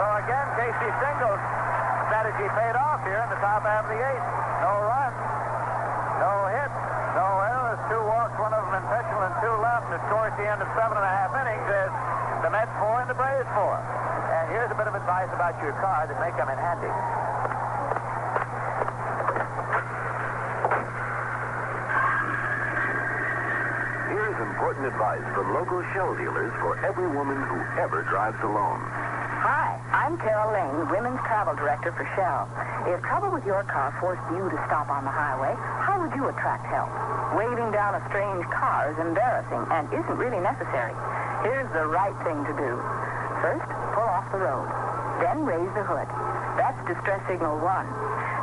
H: So again, Casey Single's strategy paid off here in the top half of the 8th. No runs, no hits, no errors, 2 walks, 1 of them intentional, and 2 left. The score at the end of 7.5 innings is the Mets 4 and the Braves 4. And here's a bit of advice about your car that may come in handy.
E: Important advice from local Shell dealers for every woman who ever drives alone.
I: Hi, I'm Carol Lane, Women's Travel Director for Shell. If trouble with your car forced you to stop on the highway, how would you attract help? Waving down a strange car is embarrassing and isn't really necessary. Here's the right thing to do. First, pull off the road. Then raise the hood. That's distress signal 1.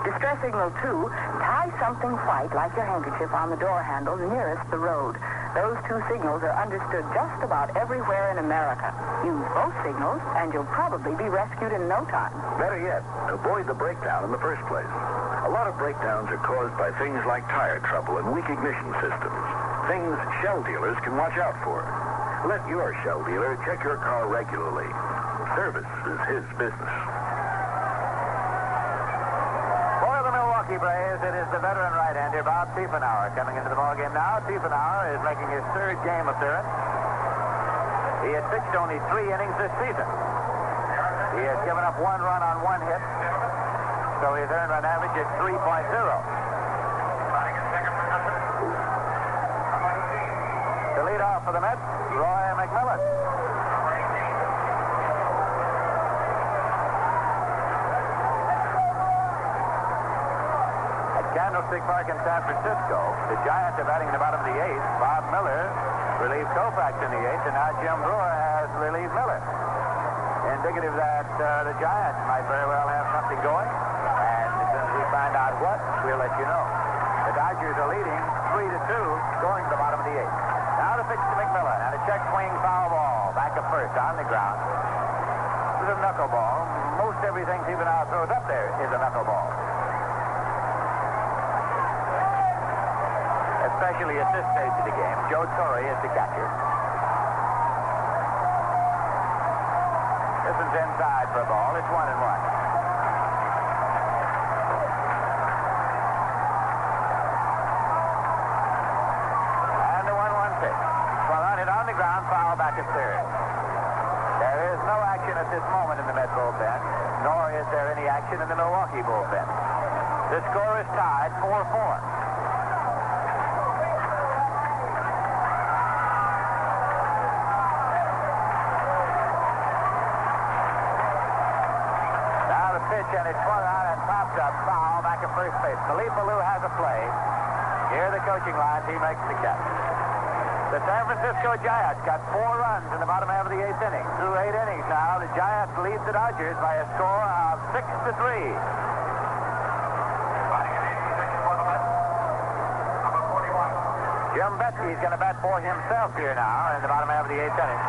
I: Distress signal 2, tie something white like your handkerchief on the door handle nearest the road. Those 2 signals are understood just about everywhere in America. Use both signals, and you'll probably be rescued in no time.
E: Better yet, avoid the breakdown in the first place. A lot of breakdowns are caused by things like tire trouble and weak ignition systems. Things Shell dealers can watch out for. Let your Shell dealer check your car regularly. Service is his business.
H: Braves, it is the veteran right-hander Bob Tiefenauer coming into the ballgame now. Tiefenauer is making his 3rd game appearance. He has pitched only 3 innings this season. He has given up 1 run on 1 hit, so his earned run average is 3.0. To lead off for the Mets, Roy McMillan. Candlestick Park in San Francisco. The Giants are batting in the bottom of the 8th. Bob Miller relieved Koufax in the 8th, and now Jim Brewer has relieved Miller. Indicative that the Giants might very well have something going. And as soon as we find out what, we'll let you know. The Dodgers are leading 3-2, going to the bottom of the 8th. Now the pitch to McMillan, and a check swing foul ball. Back at first, on the ground. This is a knuckleball. Most everything Tiefenauer throws up there is a knuckleball. Especially at this stage of the game. Joe Torre is the catcher. This is inside for a ball. It's 1-1. And the 1-1 pitch. Swung on it on the ground, foul back at third. There is no action at this moment in the Met bullpen, nor is there any action in the Milwaukee bullpen. The score is tied 4-4. And it's swung on and popped up, foul back at first base. Philippe Alou has a play. Here are the coaching lines. He makes the catch. The San Francisco Giants got 4 runs in the bottom half of the 8th inning. Through 8 innings now, the Giants lead the Dodgers by a score of 6-3. Jim Betsky's going to bat for himself here now in the bottom half of the 8th inning.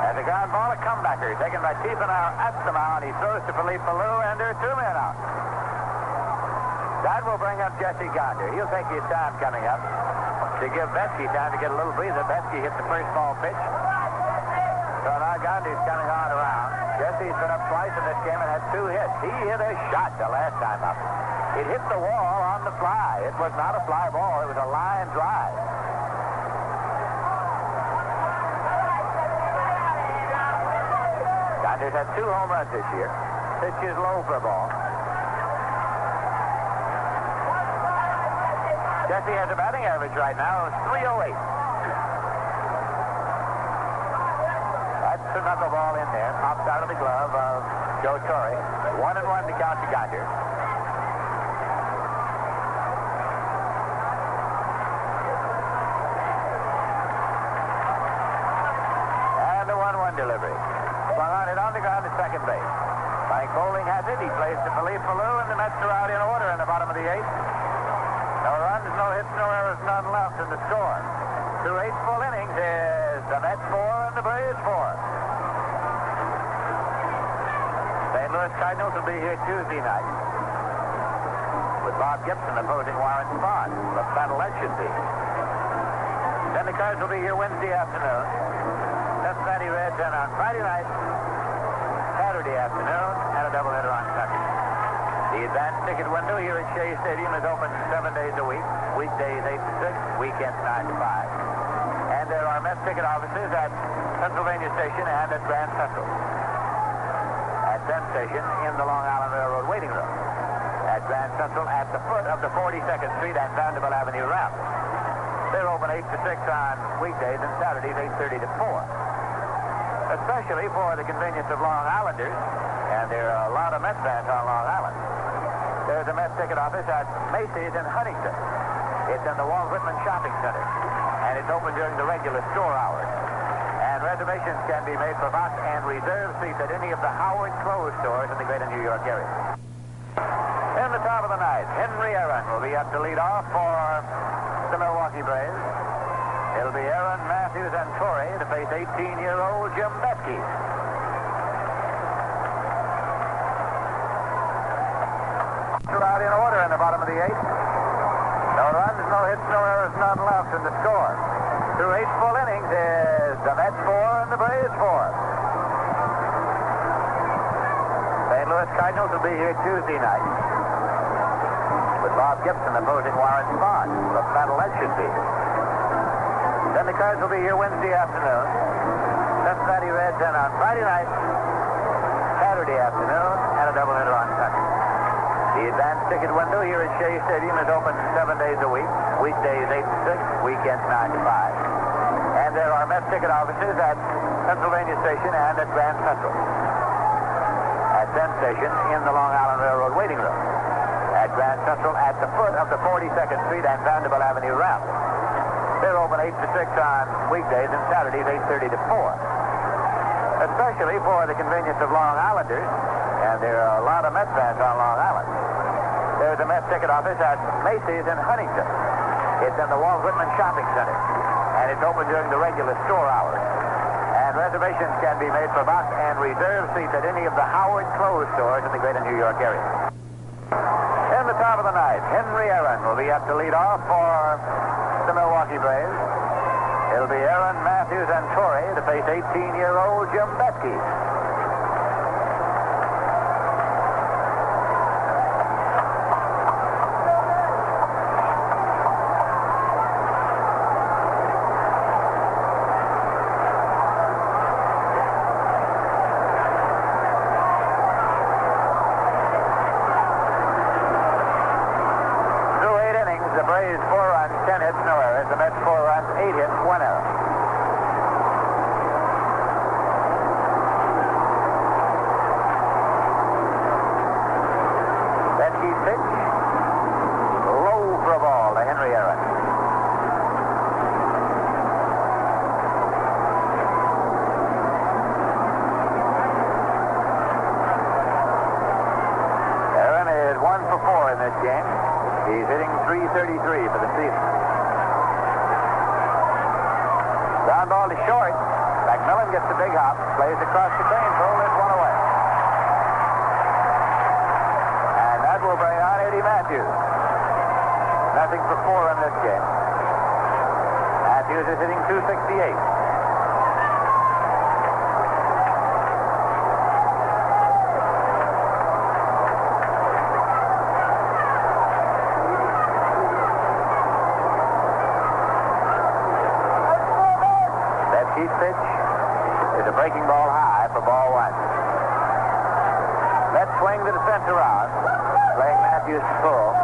H: As a ground ball, a comebacker taken by Tiefenauer at the mound. He throws to Philippe Ballou, and there are 2 men out. That will bring up Jesse Gonder. He'll take his time coming up to give Betsky time to get a little breather. Betsky hit the first ball pitch. So now Gondy's coming on around. Jesse's been up twice in this game and had 2 hits. He hit a shot the last time up. It hit the wall on the fly. It was not a fly ball. It was a line drive. Gondy's had 2 home runs this year. Pitch is low for a ball. Jesse has a batting average right now of 308. That's a knuckleball in there. Pops out of the glove of Joe Torre. 1-1 to count to Gonder. And the 1-1 delivery. Swung on it on the ground to second base. Mike Bowling has it. He plays to Philippe Ballou, and the Mets are out in order in the bottom of the 8th. No runs, no hits, no errors, none left in the score. Through 8 full innings is the Mets 4 and the Braves 4. St. Louis Cardinals will be here Tuesday night with Bob Gibson opposing Warren Spahn. The battle that should be. Then the Cards will be here Wednesday afternoon. Cincinnati Reds and on Friday night, Saturday afternoon, and a doubleheader on Sunday. The advanced ticket window here at Shea Stadium is open 7 days a week. Weekdays 8 to 6, weekends 9 to 5. And there are Mets ticket offices at Pennsylvania Station and at Grand Central. At Penn Station in the Long Island Railroad waiting room. At Grand Central at the foot of the 42nd Street and Vanderbilt Avenue ramp. They're open 8 to 6 on weekdays and Saturdays 8:30 to 4. Especially for the convenience of Long Islanders, and there are a lot of Mets fans on Long Island. There's a Mets ticket office at Macy's in Huntington. It's in the Walt Whitman Shopping Center, and it's open during the regular store hours. And reservations can be made for box and reserve seats at any of the Howard Clothes stores in the greater New York area. In the top of the ninth, Henry Aaron will be up to lead off for the Milwaukee Braves. It'll be Aaron, Matthews, and Torrey to face 18-year-old Jim Betsky. Out in order in the bottom of the 8th. No runs, no hits, no errors, none left in the score. Through 8 full innings is the Mets 4 and the Braves 4. St. Louis Cardinals will be here Tuesday night with Bob Gibson opposing Warren Spahn. The battle that should be. Then the Cards will be here Wednesday afternoon. Cincinnati Reds and on Friday night, Saturday afternoon, and a doubleheader on Sunday. The advanced ticket window here at Shea Stadium is open 7 days a week. Weekdays 8 to 6, weekends 9 to 5. And there are Mets ticket offices at Pennsylvania Station and at Grand Central. At Penn Station in the Long Island Railroad waiting room. At Grand Central at the foot of the 42nd Street and Vanderbilt Avenue ramp. They're open 8 to 6 on weekdays and Saturdays 8:30 to 4. Especially for the convenience of Long Islanders, and there are a lot of Mets fans on Long Island. There's a Mets ticket office at Macy's in Huntington. It's in the Walt Whitman Shopping Center, and it's open during the regular store hours. And reservations can be made for box and reserve seats at any of the Howard Clothes stores in the greater New York area. In the top of the ninth, Henry Aaron will be up to lead off for the Milwaukee Braves. It'll be Aaron, Matthews, and Torrey to face 18-year-old Jim Betsky. He's hitting .333 for the season. Ground ball to short. McMillan gets the big hop, plays across the crane pole, there's one away. And that will bring on Eddie Matthews. Nothing for 4 in this game. Matthews is hitting .268. Pitch is a breaking ball high for ball 1. Let's swing to the center round, playing Matthews to pull.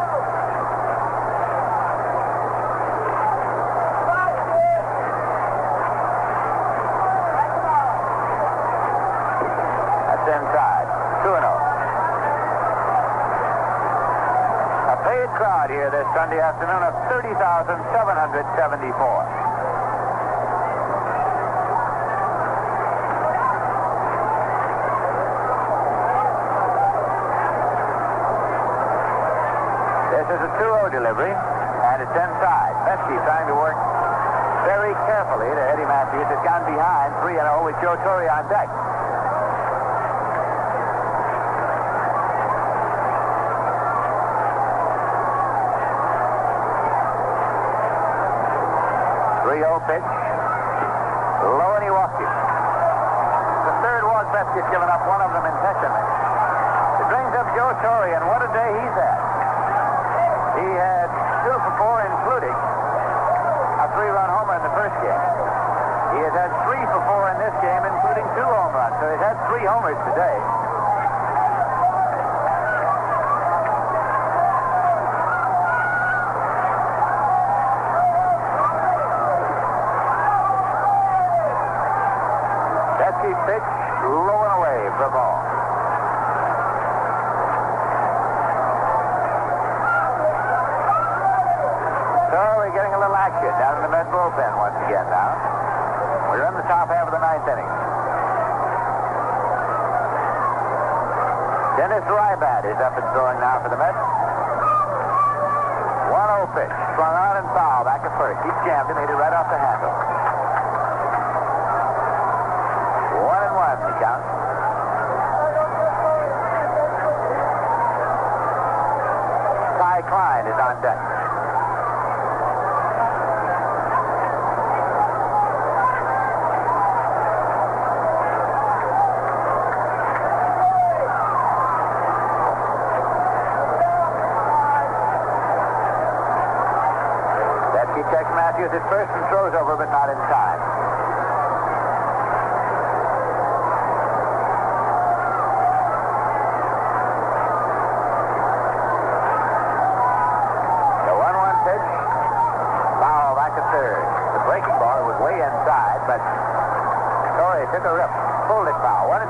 H: That's inside. 2-0. A paid crowd here this Sunday afternoon of 30,774. This is a 2-0 delivery, and it's inside. Pesky trying to work very carefully to Eddie Matthews. Has gone behind 3-0 with Joe Torre on deck. Pitch. Low, and he walked it. The third walk Pesky's given up, one of them intentionally. It brings up Joe Torre, and what a day he's had. He had 2 for 4, including a 3-run homer in the first game. He has had 3 for 4 in this game, including 2 home runs. So he's had 3 homers today. Pitch, low and away for ball. So we're getting a little action down in the Met bullpen once again now. We're in the top half of the 9th inning. Dennis Rybat is up and throwing now for the Mets. 1-0 pitch, swung on and foul back at first. He jammed him, hit it right off the handle. 1-1 the count. Ty Klein is on deck. Pesky checks Matthews at first and throws over, but not in time. But Torre took a rip, pulled it foul, 1-2.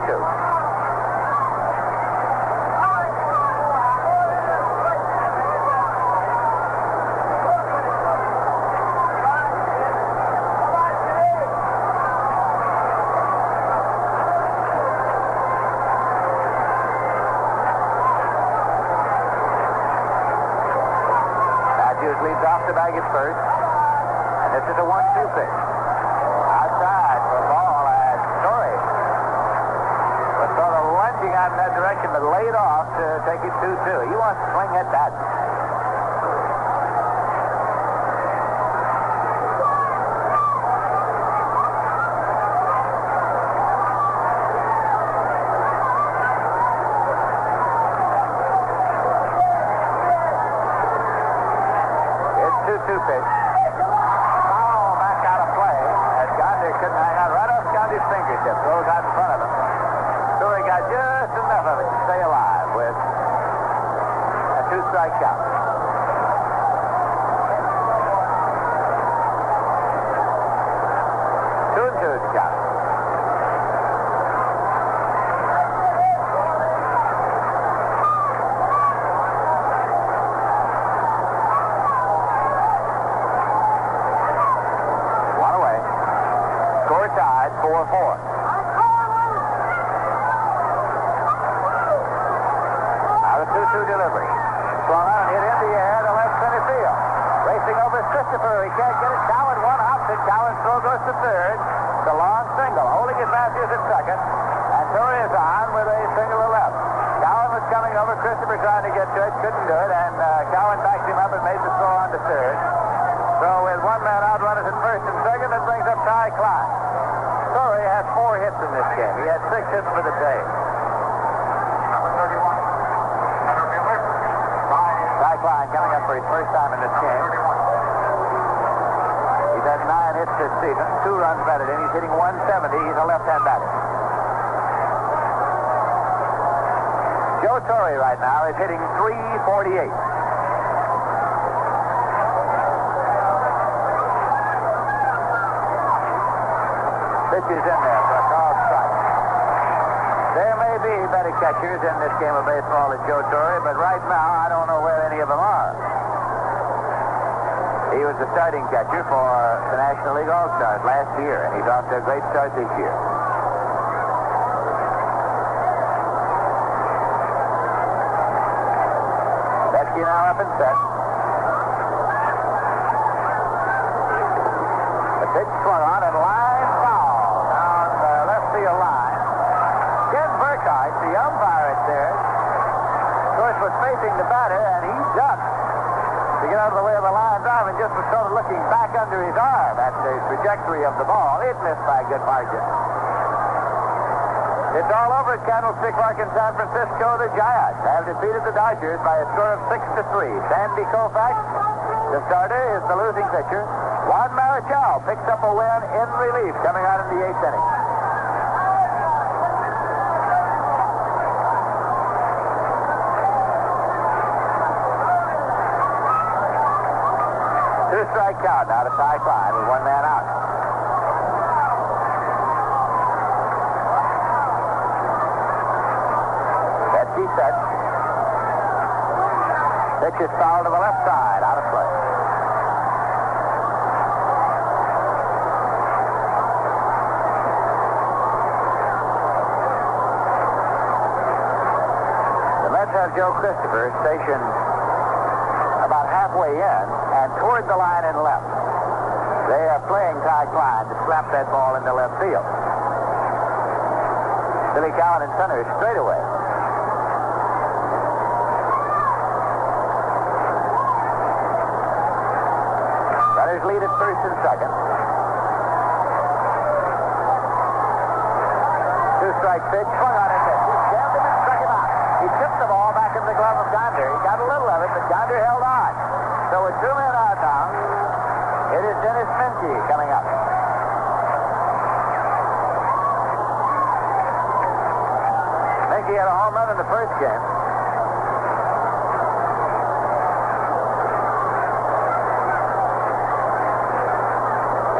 H: Matthews leads off the bag at first, and this is a 1-2 pitch. Outside for a ball, and Torre was sort of lunging out in that direction, but laid off to take it 2-2. He wants to swing at that. It's 2-2 pitch. Couldn't hang on right off Gandhi's fingertip. Throws out in front of him. So he got just enough of it to stay alive with a 2-strike count. 2-2 to count. Score tied 4-4. Now the 2-2 delivery. Swung on and hit into Christopher. He can't get it. Cowan one out. Cowan's throw goes to third. The long single. Holding his Matthews at second. And Torrey is on with a single to left. Cowan was coming over. Christopher trying to get to it. Couldn't do it. And Cowan backed him up and made the throw on to third. So with one man out, runners at first and second, that brings up Ty Klein. Torrey has 4 hits in this game. He had 6 hits for the day.
D: Number 31, center fielder,
H: Ty Klein coming up for his first time in this game. He's had 9 hits this season, 2 runs batted in. He's hitting 170. He's a left-hand batter. Joe Torrey right now is hitting .348. Pitch is in there for a called strike. There may be better catchers in this game of baseball than Joe Torrey, but right now I don't know where any of them are. He was the starting catcher for the National League All-Stars last year, and he's off to a great start this year. Betsky now up and set. The pitch swung on and line foul down the left field line. Ken Burkhardt, the umpire at third, of course, was facing the batter, and he ducked to get out of the way of the line drive and just was sort of looking back under his arm at the trajectory of the ball. It missed by a good margin. It's all over at Candlestick Park in San Francisco. The Giants have defeated the Dodgers by a score of 6-3. Sandy Koufax, the starter, is the losing pitcher. Juan Marichal picks up a win in relief coming out in the 8th inning. Two-strike count now to Ty Klein with 1 man out. Betsky sets. Pitch is fouled to the left side, out of play. The Mets have Joe Christopher stationed about halfway in and toward the line and left. They are playing Ty Klein to slap that ball into left field. Billy Cowan in center is straight away. Runners lead at first and second. Two-strike pitch, swung on and missed. He jammed him and struck him out. He tipped the ball back in the glove of Gonder. He got a little of it, but Gonder held on. So with 2 men out now, it is Dennis Minchie coming up. Minchie had a home run in the first game.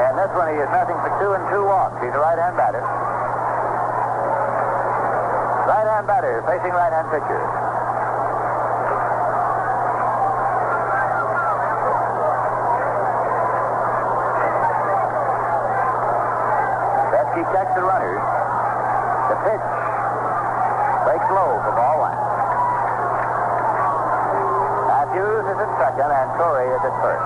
H: And this one he is nothing for 2 and 2 walks. He's a right-hand batter. Right-hand batter facing right-hand pitcher. Betsky checks the runners. The pitch breaks low for ball 1. Matthews is at second and Torrey is at first.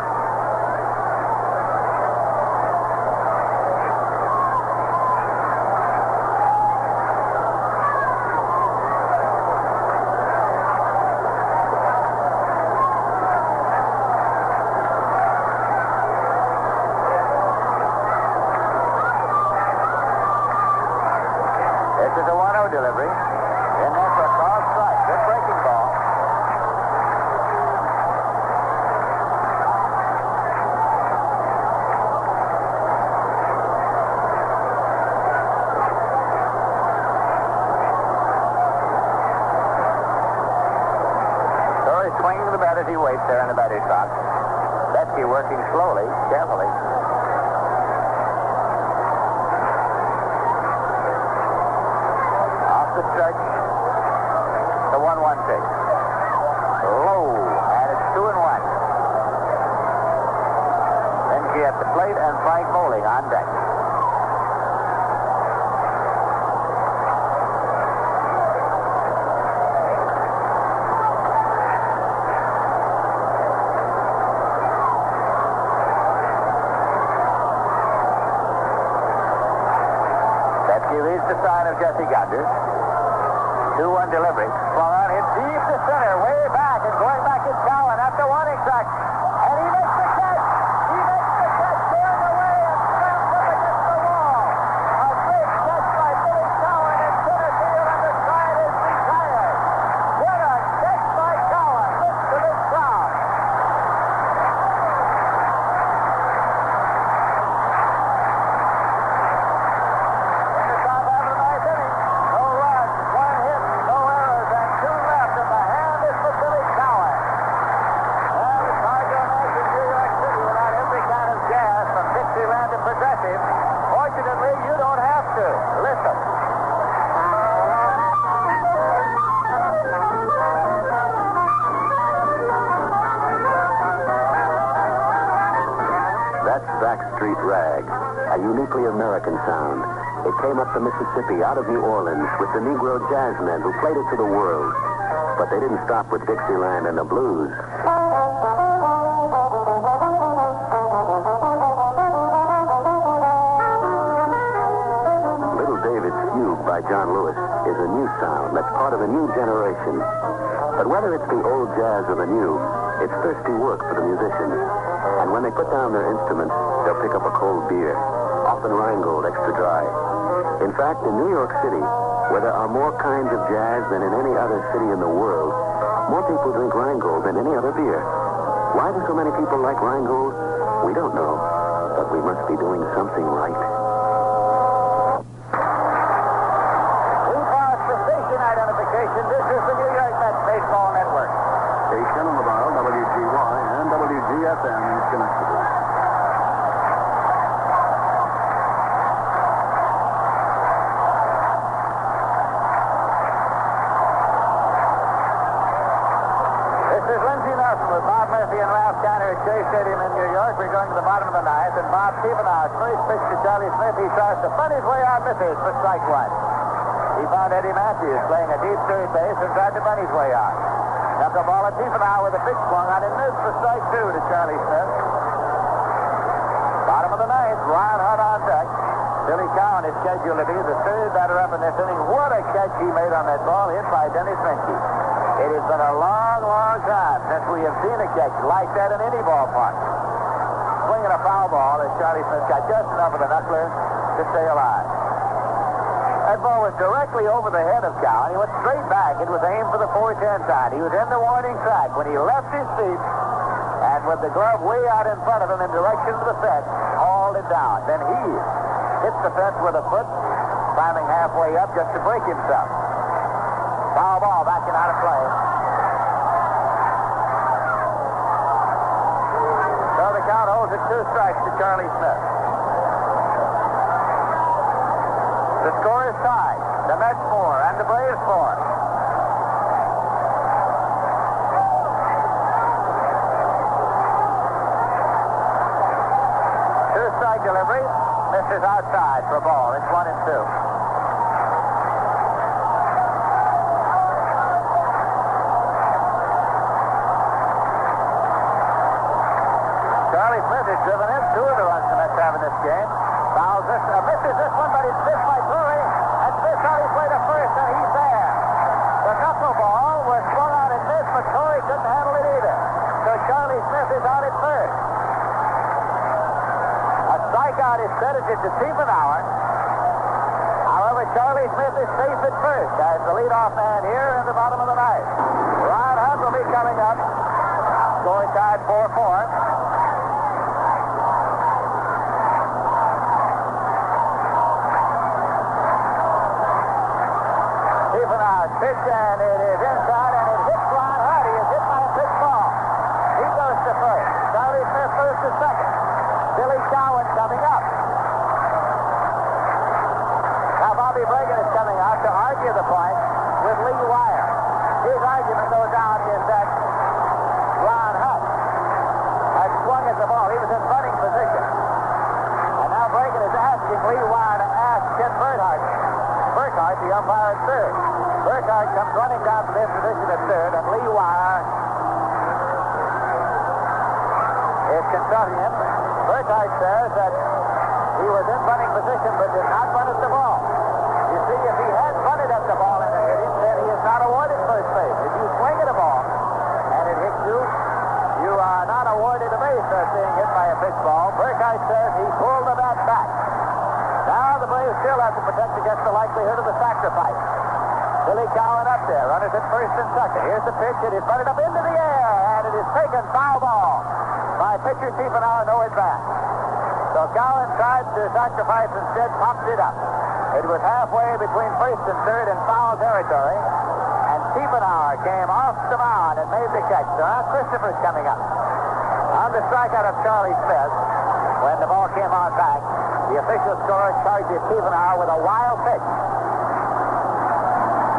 H: This is a 1-0 delivery. In there for a called strike. Good breaking ball. Torrey swinging the bat as he waits there in the batter's box. Betsky working slowly, carefully. The stretch, the 1-1 pitch. Low, and it's 2-1. Minchie at the plate and Frank Bowling on deck. the sign of Jesse Gonder. 2-1 delivery. Swung on, hit deep to center, way back, and going back is Cowan at the warning track. And he makes the catch. He makes the catch, turned away, and slams up against the wall. A great catch by Billy Cowan in center field, and the side is retired. What a catch by Cowan. Listen to this crowd. In the top half of the ninth inning, no runs, 1 hit, no errors, and 2 left, and the hand is for Billy Cowan. And the Cargill match in New York City without every kind of gas from Dixieland to Progressive. Fortunately, you don't have to. Listen.
E: That's Backstreet Rag, a uniquely American sound. It came up the Mississippi out of New Orleans with the Negro jazzmen who played it to the world. But they didn't stop with Dixieland and the blues. Little David's Fugue by John Lewis is a new sound that's part of a new generation. But whether it's the old jazz or the new, it's thirsty work for the musicians. And when they put down their instruments, they'll pick up a cold beer, often Rheingold extra dry. In fact, in New York City, where there are more kinds of jazz than in any other city in the world, more people drink Rheingold than any other beer. Why do so many people like Rheingold? We don't know, but we must be doing something right.
H: We passed the station identification. This is the New York Mets Baseball Network.
G: A10 on the dial, WGY and WGFM Schenectady.
H: This is Lindsey Nelson with Bob Murphy and Ralph Tanner at Shea Stadium in New York. We're going to the bottom of the ninth, and Bob Stephenhouse first pitch to Charlie Smith. He starts to bunt his way on misses for strike 1. He found Eddie Matthews playing a deep third base and tried to bunt his way on. Knuckleball at Stephenhouse with a pitch swung on and missed for strike 2 to Charlie Smith. Bottom of the ninth, Ron Hunt on deck. Billy Cowan is scheduled to be the third batter up in this inning. What a catch he made on that ball hit by Dennis Menke. It has been a long, long time since we have seen a catch like that in any ballpark. Swinging a foul ball as Charlie Smith got just enough of the knuckler to stay alive. That ball was directly over the head of Cowan. He went straight back. It was aimed for the 410 side. He was in the warning track when he left his seat, and with the glove way out in front of him in direction of the fence, hauled it down. Then he hit the fence with a foot, climbing halfway up just to break himself. Foul ball backing out of play. So the count holds at 2 strikes to Charlie Smith. The score is tied. The Mets 4 and the Braves 4. Two-strike delivery. Misses outside for a ball. It's 1-2. Charlie Smith has driven in 2 of the runs the Mets have in this game. Fouls this, misses this one, but it's missed by Drury. And Smith's on his way to first, and he's there. The knuckleball was swung on and missed, but Torrey couldn't handle it either. So Charlie Smith is out at first. A strikeout is credited to Stephenhouse. However, Charlie Smith is safe at first as the leadoff man here in the bottom of the ninth. Ron Hunt will be coming up. Score tied 4-4. Pitch, and it is inside, and it hits Ron Hunt. He is hit by a pitch ball. He goes to first. Charlie Smith goes to second. Billy Cowan coming up. Now Bobby Bragan is coming out to argue the point with Lee Wire. His argument goes out is that Ron Hunt has swung at the ball. He was in bunting position. And now Bragan is asking Lee Wire to ask Ken Burkhart, the umpire at third. Burkhart comes running down to this position at third, and Lee Wire is consulting him. Burkhart says that he was in bunting position but did not bunt at the ball. You if he had bunted up the ball and it hit him, then he is not awarded first base. If you swing at a ball and it hits you, you are not awarded a base for being hit by a pitch ball. Burkhardt says he pulled the bat back. Now the Braves still have to protect against the likelihood of the sacrifice. Billy Cowan up there, runners at first and second. Here's the pitch. It is bunted up into the air, and it is taken foul ball by pitcher Tiefenauer, no advance. So Cowan tried to sacrifice, instead popped it up. It was halfway between first and third in foul territory, and Tiefenauer came off the mound and made the catch. So now Christopher's coming up. On the strikeout of Charlie Smith, when the ball came on back, the official scorer charges Tiefenauer with a wild pitch.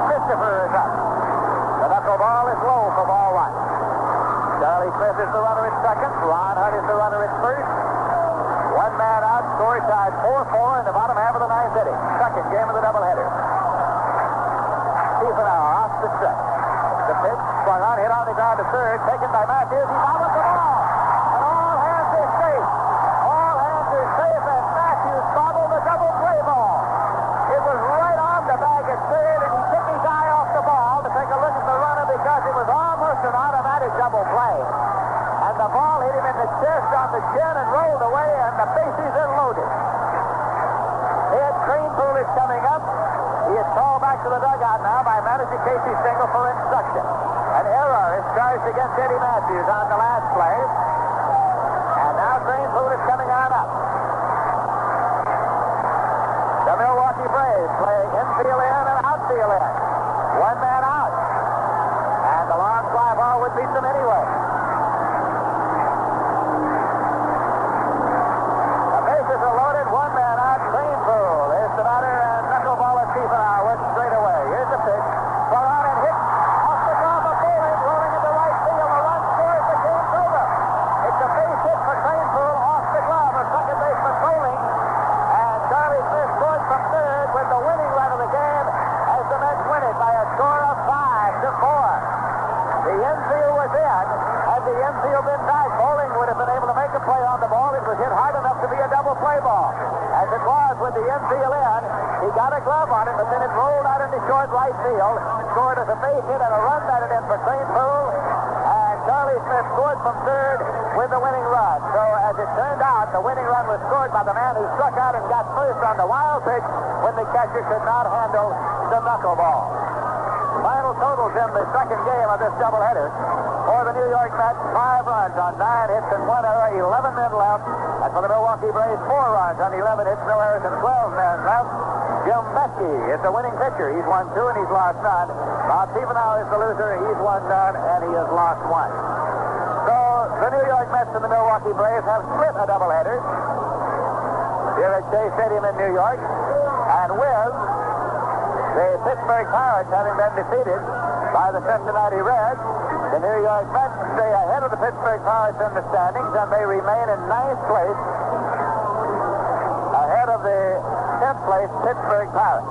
H: Christopher is up. The knuckleball is low for ball one. Charlie Smith is the runner at second. Ron Hunt is the runner at first. One man out, score tied 4-4 in the bottom half of the ninth inning. Second game of the doubleheader. Tiefenauer off the stretch. The pitch swung on, hit on the ground to third, taken by Matthews. He's out with the ball. And all hands are safe. All hands are safe, and Matthews bobbled the double play ball. It was right on the bag at third, and he took his eye off the ball to take a look at the runner because it was almost an automatic double play. And the ball hit him in the chest on the chin and rolled away, and the bases are loaded. Ed Cranepool is coming up. He is called back to the dugout now by manager Casey Stengel for instruction. An error is charged against Eddie Matthews on the last play. And now Cranepool is coming on up. The Milwaukee Braves play infield in and outfield in. One man out. And the long fly ball would beat them anyway. The bases are loaded. One man out. Cranepool is the batter, and knuckleball of Tiefenauer went straight away. Here's the pitch. Swung on and hit off the glove of Bowling, rolling into right field. A run scores. The game's over. It's a base hit for Cranepool off the glove of second baseman Bowling. And Charlie Smith scored from third with the winning run of the game as the Mets win it by a score of 5-4. The infield was in. Had the infield been back, Bowling would have been able to make a play on the ball. It was hit hard enough to be a double play ball. As it was with the infield in, he got a glove on it, but then it rolled out into short right field, scored as a base hit and a run batted in for Cranepool, and Charlie Smith scored from third with the winning run. So as it turned out, the winning run was scored by the man who struck out and got first on the wild pitch when the catcher could not handle the knuckleball. Final totals in the second game of this doubleheader. For the New York Mets, 5 runs on 9 hits and 1 error, 11 men left. And for the Milwaukee Braves, 4 runs on 11 hits, no errors, and 12 men left. Jim Beske is the winning pitcher. He's won 2 and he's lost none. Bob Tiefenauer is the loser. He's won none and he has lost 1. So the New York Mets and the Milwaukee Braves have split a doubleheader here at Shea Stadium in New York. And with the Pittsburgh Pirates having been defeated by the Cincinnati Reds, the New York Mets stay ahead of the Pittsburgh Pirates in the standings, and they remain in 9th place ahead of the 10th place Pittsburgh Pirates.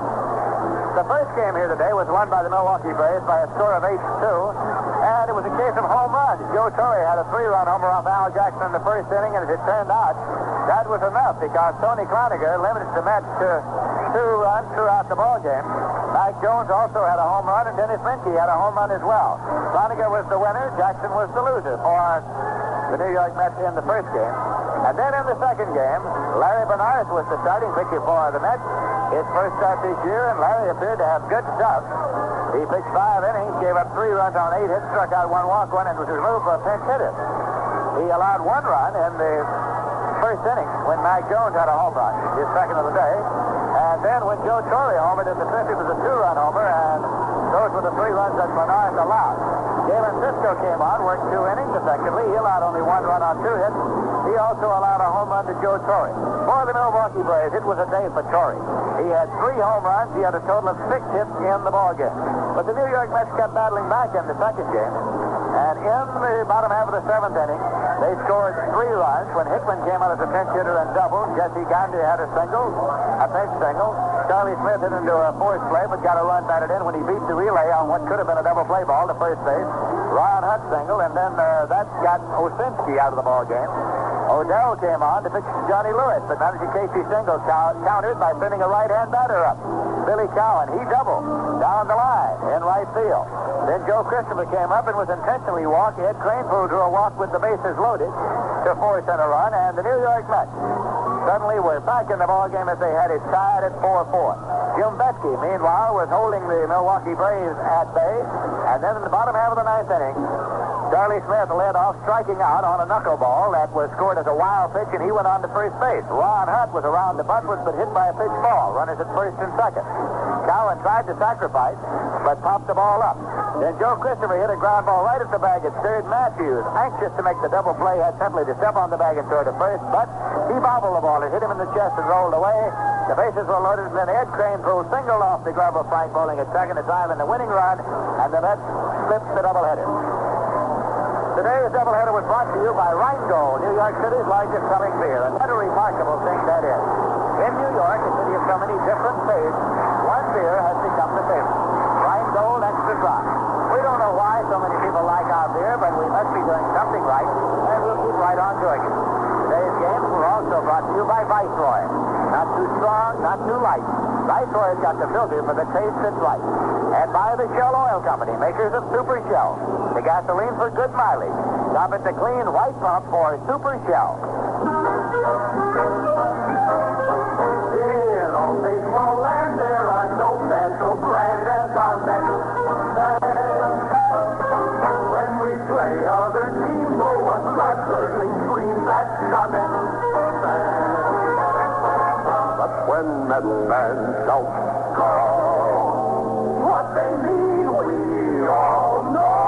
H: The first game here today was won by the Milwaukee Braves by a score of 8-2, and it was a case of home runs. Joe Torre had a 3-run homer off Al Jackson in the first inning, and as it turned out, that was enough because Tony Cloninger limited the Mets to 2 runs throughout the ballgame. Mike Jones also had a home run, and Dennis Minke had a home run as well. Cloninger was the winner. Jackson was the loser for the New York Mets in the first game. And then in the second game, Larry Bernard was the starting pitcher for the Mets. His first start this year, and Larry appeared to have good stuff. He pitched 5 innings, gave up 3 runs on 8 hits, struck out 1 walk, and was removed for a pinch hitter. He allowed 1 run in the first inning when Mike Jones had a home run, his second of the day. And then when Joe Torre homered in the fifth, it was a 2-run homer, and those were the 3 runs that Bernard allowed. Galen Cisco came on, worked 2 innings effectively. He allowed only 1 run on 2 hits. He also allowed a home run to Joe Torre. For the Milwaukee Braves, it was a day for Torre. He had 3 home runs. He had a total of 6 hits in the ballgame. But the New York Mets kept battling back in the second game. And in the bottom half of the 7th inning, they scored 3 runs when Hickman came out as a pinch hitter and doubled. Jesse Gandhi had a single, a pinch single. Charlie Smith hit into a forced play, but got a run batted in when he beat the relay on what could have been a double play ball to first base. Ron Hunt single, and then that got Osinski out of the ball game. Odell came on to pitch Johnny Lewis, but manager Casey Stengel countered by sending a right-hand batter up. Billy Cowan. He doubled down the line in right field. Then Joe Christopher came up and was intentionally walked. Ed Kranepool drew a walk with the bases loaded to force in a run, and the New York Mets suddenly were back in the ballgame as they had it tied at 4-4. Jim Betsky, meanwhile, was holding the Milwaukee Braves at bay, and then in the bottom half of the ninth inning, Charlie Smith led off, striking out on a knuckleball that was scored as a wild pitch, and he went on to first base. Ron Hunt was around the butt, but hit by a pitch ball. Runners at first and second. Cowan tried to sacrifice, but popped the ball up. Then Joe Christopher hit a ground ball right at the bag at third. Matthews, anxious to make the double play, had simply to step on the bag and throw to first, but he bobbled the ball. It hit him in the chest and rolled away. The bases were loaded, and then Ed Kranepool singled off the glove of Frank Bowling at second to drive in the winning run, and the Mets slipped the doubleheader. Today's doubleheader was brought to you by Rheingold, New York City's largest selling beer. And what a remarkable thing that is. In New York, a city of so many different tastes, one beer has become the favorite. Rheingold Extra Dry. We don't know why so many people like our beer, but we must be doing something right, and we'll keep right on doing it. Today's games were also brought to you by Viceroy. Not too strong, not too light. Viceroy's got the filter for the taste that's right. And by the Shell Oil Company, makers of Super Shell. The gasoline for good mileage. Stop at the clean white pump for Super Shell.
F: In all baseball land, there are no fans so grand as our Mets. When we play other teams, no one blood-curdling screams that comment.
G: But when Mets fans shout,
F: Go! What they mean, we all know.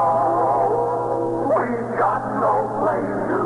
F: We've got no place to